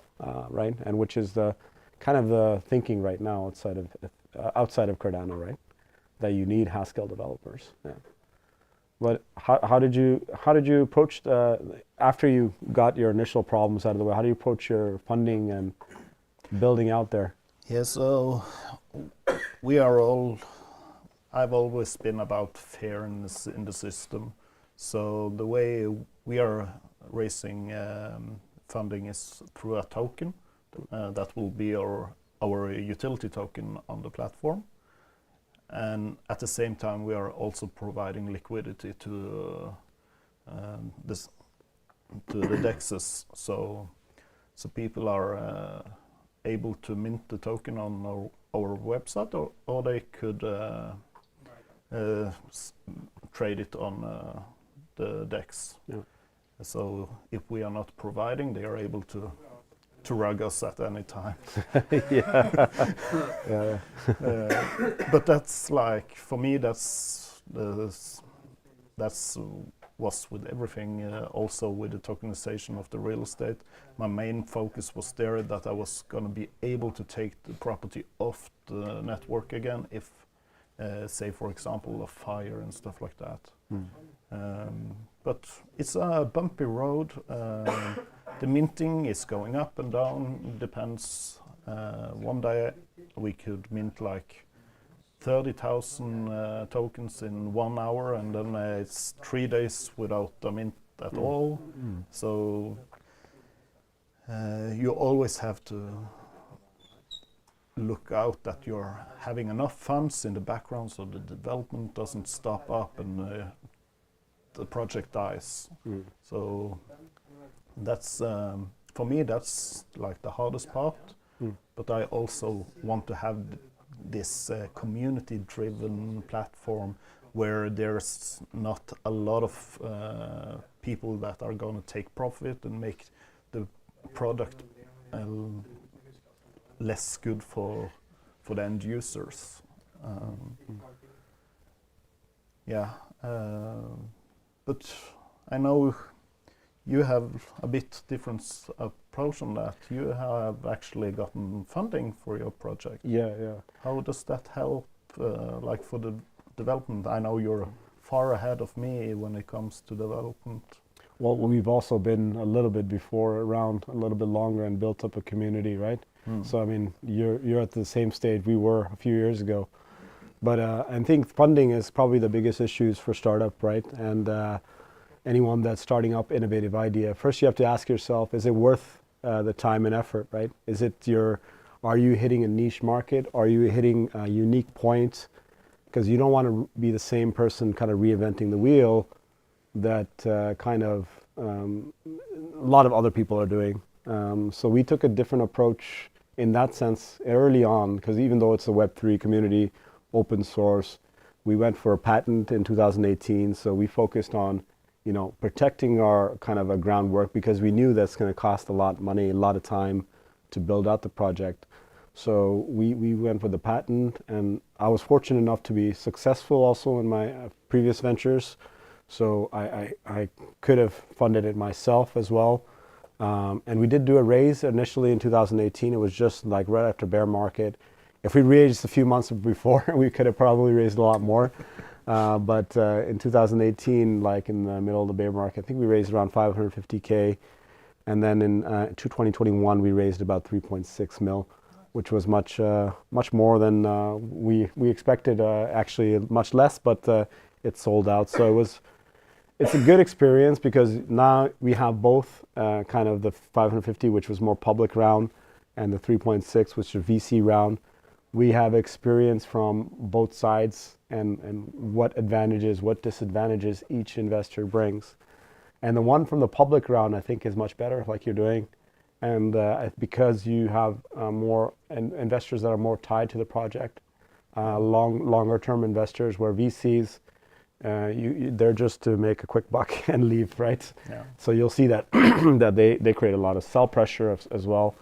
right? And which is the kind of the thinking right now outside of Cardano, right? That you need Haskell developers. Yeah. But how did you approach after you got your initial problems out of the way? How do you approach your funding and building out there? Yeah, so I've always been about fairness in the system. So the way we are raising funding is through a token. That will be our utility token on the platform. And at the same time, we are also providing liquidity to the DEXs. So people are able to mint the token on our website, or they could trade it on the DEX. Yeah. So if we are not providing, they are able to rug us at any time. Yeah. Yeah. But that's like, for me, that's was with everything, also with the tokenization of the real estate. My main focus was there that I was going to be able to take the property off the network again if, say, for example, a fire and stuff like that. But it's a bumpy road. The minting is going up and down, it depends. One day we could mint like 30,000 tokens in 1 hour, and then it's 3 days without a mint at all. So you always have to look out that you're having enough funds in the background so the development doesn't stop up and the project dies. So that's for me, that's like the hardest part. But I also want to have this community-driven platform where there's not a lot of people that are going to take profit and make the product less good for the end users. Yeah, but I know you have a bit different approach on that. You have actually gotten funding for your project. Yeah, yeah. How does that help, like for the development? I know you're far ahead of me when it comes to development. Well, we've also been a little bit before, around a little bit longer, and built up a community, right? So I mean, you're at the same stage we were a few years ago. But I think funding is probably the biggest issues for startup, right? And anyone that's starting up innovative idea, first you have to ask yourself, is it worth the time and effort, right? Are you hitting a niche market? Are you hitting a unique point? Because you don't want to be the same person kind of reinventing the wheel that kind of a lot of other people are doing. So we took a different approach in that sense early on, because even though it's a Web3 community, open source, we went for a patent in 2018. So we focused on, you know, protecting our kind of a groundwork, because we knew that's going to cost a lot of money, a lot of time to build out the project. So we went for the patent, and I was fortunate enough to be successful also in my previous ventures. So I could have funded it myself as well. And we did do a raise initially in 2018. It was just like right after bear market. If we raised a few months before, we could have probably raised a lot more. But in 2018, like in the middle of the bear market, I think we raised around 550K. And then in 2021, we raised about 3.6 mil, which was much more than we expected. Actually, much less, but it sold out. So it's a good experience, because now we have both kind of the 550, which was more public round, and the 3.6, which is VC round. We have experience from both sides and what advantages, what disadvantages each investor brings. And the one from the public round, I think, is much better, like you're doing. And because you have more investors that are more tied to the project, longer term investors, where VCs, they're just to make a quick buck and leave, right? Yeah. So you'll see that that they create a lot of sell pressure as well.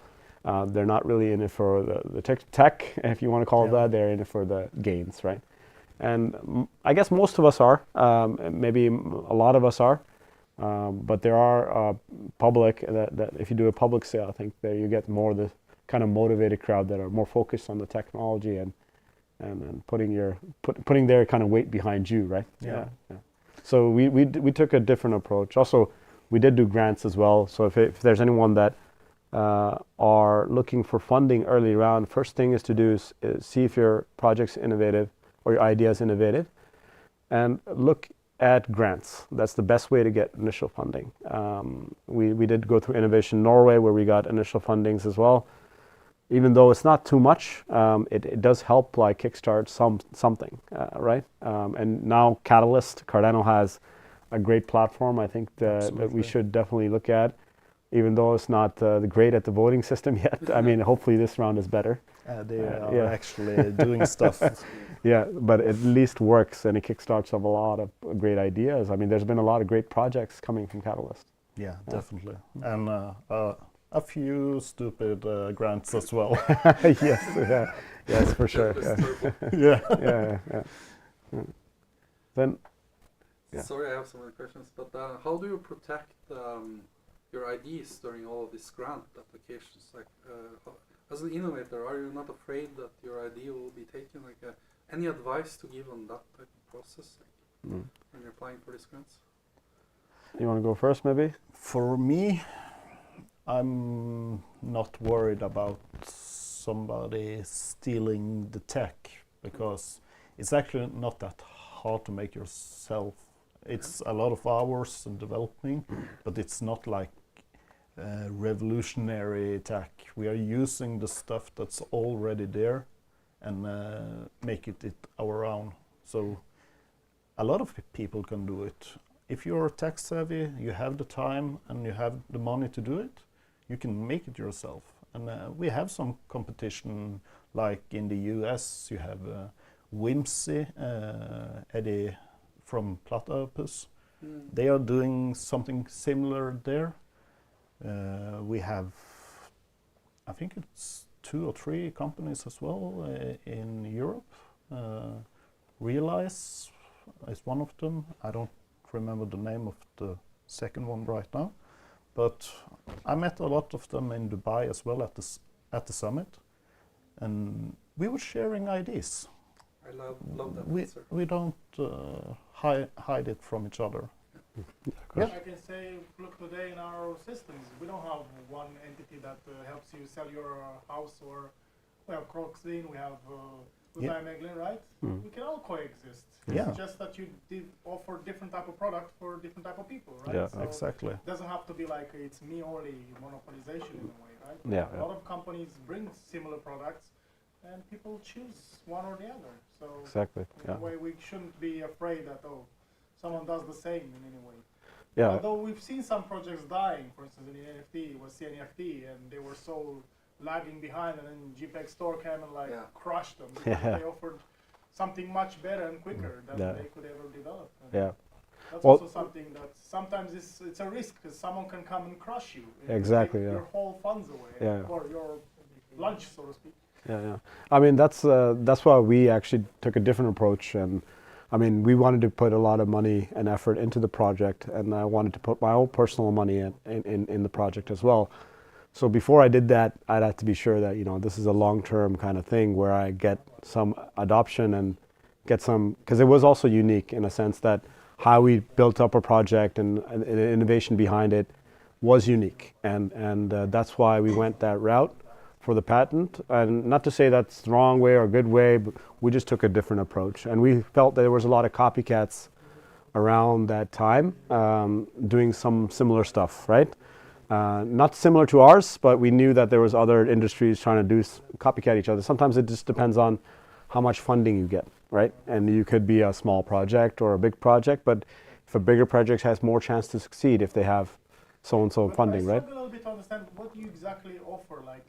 They're not really in it for the tech, if you want to call it that. They're in it for the gains, right? And I guess most of us are. Maybe a lot of us are. But there are public that if you do a public sale, I think there you get more the kind of motivated crowd that are more focused on the technology and putting their kind of weight behind you, right? Yeah. So we took a different approach. Also, we did do grants as well. So if there's anyone that are looking for funding early round, first thing is to do is see if your project's innovative or your idea is innovative, and look at grants. That's the best way to get initial funding. We did go through Innovation Norway, where we got initial fundings as well. Even though it's not too much, it does help like kickstart something, right? And now Cardano has a great platform, I think, that we should definitely look at, even though it's not great at the voting system yet. I mean, hopefully this round is better. They are actually doing stuff. Yeah, but it at least works, and it kickstarts up a lot of great ideas. I mean, there's been a lot of great projects coming from Catalyst. Yeah, definitely. And a few stupid grants as well. Yes, for sure. Yeah. Then, Sorry, I have so many questions, but how do you protect your ideas during all of these grant applications? Like, as an innovator, are you not afraid that your idea will be taken? Like, any advice to give on that type of process when you're applying for these grants? You want to go first, maybe? For me, I'm not worried about somebody stealing the tech, because it's actually not that hard to make yourself. It's a lot of hours in developing, but it's not like revolutionary tech. We are using the stuff that's already there and make it our own. So a lot of people can do it. If you're tech savvy, you have the time and you have the money to do it, you can make it yourself. And we have some competition, like in the US, you have Whimsy, Eddie from Platypus. They are doing something similar there. We have, I think it's 2 or 3 companies as well in Europe. Realize is one of them. I don't remember the name of the second one right now, but I met a lot of them in Dubai as well at the summit, and we were sharing ideas. I love that. We don't hide it from each other. Yeah. I can say, look, today in our systems, we don't have one entity that helps you sell your house, or we have Croxlin, we have Meglin, right? We can all coexist. Yeah. It's just that you offer different type of product for different type of people, right? Yeah, so exactly. It doesn't have to be like it's me only monopolization in a way, right? Yeah. A lot of companies bring similar products, and people choose one or the other. So exactly. in a way, we shouldn't be afraid that someone does the same in any way. Yeah. Although we've seen some projects dying, for instance, in the NFT was CNFT, and they were so lagging behind, and then JPEG Store came and like crushed them because they offered something much better and quicker than they could ever develop. And that's also something that sometimes it's a risk because someone can come and crush you. Exactly. Take your whole funds away, or your lunch, so to speak. Yeah. I mean, that's why we actually took a different approach, and I mean, we wanted to put a lot of money and effort into the project, and I wanted to put my own personal money in the project as well. So before I did that, I'd have to be sure that, you know, this is a long-term kind of thing where I get some adoption and get some, because it was also unique in a sense that how we built up a project and the innovation behind it was unique, and that's why we went that route for the patent. And not to say that's the wrong way or a good way, but we just took a different approach, and we felt that there was a lot of copycats around that time doing some similar stuff, right? Not similar to ours, but we knew that there was other industries trying to copycat each other. Sometimes it just depends on how much funding you get, right? And you could be a small project or a big project, but if a bigger project has more chance to succeed if they have so-and-so funding, right? I struggle a little bit to understand what you exactly offer, like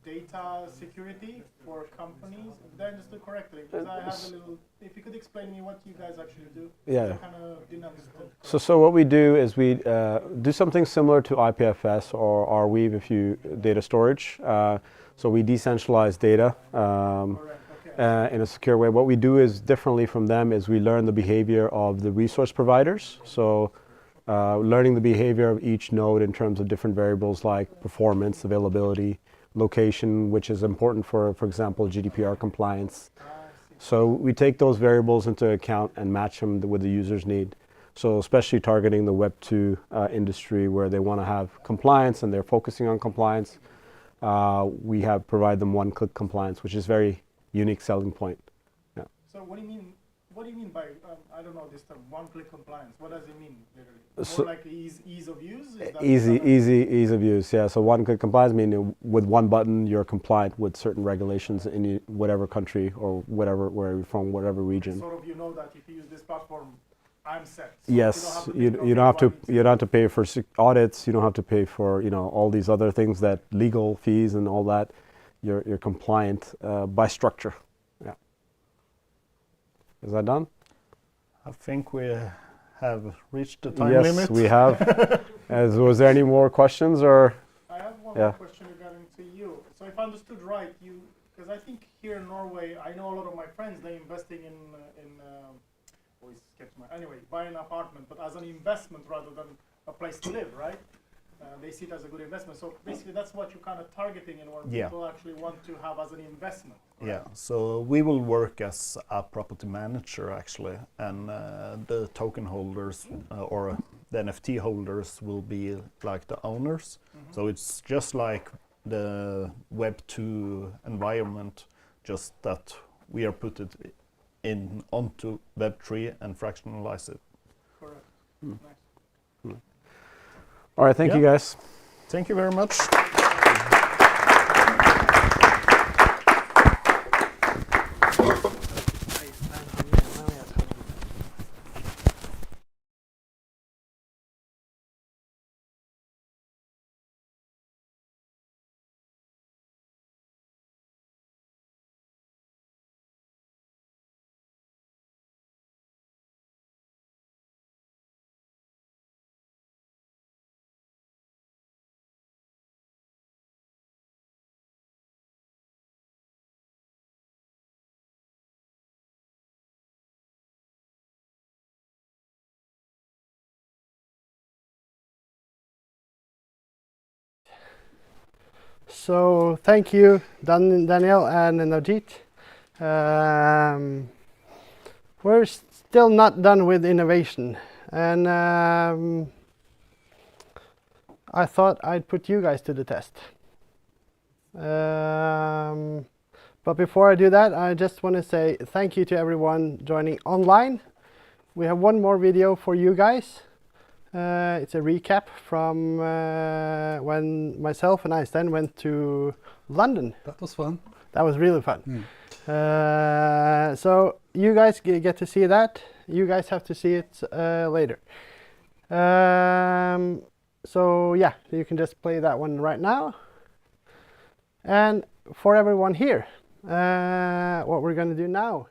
data security for companies. Did I understand correctly? Because I have a little, if you could explain me what you guys actually do. Yeah. I kind of didn't understand. So what we do is we do something similar to IPFS or Arweave if you data storage. So we decentralize data in a secure way. What we do is differently from them is we learn the behavior of the resource providers. So learning the behavior of each node in terms of different variables like performance, availability, location, which is important for example, GDPR compliance. So we take those variables into account and match them with the user's need. So especially targeting the Web 2 industry where they want to have compliance and they're focusing on compliance, we provide them one-click compliance, which is very unique selling point. Yeah. So what do you mean by I don't know this term, one-click compliance? What does it mean literally? So more like ease of use? Ease of use, yeah. So one-click compliance meaning with one button you're compliant with certain regulations in whatever country or whatever, where you're from, whatever region. Sort of, you know that if you use this platform, I'm set. So yes, you don't have to pay for audits. You don't have to pay for all these other things, that legal fees and all that. You're compliant by structure. Yeah. Is that done? I think we have reached the time limit. Yes, we have. Was there any more questions or? I have one more question regarding to you. So if I understood right, because I think here in Norway, I know a lot of my friends, they're investing in anyway, buy an apartment, but as an investment rather than a place to live, right? They see it as a good investment. So basically that's what you're kind of targeting and what people actually want to have as an investment. Right? Yeah, so we will work as a property manager actually, and the token holders or the NFT holders will be like the owners. So it's just like the Web 2 environment, just that we are put it onto Web 3 and fractionalize it. Correct. Nice. All right, thank you guys. Thank you very much. So thank you, Daniel and Navjit. We're still not done with innovation, and I thought I'd put you guys to the test. But before I do that, I just want to say thank you to everyone joining online. We have one more video for you guys. It's a recap from when myself and Eystein went to London. That was fun. That was really fun. So you guys get to see that. You guys have to see it later. So yeah, you can just play that one right now. And for everyone here, what we're going to do now.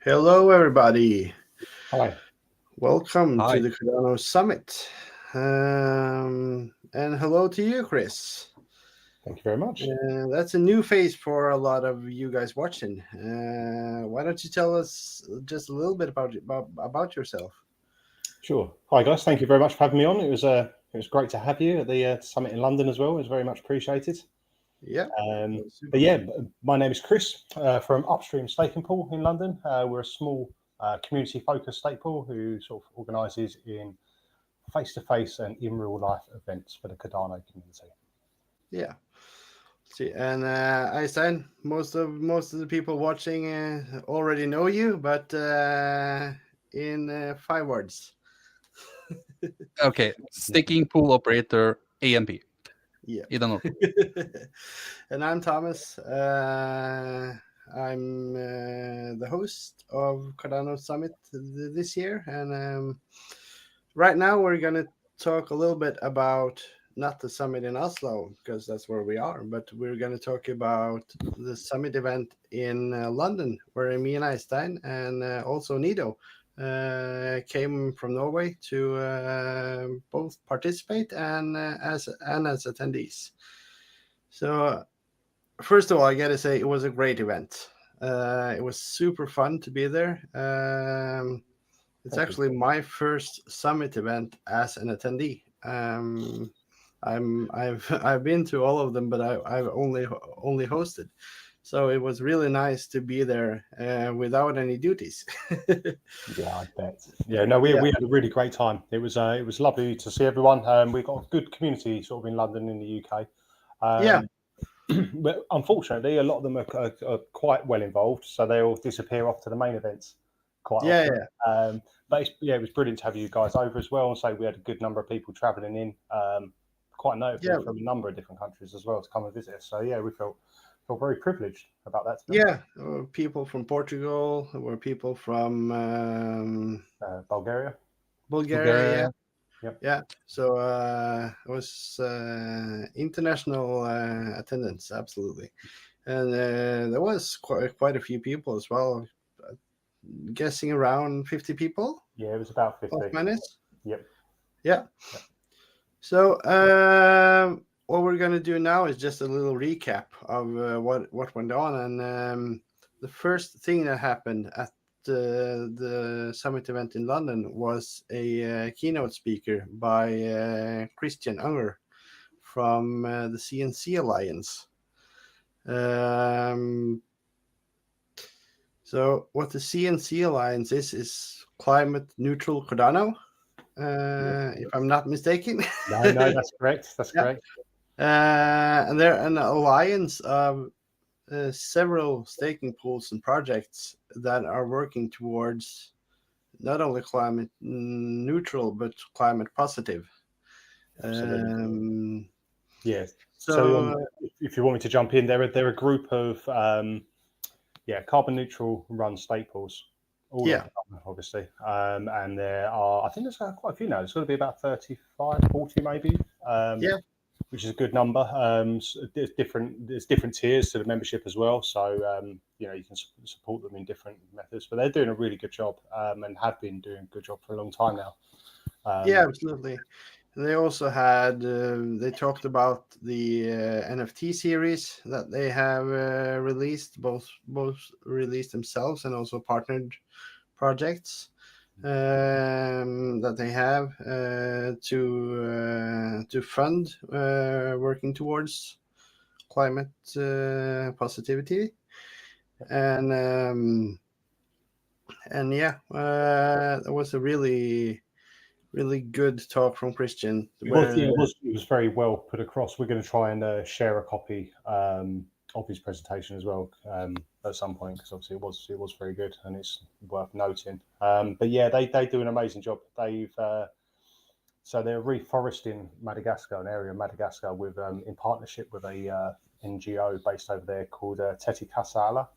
Hello, everybody. Hi. Welcome Hi. to the Cardano Summit. And hello to you, Chris. Thank you very much. That's a new face for a lot of you guys watching. Why don't you tell us just a little bit about yourself? Sure. Hi, guys. Thank you very much for having me on. It was great to have you at the summit in London as well. It was very much appreciated. Yeah. But yeah, my name is Chris from Upstream Staking Pool in London. We're a small community-focused stake pool who sort of organises in face-to-face and in real life events for the Cardano community. Yeah. See, and Eystein, most of the people watching already know you, but in 5 words. Okay, staking pool operator A and B. Yeah. You don't know. And I'm Thomas. I'm the host of Cardano Summit this year, and right now we're going to talk a little bit about not the summit in Oslo, because that's where we are, but we're going to talk about the summit event in London, where me and Eystein and also Nido came from Norway to both participate and as attendees. So first of all, I gotta say it was a great event. It was super fun to be there. It's actually my first summit event as an attendee. I've been to all of them, but I've only hosted. So it was really nice to be there without any duties. Yeah, I bet. Yeah, no, we had a really great time. It was lovely to see everyone. We got a good community sort of in London in the UK. But unfortunately, a lot of them are quite well involved, so they all disappear off to the main events quite often. But it was brilliant to have you guys over as well, and so we had a good number of people travelling in, quite notably from a number of different countries as well to come and visit us. So yeah, we felt very privileged about that. There were people from Portugal, there were people from Bulgaria. Yeah. So it was international attendance, absolutely, and there was quite a few people as well. Guessing around 50 people. Yeah, it was about 50. Minutes. Yep. Yeah. So what we're going to do now is just a little recap of what went on, and the first thing that happened at the summit event in London was a keynote speaker by Christian Unger from the CNC Alliance. So what the CNC Alliance is climate neutral Cardano, if I'm not mistaken. No, that's correct. That's correct. And they're an alliance of several staking pools and projects that are working towards not only climate neutral but climate positive. Yes. So if you want me to jump in, they're a group of carbon neutral run stake pools. Obviously. And there are, I think there's quite a few now. There's got to be about 35, 40 maybe. which is a good number. There's different tiers to the membership as well, so you know, you can support them in different methods. But they're doing a really good job, and have been doing a good job for a long time now. Yeah, absolutely. They also had, they talked about the NFT series that they have released, both released themselves and also partnered projects that they have to fund working towards climate positivity. And yeah, that was a really good talk from Christian. It was very well put across. We're going to try and share a copy of his presentation as well at some point, because obviously it was very good and it's worth noting. But yeah, they do an amazing job. So they're reforesting Madagascar, an area of Madagascar, with in partnership with a NGO based over there called Teti Kasala.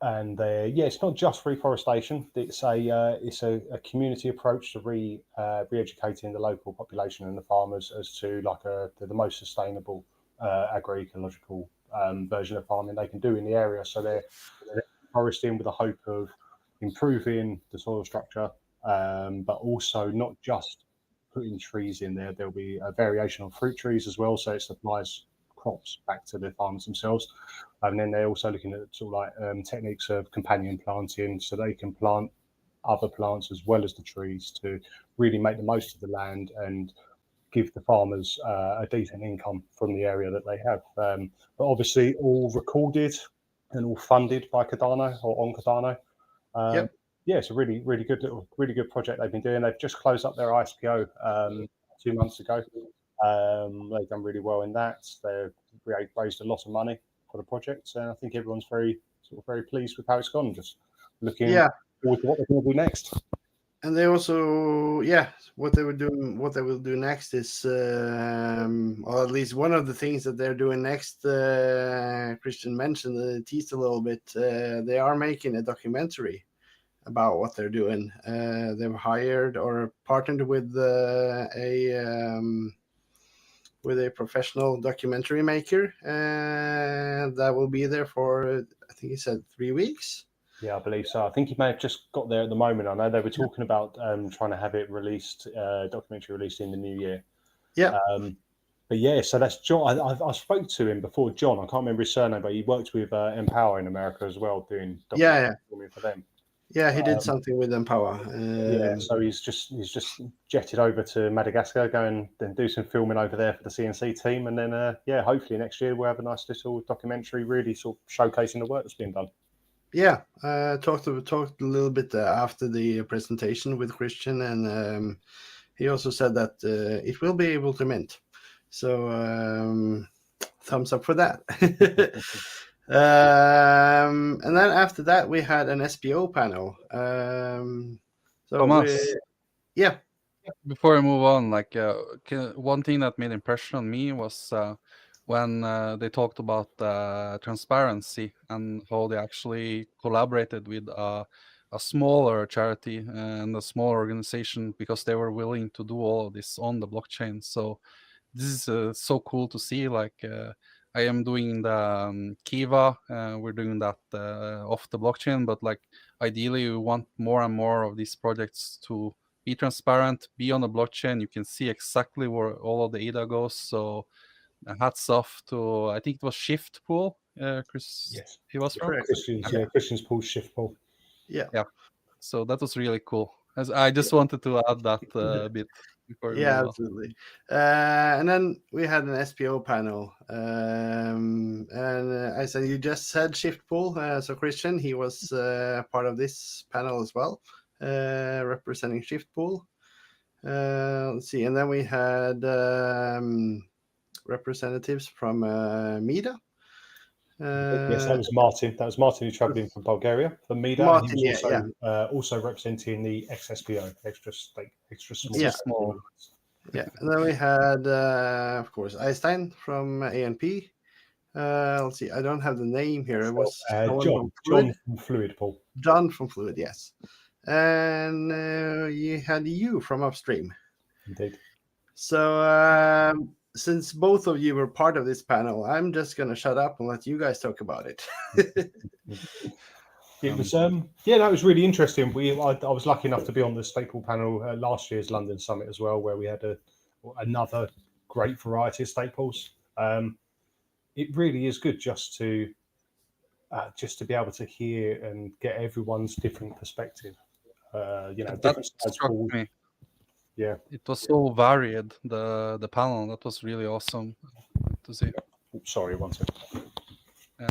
And it's not just reforestation. It's a community approach to re-educating the local population and the farmers as to like the most sustainable agroecological version of farming they can do in the area. So they're foresting with the hope of improving the soil structure, but also not just putting trees in there. There'll be a variation on fruit trees as well, so it supplies crops back to the farmers themselves. And then they're also looking at sort of like techniques of companion planting, so they can plant other plants as well as the trees to really make the most of the land and give the farmers a decent income from the area that they have. But obviously all recorded and all funded by Cardano or on Cardano. Yeah, it's a really good project they've been doing. They've just closed up their ISPO 2 months ago. They've done really well in that. They've raised a lot of money for the project, and I think everyone's very pleased with how it's gone. Just looking forward to what they're going to do next. And they also, what they will do next is, or at least one of the things that they're doing next. Christian mentioned, teased a little bit. They are making a documentary about what they're doing. They've hired or partnered with a professional documentary maker, and that will be there for, I think he said 3 weeks. Yeah, I believe so. I think he may have just got there at the moment. I know they were talking about trying to have it released, documentary released in the new year. Yeah. But yeah, so that's John. I spoke to him before, John. I can't remember his surname, but he worked with Empower in America as well, doing documentary filming for them. Yeah, he did something with Empower. So he's just jetted over to Madagascar, go and then do some filming over there for the CNC team, and then hopefully next year we'll have a nice little documentary, really sort of showcasing the work that's been done. Yeah, talked a little bit after the presentation with Christian, and he also said that it will be able to mint. So thumbs up for that. And then after that, we had an SPO panel. Thomas, before I move on, like one thing that made impression on me was when they talked about transparency and how they actually collaborated with a smaller charity and a small organization because they were willing to do all of this on the blockchain. So this is so cool to see. Like I am doing the Kiva, we're doing that off the blockchain, but like ideally we want more and more of these projects to be transparent, be on the blockchain. You can see exactly where all of the ADA goes. So hats off to, I think it was Shift Pool, Chris. Yes, he was from Christian's Pool, Shift Pool. Yeah. So that was really cool. I just wanted to add that bit. Absolutely. And then we had an SPO panel, and I said you just said Shift Pool. So Christian, he was part of this panel as well, representing Shift Pool. Let's see, and then we had representatives from MIDA. Yes, that was Martin. That was Martin who travelled in from Bulgaria for MIDA. Martin, he was also representing the XSPO, extra small. Yeah, and then we had, of course, Eystein from ANP. Let's see, I don't have the name here. It was John from Fluid Pool. John from Fluid, yes. And you had you from Upstream. Indeed. So since both of you were part of this panel, I'm just going to shut up and let you guys talk about it. It was it was really interesting. I was lucky enough to be on the staple panel at last year's London Summit as well, where we had another great variety of staples. It really is good just to be able to hear and get everyone's different perspective. Different sides. Struck me. Yeah, it was so varied. The panel, that was really awesome to see. Sorry, one second. Yeah.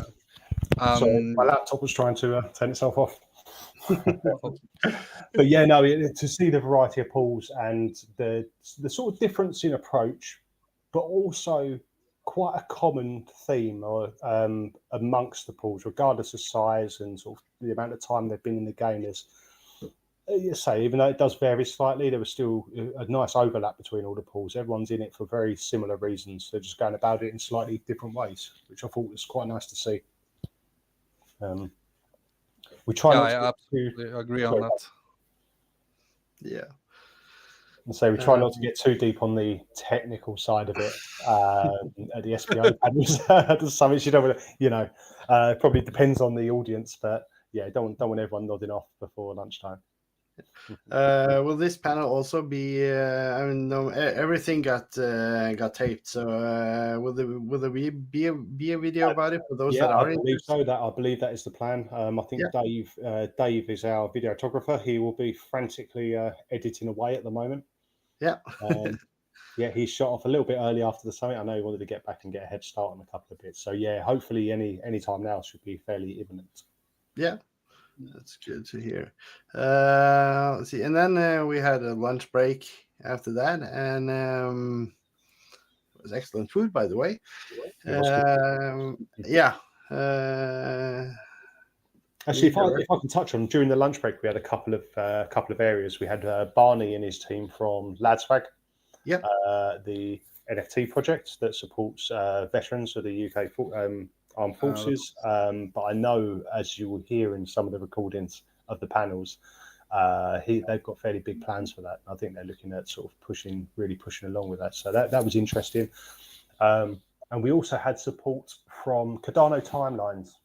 Sorry, my laptop was trying to turn itself off. But yeah, no, to see the variety of pools and the sort of difference in approach, but also quite a common theme or amongst the pools, regardless of size and sort of the amount of time they've been in the game. Is even though it does vary slightly, there was still a nice overlap between all the pools. Everyone's in it for very similar reasons. They're just going about it in slightly different ways, which I thought was quite nice to see. We try. Yeah, I absolutely agree on that. Yeah. And so we try not to get too deep on the technical side of it at the SPO panels at the summits. You don't want to, probably depends on the audience, but yeah, don't want everyone nodding off before lunchtime. Will this panel also be? No, everything got taped. So will there be a video about it for those that are interested? I believe that is the plan. I think Dave is our videographer. He will be frantically editing away at the moment. Yeah. He shot off a little bit early after the summit. I know he wanted to get back and get a head start on a couple of bits. So yeah, hopefully any time now should be fairly imminent. Yeah. That's good to hear. Let's see, and then we had a lunch break after that, and it was excellent food, by the way. Actually, if I can touch on, during the lunch break, we had a couple of areas. We had Bjarne and his team from Ladswag, the NFT project that supports veterans of the UK Armed Forces. But I know, as you will hear in some of the recordings of the panels, they've got fairly big plans for that. I think they're looking at sort of really pushing along with that. So that was interesting. And we also had support from Cardano Timelines,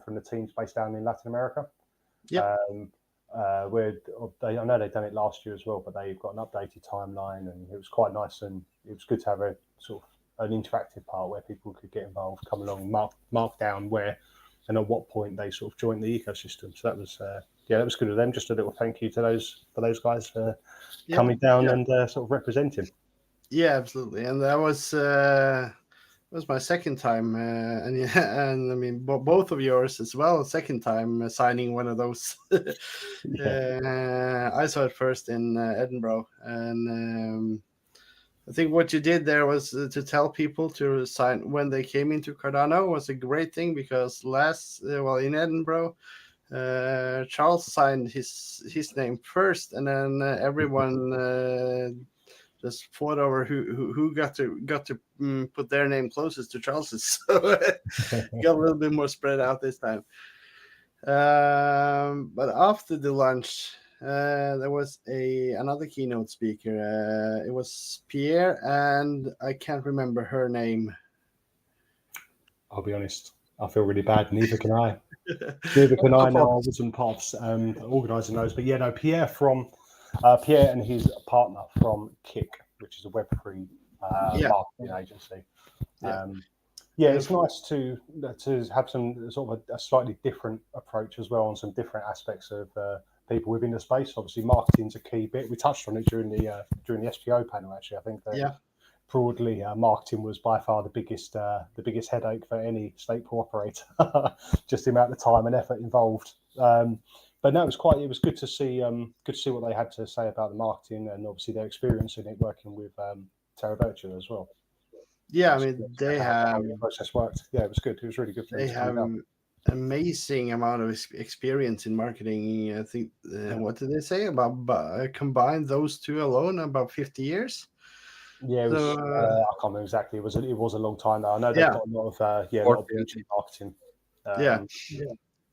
from the teams based down in Latin America. Yeah. Where I know they've done it last year as well, but they've got an updated timeline, and it was quite nice, and it was good to have a sort of an interactive part where people could get involved, come along, mark down where and at what point they sort of joined the ecosystem. So that was that was good of them. Just a little thank you to those guys for coming down and sort of representing. Yeah, absolutely, and that was my second time, and I mean both of yours as well. Second time signing one of those. I saw it first in Edinburgh, and I think what you did there was to tell people to sign when they came into Cardano was a great thing, because in Edinburgh, Charles signed his name first, and then everyone just fought over who got to put their name closest to Charles's. So got a little bit more spread out this time. But after the lunch, there was another keynote speaker. It was Pierre, and I can't remember her name. I'll be honest, I feel really bad. Neither can I. Neither can I. No, I wasn't part of organising those. But yeah, no, Pierre and his partner from Kick, which is a Web3 marketing agency. It's nice to have some sort of a slightly different approach as well on some different aspects of people within the space. Obviously, marketing's a key bit. We touched on it during the SPO panel. Actually, I think that broadly, marketing was by far the biggest headache for any staple operator. Just the amount of time and effort involved. But no, it was good to see what they had to say about the marketing, and obviously their experience in it working with Terra Virtua as well. Yeah, I mean they have how the process worked. Yeah, it was good. It was really good. They have amazing amount of experience in marketing. I think what did they say about combine those two alone about 50 years? Yeah, I can't remember exactly. It was a long time now. I know they've got a lot of marketing.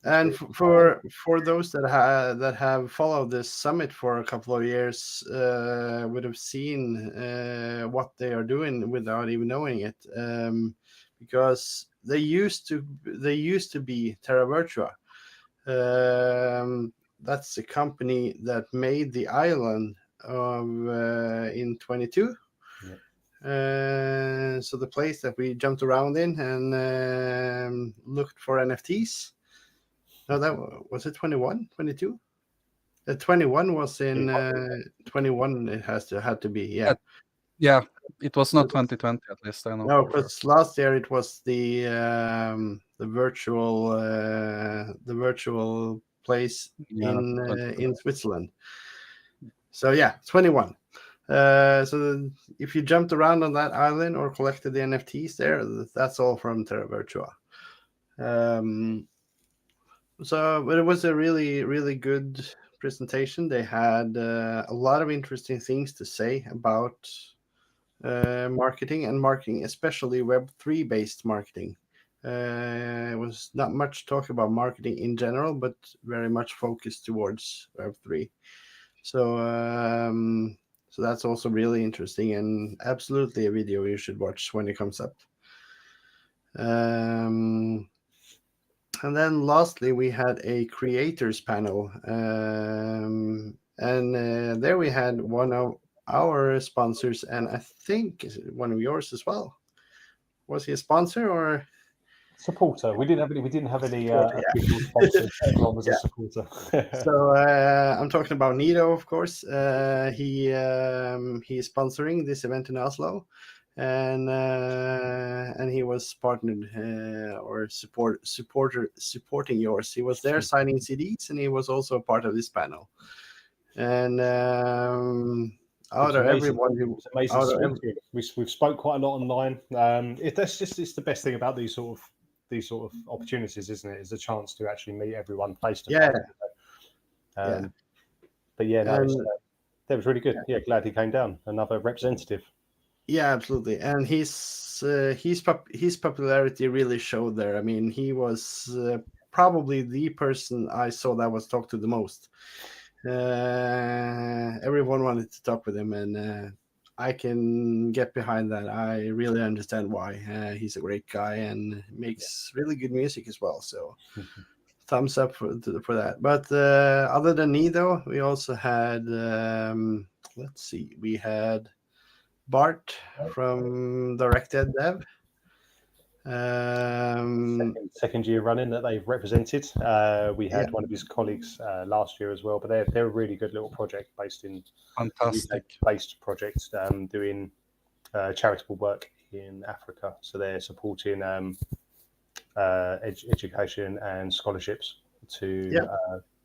And for those that have followed this summit for a couple of years, would have seen what they are doing without even knowing it, because they used to be Terra Virtua. That's the company that made the island of in 22. So the place that we jumped around in and looked for NFTs. No, that was it. 21, 22. 21 was in 21. It had to be, yeah. Yeah, it was not 2020 at least. I know. No, because last year it was the virtual place in Switzerland. So yeah, 21. So if you jumped around on that island or collected the NFTs there, that's all from Terra Virtua. But it was a really, really good presentation. They had a lot of interesting things to say about marketing, especially Web3 based marketing. It was not much talk about marketing in general, but very much focused towards Web3. So that's also really interesting and absolutely a video you should watch when it comes up. And then lastly, we had a creators panel, and there we had one of our sponsors, and I think one of yours as well. Was he a sponsor or supporter? We didn't have any official sponsors. Everyone was a supporter. So I'm talking about Nido, of course. He is sponsoring this event in Oslo. And he was partnered or supporting yours. He was there signing CDs, and he was also a part of this panel. And out of everyone who, we've spoke quite a lot online. It's the best thing about these sort of opportunities, isn't it? Is the chance to actually meet everyone face to face. But yeah, that was really good. Yeah, glad he came down. Another representative. Yeah, absolutely. And his popularity really showed there. I mean, he was probably the person I saw that was talked to the most. Everyone wanted to talk with him, and I can get behind that. I really understand why. He's a great guy and makes really good music as well. So thumbs up for that. But other than Nido, we also had, we had Bart from Directed Dev. Second year running that they've represented. We had one of his colleagues last year as well, but they're a really good little project based in based projects doing charitable work in Africa. So they're supporting education and scholarships to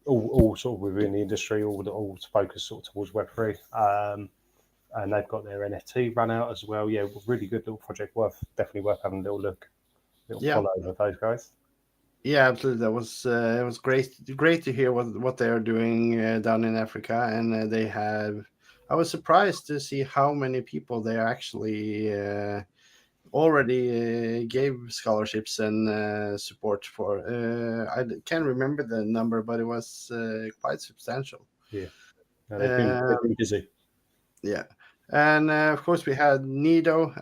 all sort of within the industry, all focused sort of towards Web3. And they've got their NFT run out as well. Yeah, really good little project. Definitely worth having a little follow of those guys. Yeah, absolutely. That was it was great to hear what they are doing down in Africa, and they have. I was surprised to see how many people they actually already gave scholarships and support for. I can't remember the number, but it was quite substantial. Yeah, no, they've been busy. Yeah, and of course we had Nido.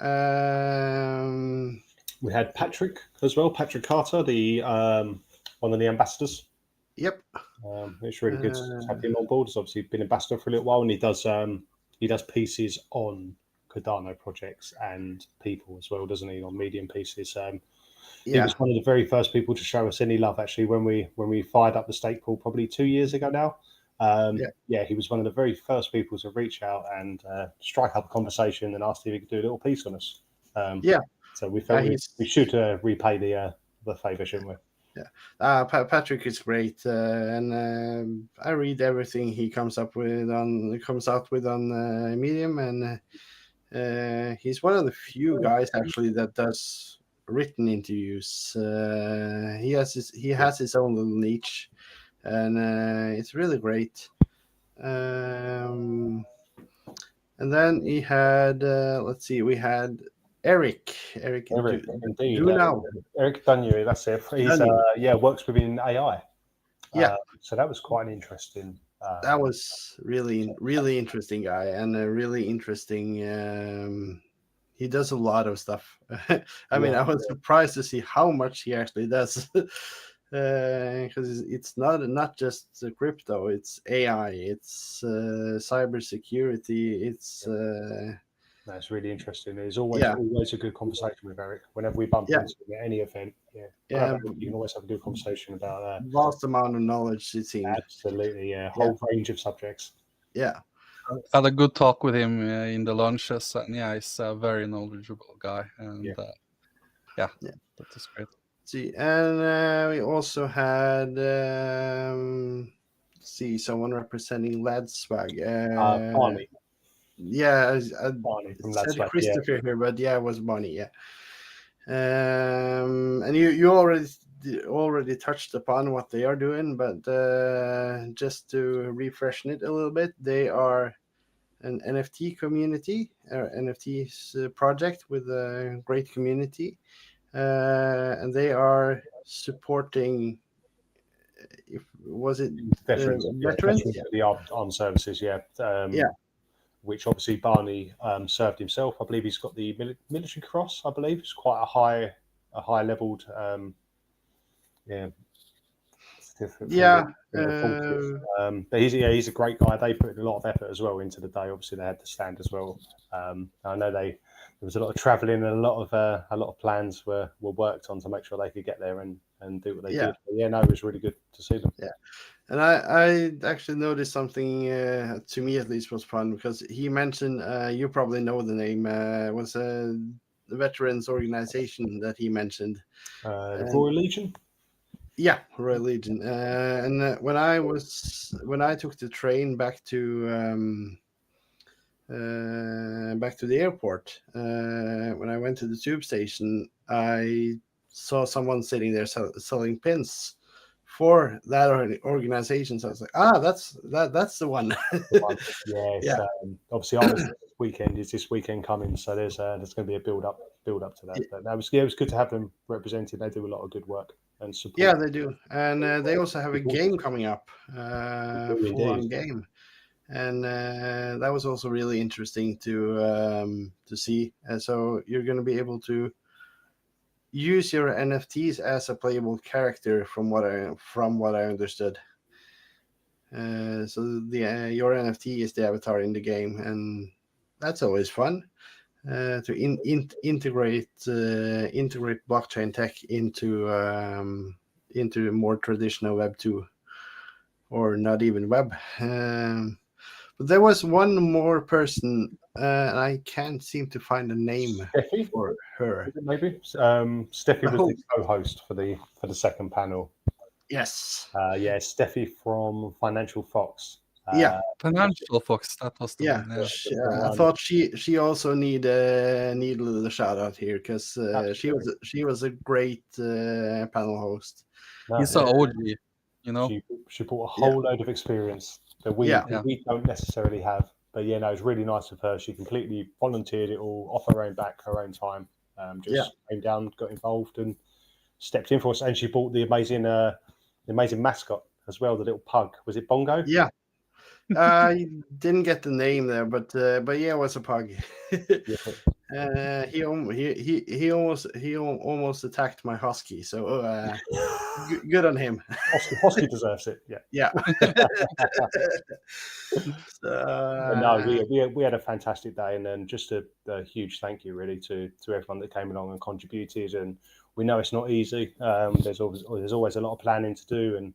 We had Patrick as well, Patrick Carter, the one of the ambassadors. Yep, it's really good to have him on board. He's obviously been ambassador for a little while, and he does pieces on Cardano projects and people as well, doesn't he? On Medium pieces. He was one of the very first people to show us any love. Actually, when we fired up the stake pool probably 2 years ago now. He was one of the very first people to reach out and strike up a conversation and ask if he could do a little piece on us. So we felt we should repay the favour, shouldn't we? Yeah, Patrick is great, and I read everything he comes out with on Medium, and he's one of the few guys actually that does written interviews. He has his own little niche, and it's really great. And then he had we had Eric, indeed. do now. Eric Dunyu, that's it. He's works within AI. Yeah. So that was quite an interesting. That was really interesting guy, and a really interesting. He does a lot of stuff. I mean, I was surprised to see how much he actually does, because it's not just crypto. It's AI. It's cybersecurity. It's. That's really interesting. There's always a good conversation with Eric. Whenever we bump into him at any event, you can always have a good conversation about that. Vast amount of knowledge, it seems. Absolutely, whole range of subjects. Yeah. Had a good talk with him in the lunches, and he's a very knowledgeable guy, and that is great. See, and we also had someone representing Ladswag. Bjarne. Yeah, Bjarne from said Ladswag, Christopher here, but it was Bjarne. Yeah, and you already touched upon what they are doing, but just to refreshen it a little bit, they are an NFT community, or NFTs project with a great community, and they are supporting. Was it veterans for the armed services? Which obviously Bjarne served himself. I believe he's got the military cross. I believe it's quite a high leveled. But he's a great guy. They put a lot of effort as well into the day. Obviously, they had the stand as well. I know there was a lot of travelling and a lot of plans were worked on to make sure they could get there and do what they did. But it was really good to see them. Yeah. And I actually noticed something, to me at least, was fun, because he mentioned, you probably know the name, was the veterans organization that he mentioned. Royal Legion? Yeah, Royal Legion. And when I took the train back to the airport, when I went to the tube station, I saw someone sitting there selling pins for that organization. So I was like, that's the one. Obviously, this weekend is this weekend coming, so there's going to be a build up to that. But it was good to have them represented. They do a lot of good work and support. Yeah, they do, and they also have a game coming up, full-on game, and that was also really interesting to see. So you're going to be able to use your NFTs as a playable character, from what I understood. So your NFT is the avatar in the game, and that's always fun to integrate blockchain tech into more traditional Web 2, or not even web. But there was one more person, and I can't seem to find a name for her. Maybe Steffi was the co-host for the second panel. Yes. Steffi from Financial Fox. Financial Fox. That was the one. I thought she also need a little shout out here, because she was a great panel host. He's an OG, you know. She brought a whole load of experience that we don't necessarily have. But it was really nice of her. She completely volunteered it all off her own back, her own time. Came down, got involved, and stepped in for us. And she brought the amazing mascot as well, the little pug. Was it Bongo? Yeah. I didn't get the name there, but it was a pug. He almost attacked my husky, so good on him. Husky deserves it. Yeah. We had a fantastic day, and then just a huge thank you really to everyone that came along and contributed. And we know it's not easy. There's always a lot of planning to do, and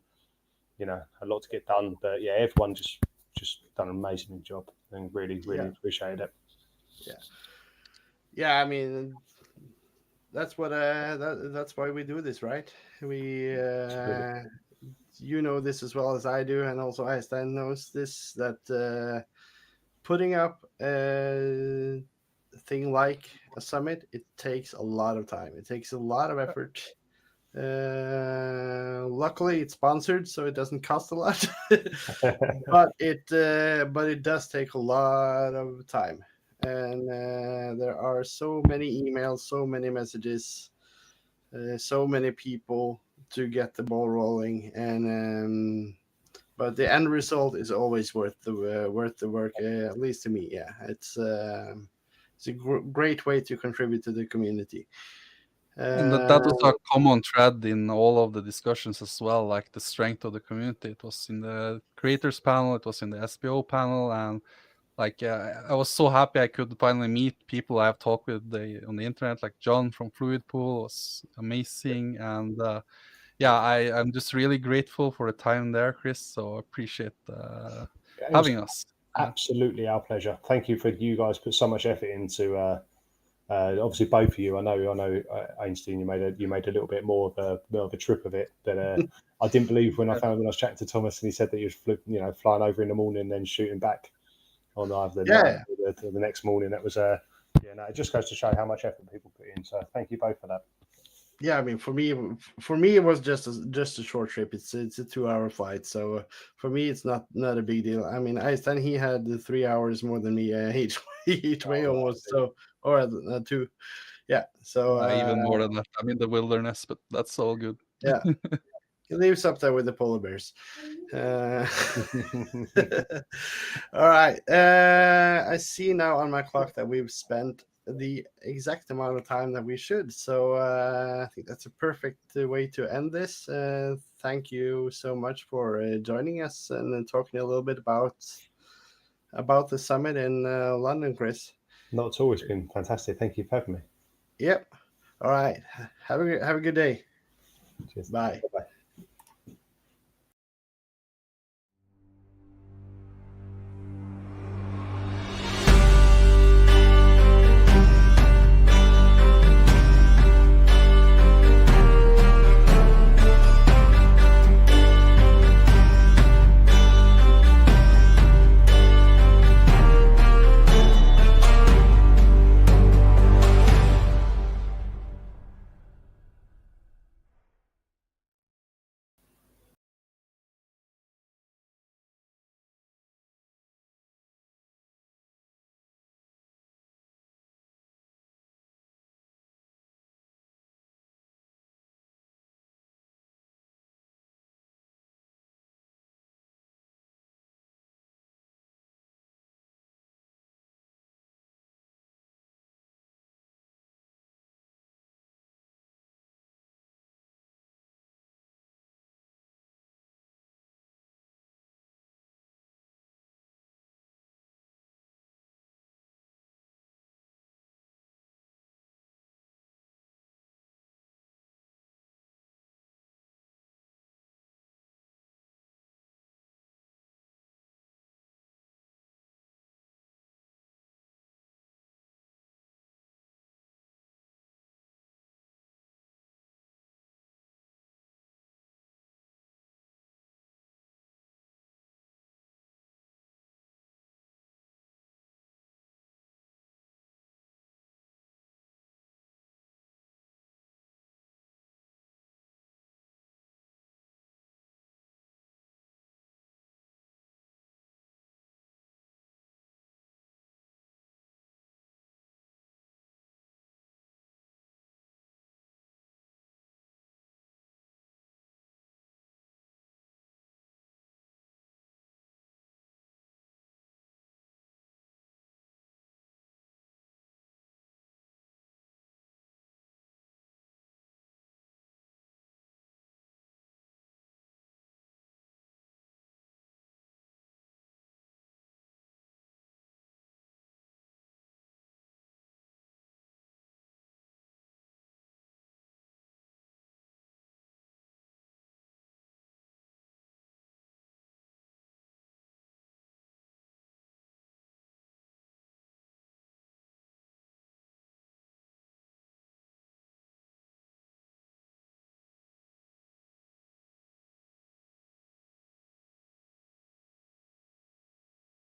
a lot to get done. But everyone just done an amazing job, and really appreciate it. I mean, that's what that's why we do this, right? We this as well as I do, and also Eystein knows this, that putting up a thing like a summit, it takes a lot of time. It takes a lot of effort. Luckily it's sponsored, so it doesn't cost a lot. but it does take a lot of time, and there are so many emails, so many messages, so many people to get the ball rolling, and but the end result is always worth the work, at least to me. Yeah, it's a great way to contribute to the community. And that was a common thread in all of the discussions as well, like the strength of the community. It was in the creators panel, it was in the SPO panel, and like I was so happy I could finally meet people I have talked with on the internet, like John from Fluid Pool was amazing, and yeah, I'm just really grateful for the time there, Chris. So I appreciate having us. Absolutely our pleasure. Thank you for you guys put so much effort into. Obviously, both of you. I know. Eystein, you made a little bit more of a trip of it. But I didn't believe when I was chatting to Thomas and he said that he was flying over in the morning and then shooting back on either the next morning. That was it just goes to show how much effort people put in. So thank you both for that. Yeah, I mean, for me, it was just a short trip. It's a 2-hour flight, so for me, it's not a big deal. I mean, Eystein, he had 3 hours more than me each way almost. So, or 2, yeah. So even more than that. I'm in the wilderness, but that's all good. Yeah, he lives up there with the polar bears. All right. I see now on my clock that we've spent the exact amount of time that we should. So I think that's a perfect way to end this. Thank you so much for joining us and talking a little bit about the summit in London, Chris. Not at all. It's been fantastic. Thank you for having me. Yep. All right. Have a good day. Cheers. Bye. Bye-bye.